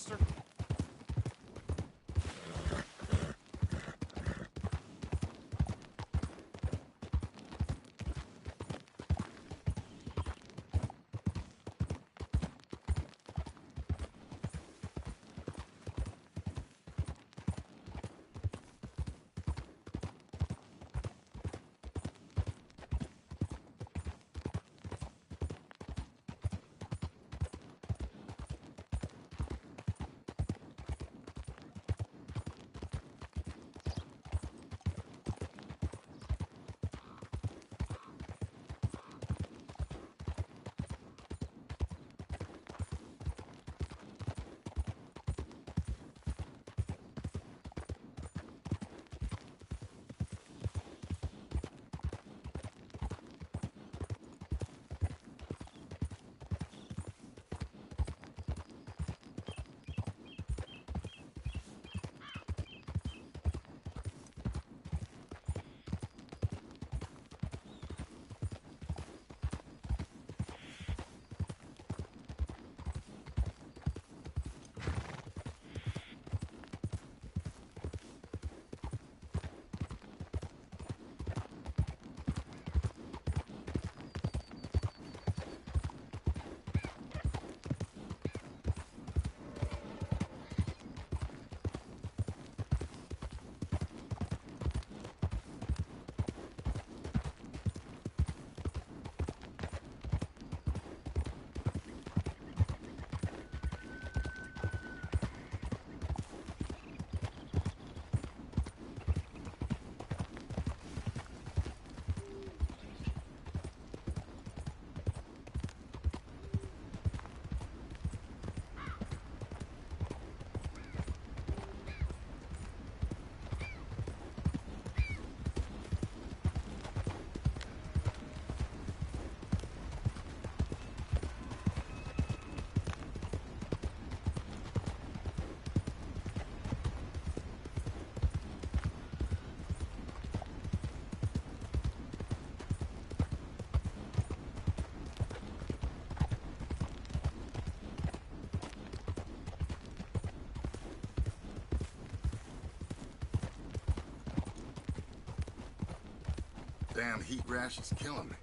mister. Damn heat rash is killing me.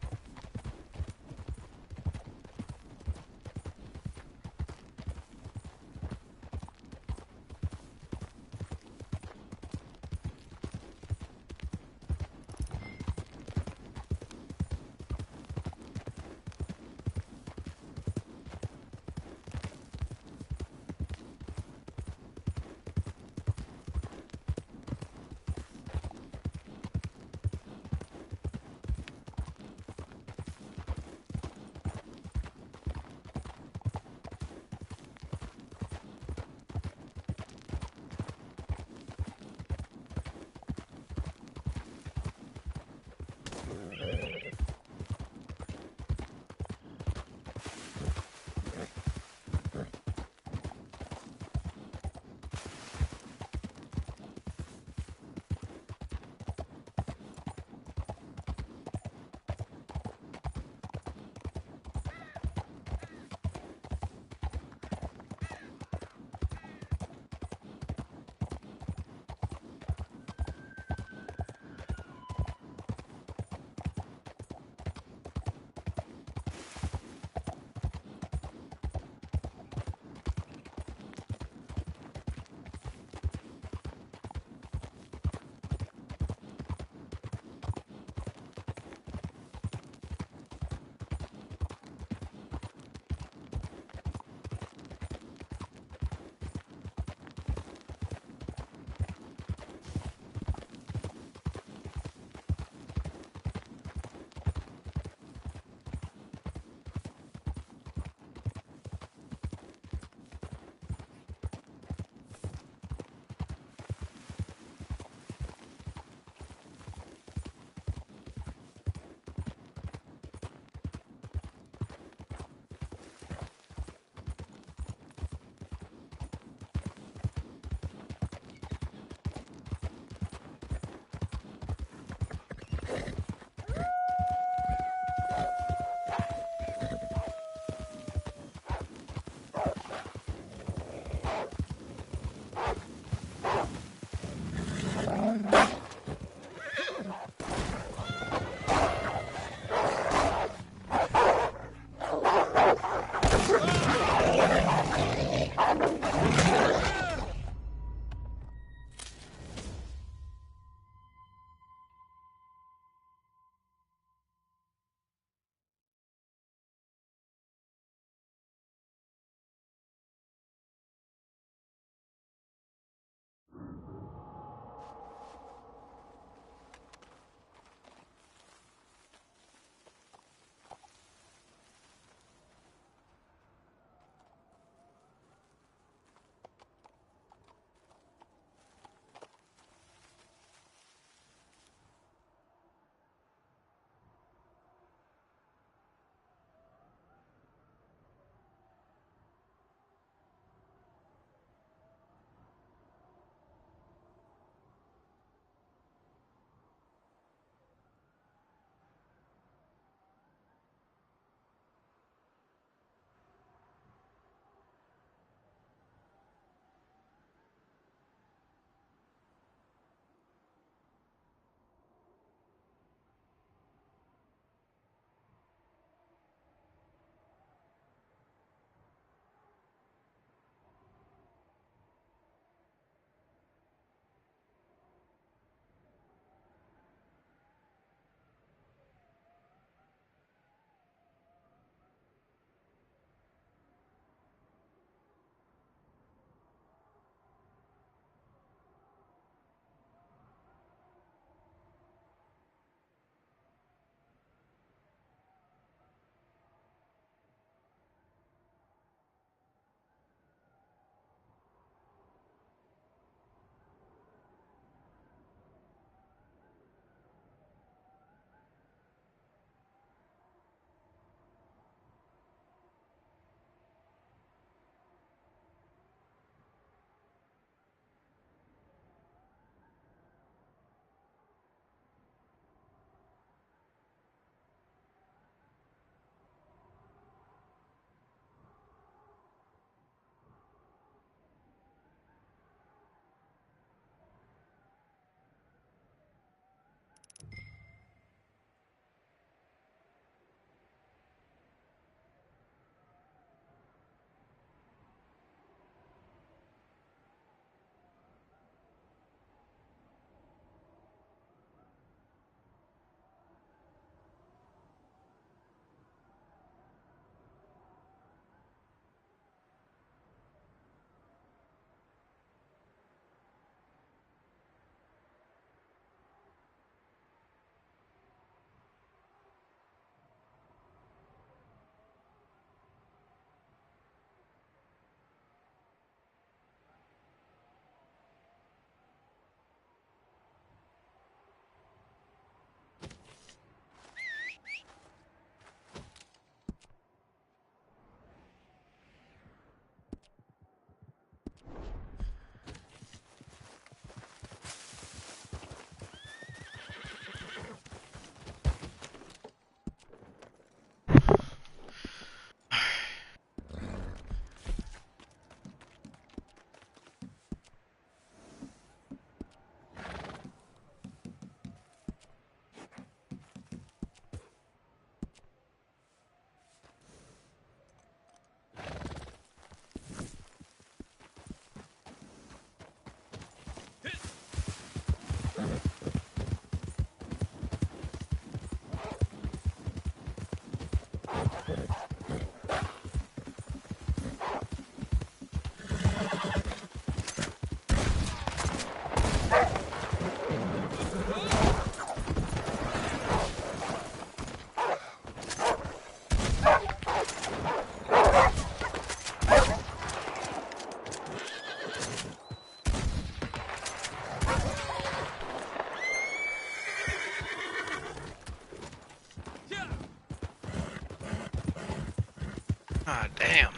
Ah, damn.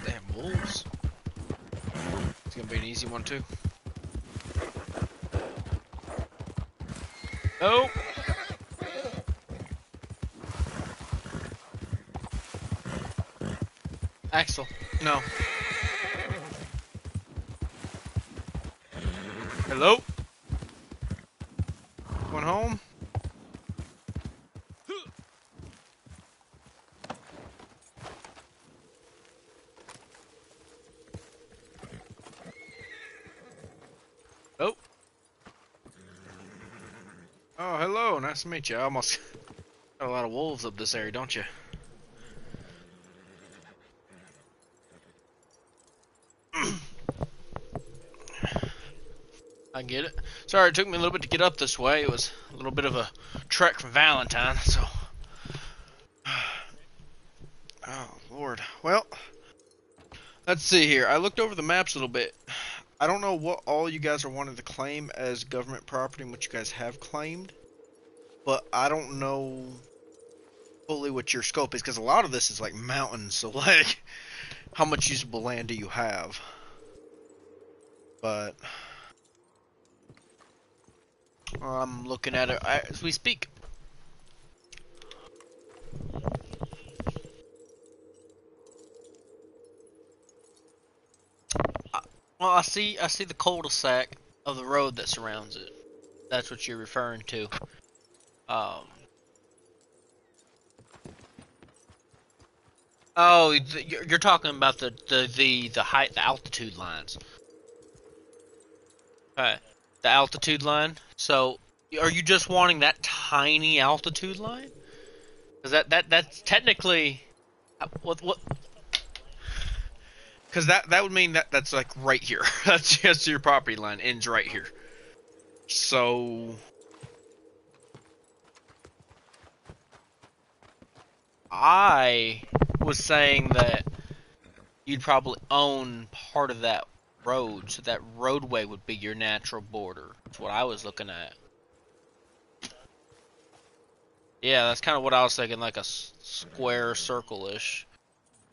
Damn wolves. It's gonna be an easy one, too. Nope. Axel, no. Hello? Going home? Oh. Oh, hello. Nice to meet you. I almost got a lot of wolves up this area, don't you? I get it. Sorry, it took me a little bit to get up this way. It was a little bit of a trek from Valentine, so. Oh, Lord. Well, let's see here. I looked over the maps a little bit. I don't know what all you guys are wanting to claim as government property and what you guys have claimed, but I don't know fully what your scope is, because a lot of this is like mountains, so like, how much usable land do you have? But I'm looking at it as we speak. Well, I see the cul-de-sac of the road that surrounds it. That's what you're referring to. Oh, you're talking about the height, the altitude lines. Alright, the altitude line. So, are you just wanting that tiny altitude line? Because that's technically what. Because that would mean that's like right here. That's just your property line ends right here. So I was saying that you'd probably own part of that road, so that roadway would be your natural border. That's what I was looking at. Yeah, that's kind of what I was thinking, like a square circle-ish.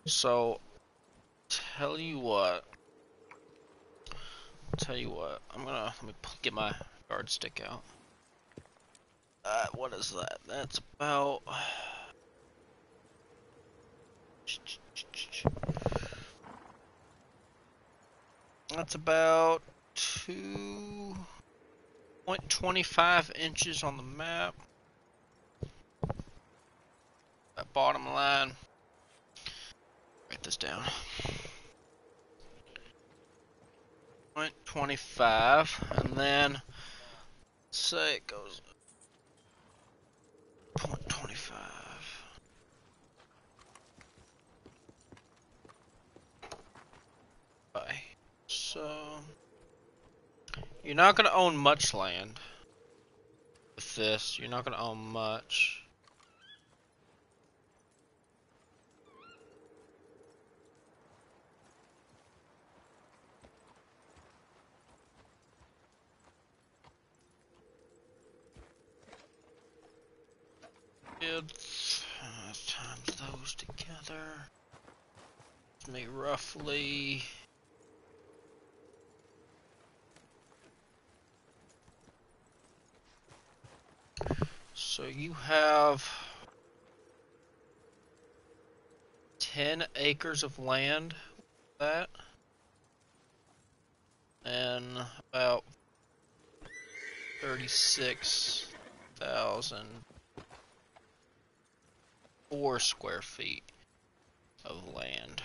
So, tell you what, let me get my guard stick out. What is that? That's about... That's about 2.25 inches on the map. That bottom line. Write this down. 0.25, and then say it goes 0.25. Bye. So you're not gonna own much land with this. You're not gonna own much. Times those together. Make roughly. So you have 10 acres of land with that, and about 36,004 square feet of land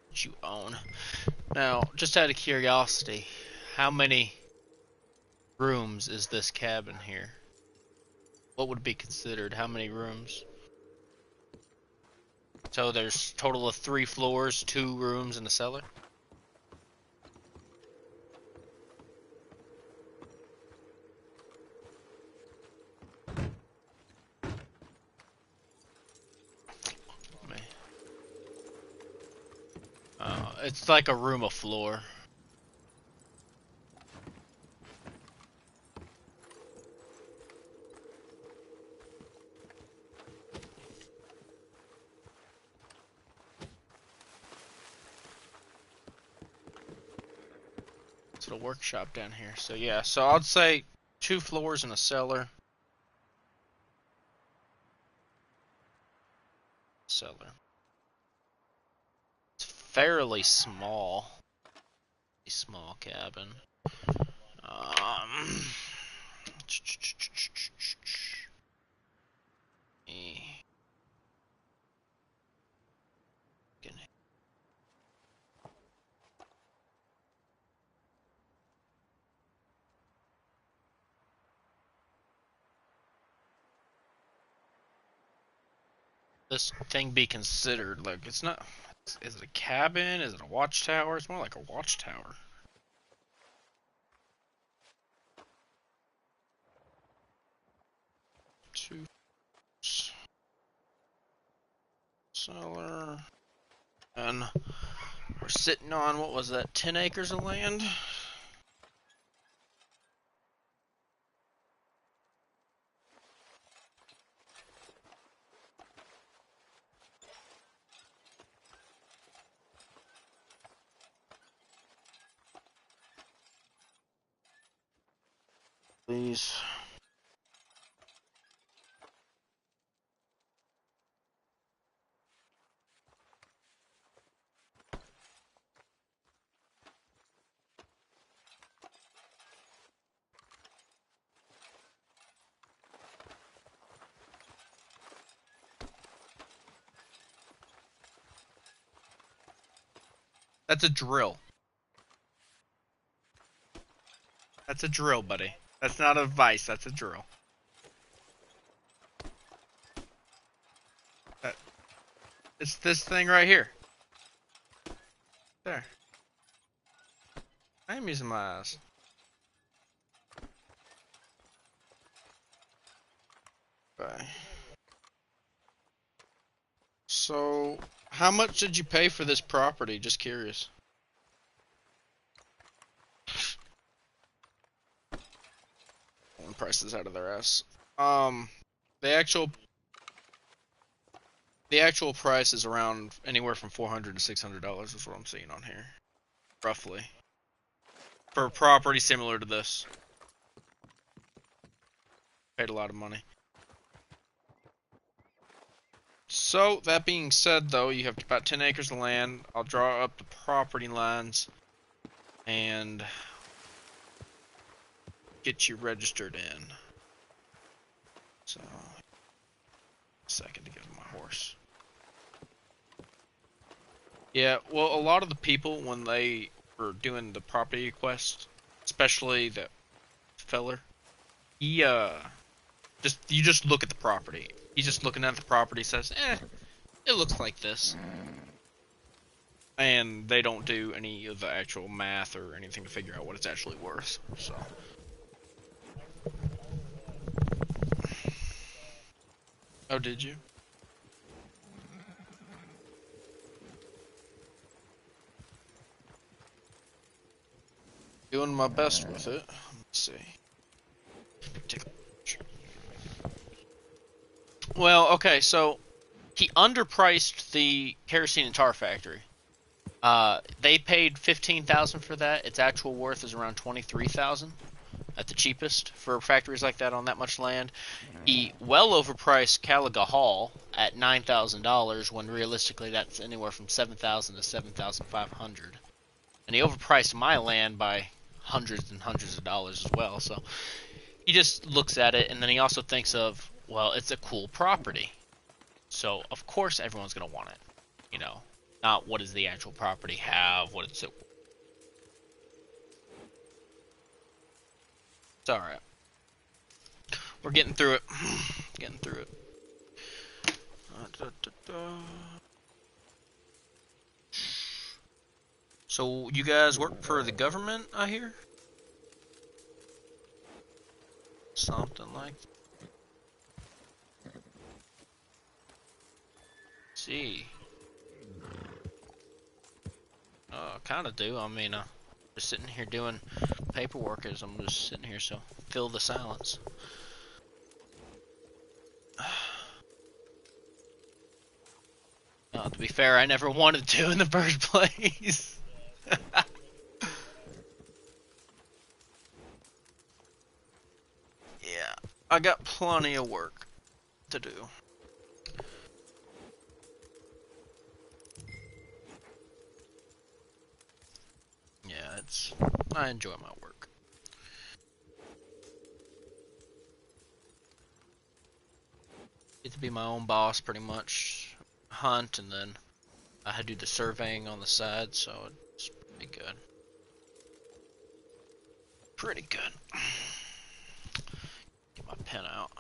that you own. Now, just out of curiosity, how many rooms is this cabin here? What would be considered? How many rooms? So there's a total of 3 floors, 2 rooms, and a cellar? It's like a room a floor. little workshop down here. So yeah, so I'd say 2 floors and a cellar. Cellar. It's fairly small. A small cabin. This thing be considered like it's not. Is it a cabin? Is it a watchtower? It's more like a watchtower. Two cellar, and we're sitting on what was that? 10 acres of land. Please. That's a drill. That's a drill, buddy. That's not a vice, that's a drill. It's this thing right here. There. I am using my eyes. Okay. So, how much did you pay for this property? Just curious. Prices out of their ass. The actual price is around anywhere from $400 to $600 is what I'm seeing on here, roughly, for a property similar to this. Paid a lot of money. So that being said, though, you have about 10 acres of land. I'll draw up the property lines and get you registered in. So, a second to get to my horse. Yeah, well, a lot of the people, when they were doing the property quest, especially the feller, he, you just look at the property. He's just looking at the property, says, it looks like this. And they don't do any of the actual math or anything to figure out what it's actually worth, so. Oh, did you? Doing my best with it. Let's see. Take a picture. Well, okay, so he underpriced the kerosene and tar factory. They paid $15,000 for that. Its actual worth is around $23,000 at the cheapest for factories like that on that much land. He well overpriced Caliga Hall at $9,000 when realistically that's anywhere from $7,000 to $7,500. And he overpriced my land by hundreds and hundreds of dollars as well. So he just looks at it, and then he also thinks of, well, it's a cool property, so of course everyone's gonna want it. You know, not what does the actual property have, what it's. It's all right. We're getting through it. Getting through it. So you guys work for the government, I hear? Something like that. See. Kind of do. I mean, just sitting here doing paperwork as I'm just sitting here, so fill the silence. To be fair, I never wanted to in the first place. I got plenty of work to do. Yeah, I enjoy my work. Get to be my own boss pretty much. Hunt, and then I do the surveying on the side, so it's pretty good. Pretty good. Get my pen out.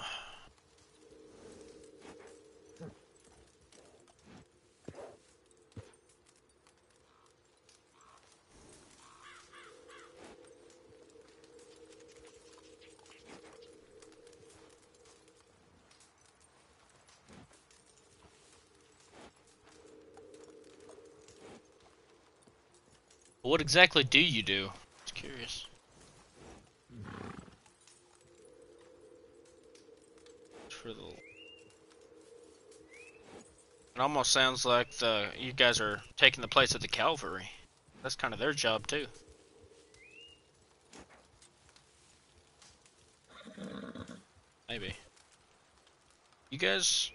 What exactly do you do? Just curious. For the... It almost sounds like you guys are taking the place of the cavalry. That's kind of their job too. Maybe. You guys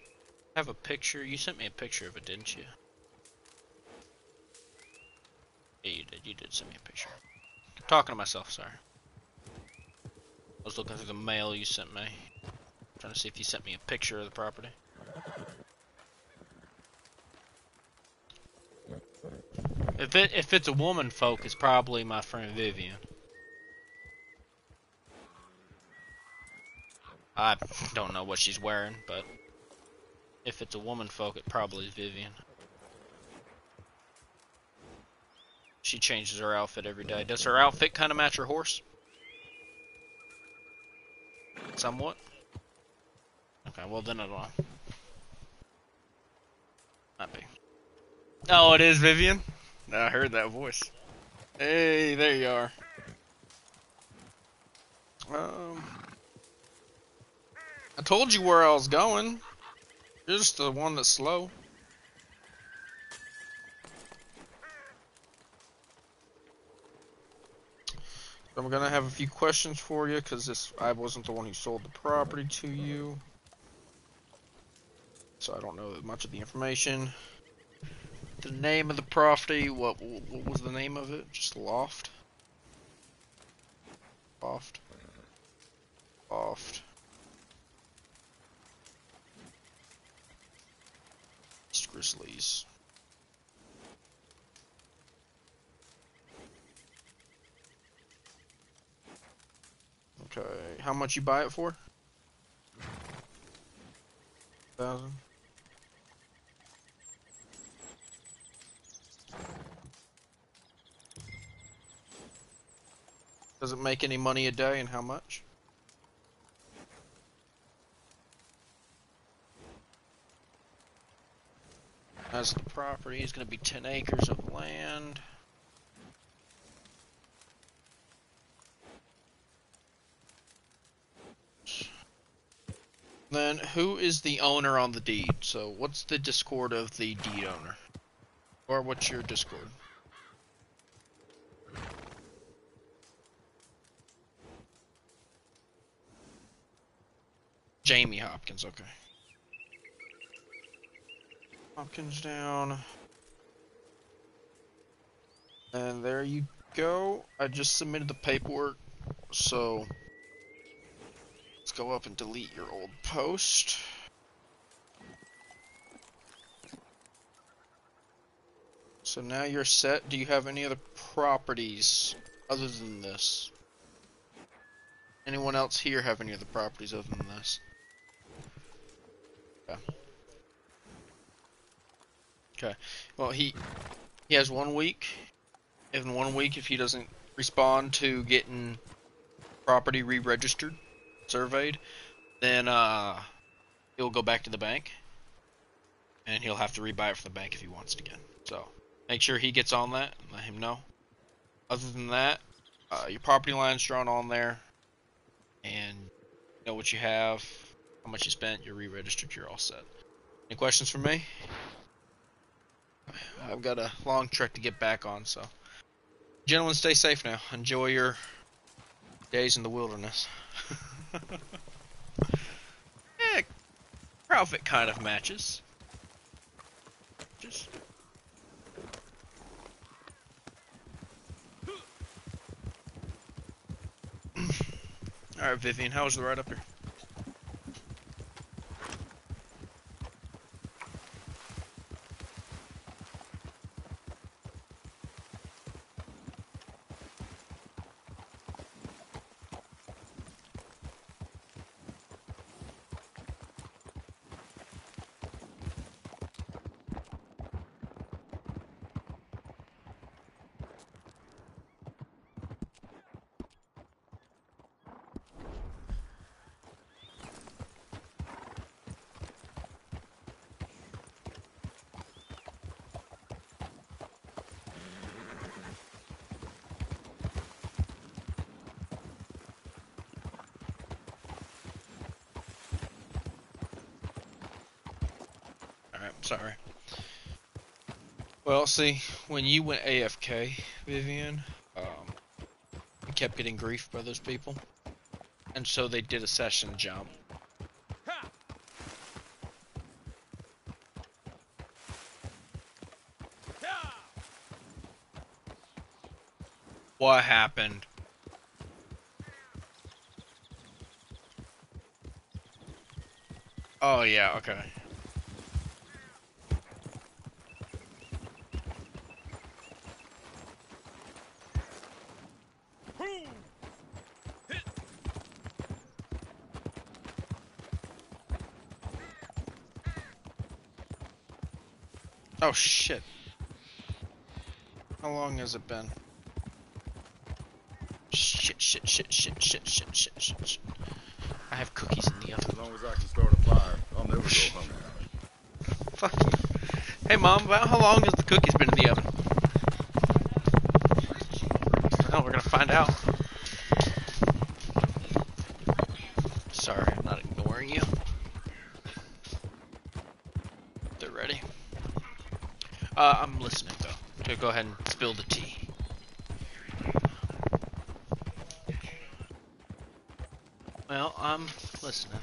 have a picture? You sent me a picture of it, didn't you? Yeah, you did. You did send me a picture. I'm talking to myself, sorry. I was looking through the mail you sent me. Trying to see if you sent me a picture of the property. If it's a woman folk, it's probably my friend Vivian. I don't know what she's wearing, but if it's a woman folk, it probably is Vivian. She changes her outfit every day. Does her outfit kind of match her horse? Somewhat? Okay, well then I don't know. Might be. Oh, it is Vivian? I heard that voice. Hey, there you are. I told you where I was going. You're just the one that's slow. I'm gonna have a few questions for you because I wasn't the one who sold the property to you, so I don't know much of the information. The name of the property, what was the name of it? Just Loft? Loft. East Grizzlies. Okay, how much you buy it for? 1,000. Does it make any money a day, and how much? As the property is going to be 10 acres of land. Then, who is the owner on the deed? So, what's the Discord of the deed owner? Or what's your Discord? Jamie Hopkins, okay. Hopkins down. And there you go. I just submitted the paperwork, so let's go up and delete your old post. So now you're set. Do you have any other properties other than this? Anyone else here have any other properties other than this? Okay. Okay. Well, he has 1 week. In 1 week, if he doesn't respond to getting property re-registered, surveyed, then he'll go back to the bank, and he'll have to rebuy it from the bank if he wants it again. So make sure he gets on that and let him know. Other than that, your property line's drawn on there, and you know what you have, how much you spent, you're re-registered, you're all set. Any questions for me? I've got a long trek to get back on, so. Gentlemen, stay safe now. Enjoy your days in the wilderness. Our outfit kind of matches. Just. Alright, Vivian, how was the ride up here? Sorry. Well, see, when you went AFK, Vivian, you kept getting grief by those people, and so they did a session jump. Ha! Ha! What happened? Oh yeah, okay. Oh shit. How long has it been? Shit. I have cookies in the oven. As long as I can start a fire, I'll never go hungry. Fuck you. Hey mom, about how long has the cookies been in the oven? Well, we're gonna find out. Sorry, I'm not ignoring you. They're ready. I'm listening though. So go ahead and spill the tea. Well, I'm listening.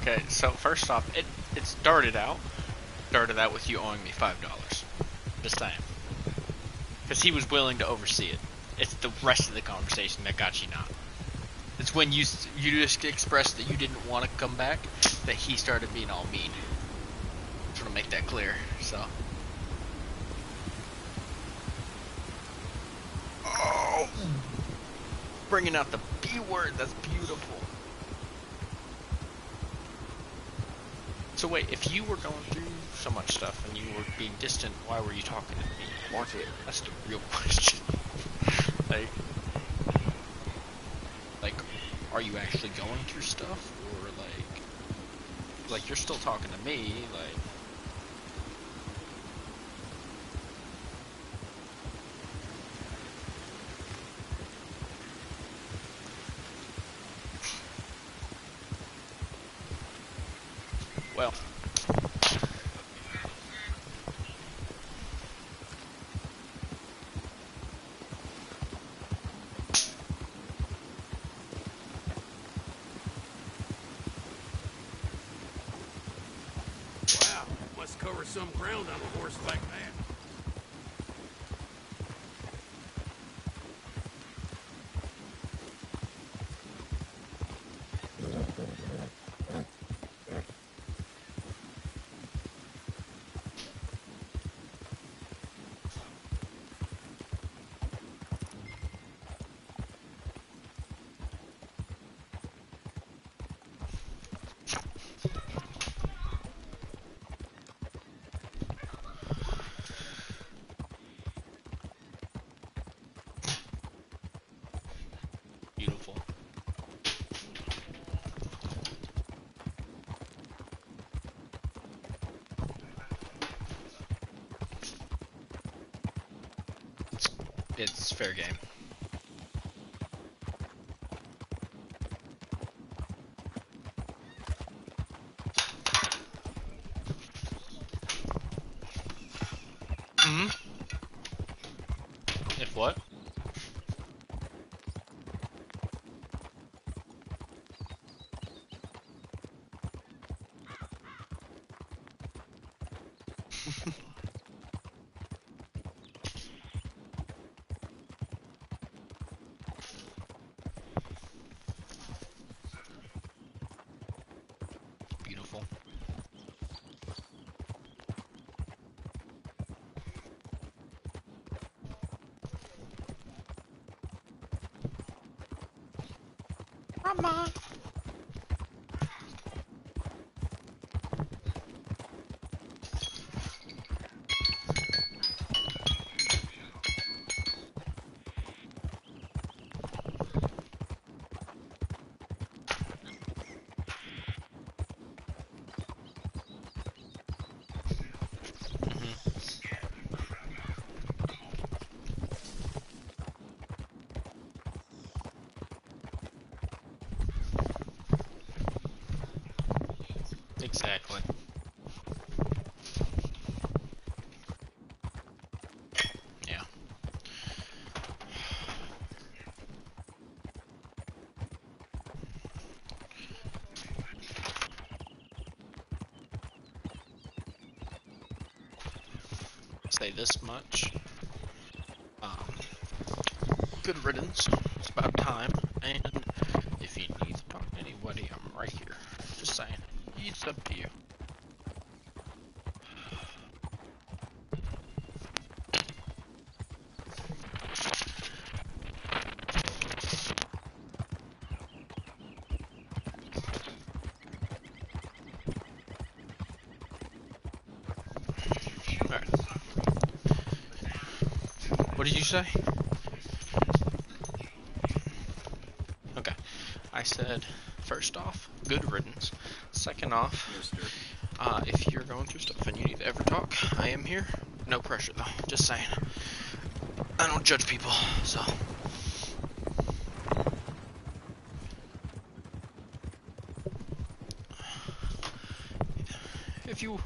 Okay, so first off, it started out with you owing me $5. Just saying. Because he was willing to oversee it. It's the rest of the conversation that got you not. It's when you just expressed that you didn't want to come back that he started being all mean. Just want to make that clear. So. Oh, bringing out the B word. That's beautiful. So wait, if you were going through so much stuff and you were being distant, why were you talking to me? Watch it. That's the real question. like, are you actually going through stuff, or like you're still talking to me, like? Well. Wow, must cover some ground on a horse like that. Beautiful. It's fair game. If what? Beautiful. Mama. Exactly. Yeah. Say this much. Good riddance. It's about time. And if you need to talk to anybody, I'm right here. Just saying. It's up to you. Alright. What did you say? Okay. I said, first off, good riddance. Second off, if you're going through stuff and you need to ever talk, I am here. No pressure though, just saying. I don't judge people, so. If you...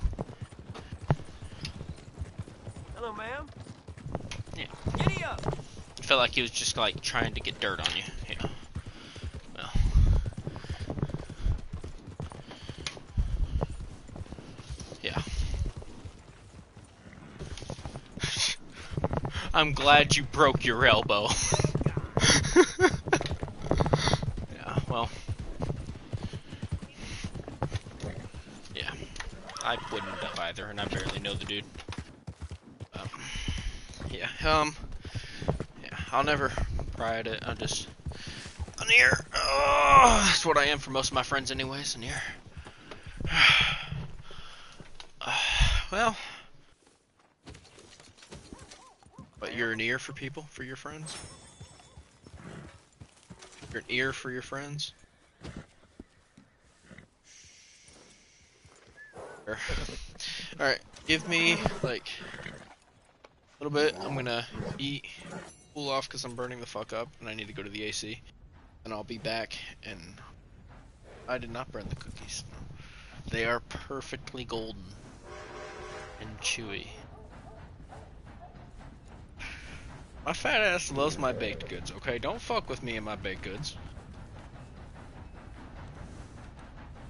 Hello, ma'am. Yeah. Giddy up. I felt like he was just like trying to get dirt on you. Yeah. Well. I'm glad you broke your elbow. Yeah, well. Yeah. I wouldn't have either, and I barely know the dude. Yeah, yeah, I'll never pry at it. I'm just an ear. Oh, that's what I am for most of my friends anyways, an ear. Well, but you're an ear for people, for your friends? You're an ear for your friends? Sure. Alright, give me, like, a little bit. I'm gonna eat, cool off because I'm burning the fuck up, and I need to go to the AC. And I'll be back, and I did not burn the cookies. They are perfectly golden and chewy. My fat ass loves my baked goods, okay? Don't fuck with me and my baked goods.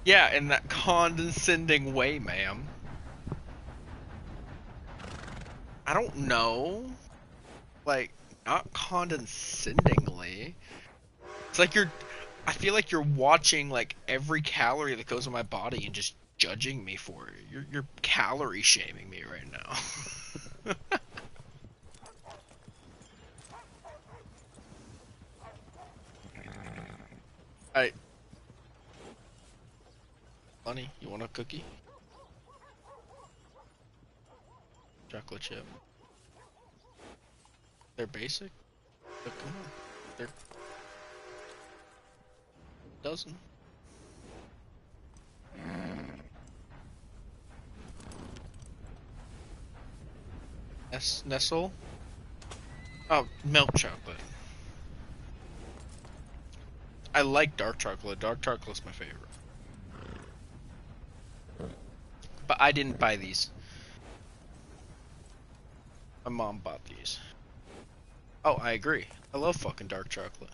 Yeah, in that condescending way, ma'am. I don't know. Like, not condescendingly. It's like I feel like you're watching, like, every calorie that goes in my body and just judging me for it. You're calorie shaming me right now. Alright. Bunny, you want a cookie? Chocolate chip. They're basic? But come on. They're dozen. Nestle? Oh, milk chocolate. I like dark chocolate. Dark chocolate's my favorite. But I didn't buy these. My mom bought these. Oh, I agree. I love fucking dark chocolate.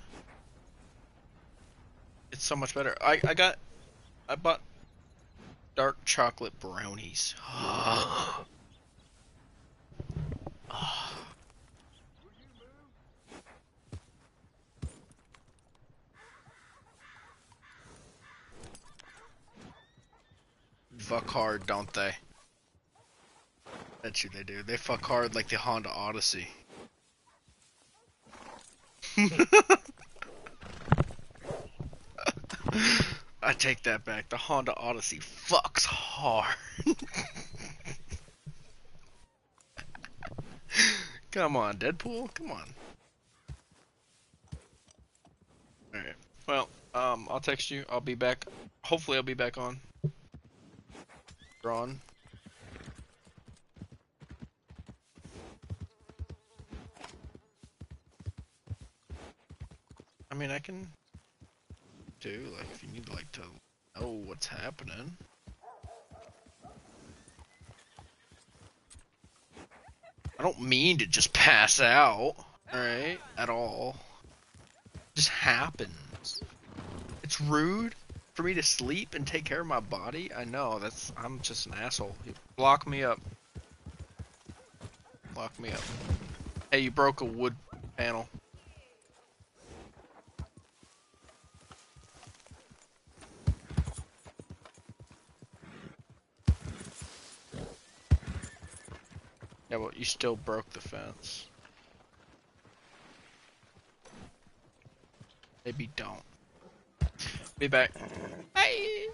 It's so much better. I bought dark chocolate brownies. Fuck hard, don't they? Bet you they do. They fuck hard like the Honda Odyssey. I take that back. The Honda Odyssey fucks hard. Come on, Deadpool. Come on. Alright. Well, I'll text you. I'll be back. Hopefully I'll be back on. Drawn. I mean, I can do, like, if you need, like, to know what's happening. I don't mean to just pass out, alright? At all. It just happens. It's rude for me to sleep and take care of my body. I know, I'm just an asshole. Block me up. Block me up. Hey, you broke a wood panel. Yeah, well, you still broke the fence. Maybe don't. Be back. Bye!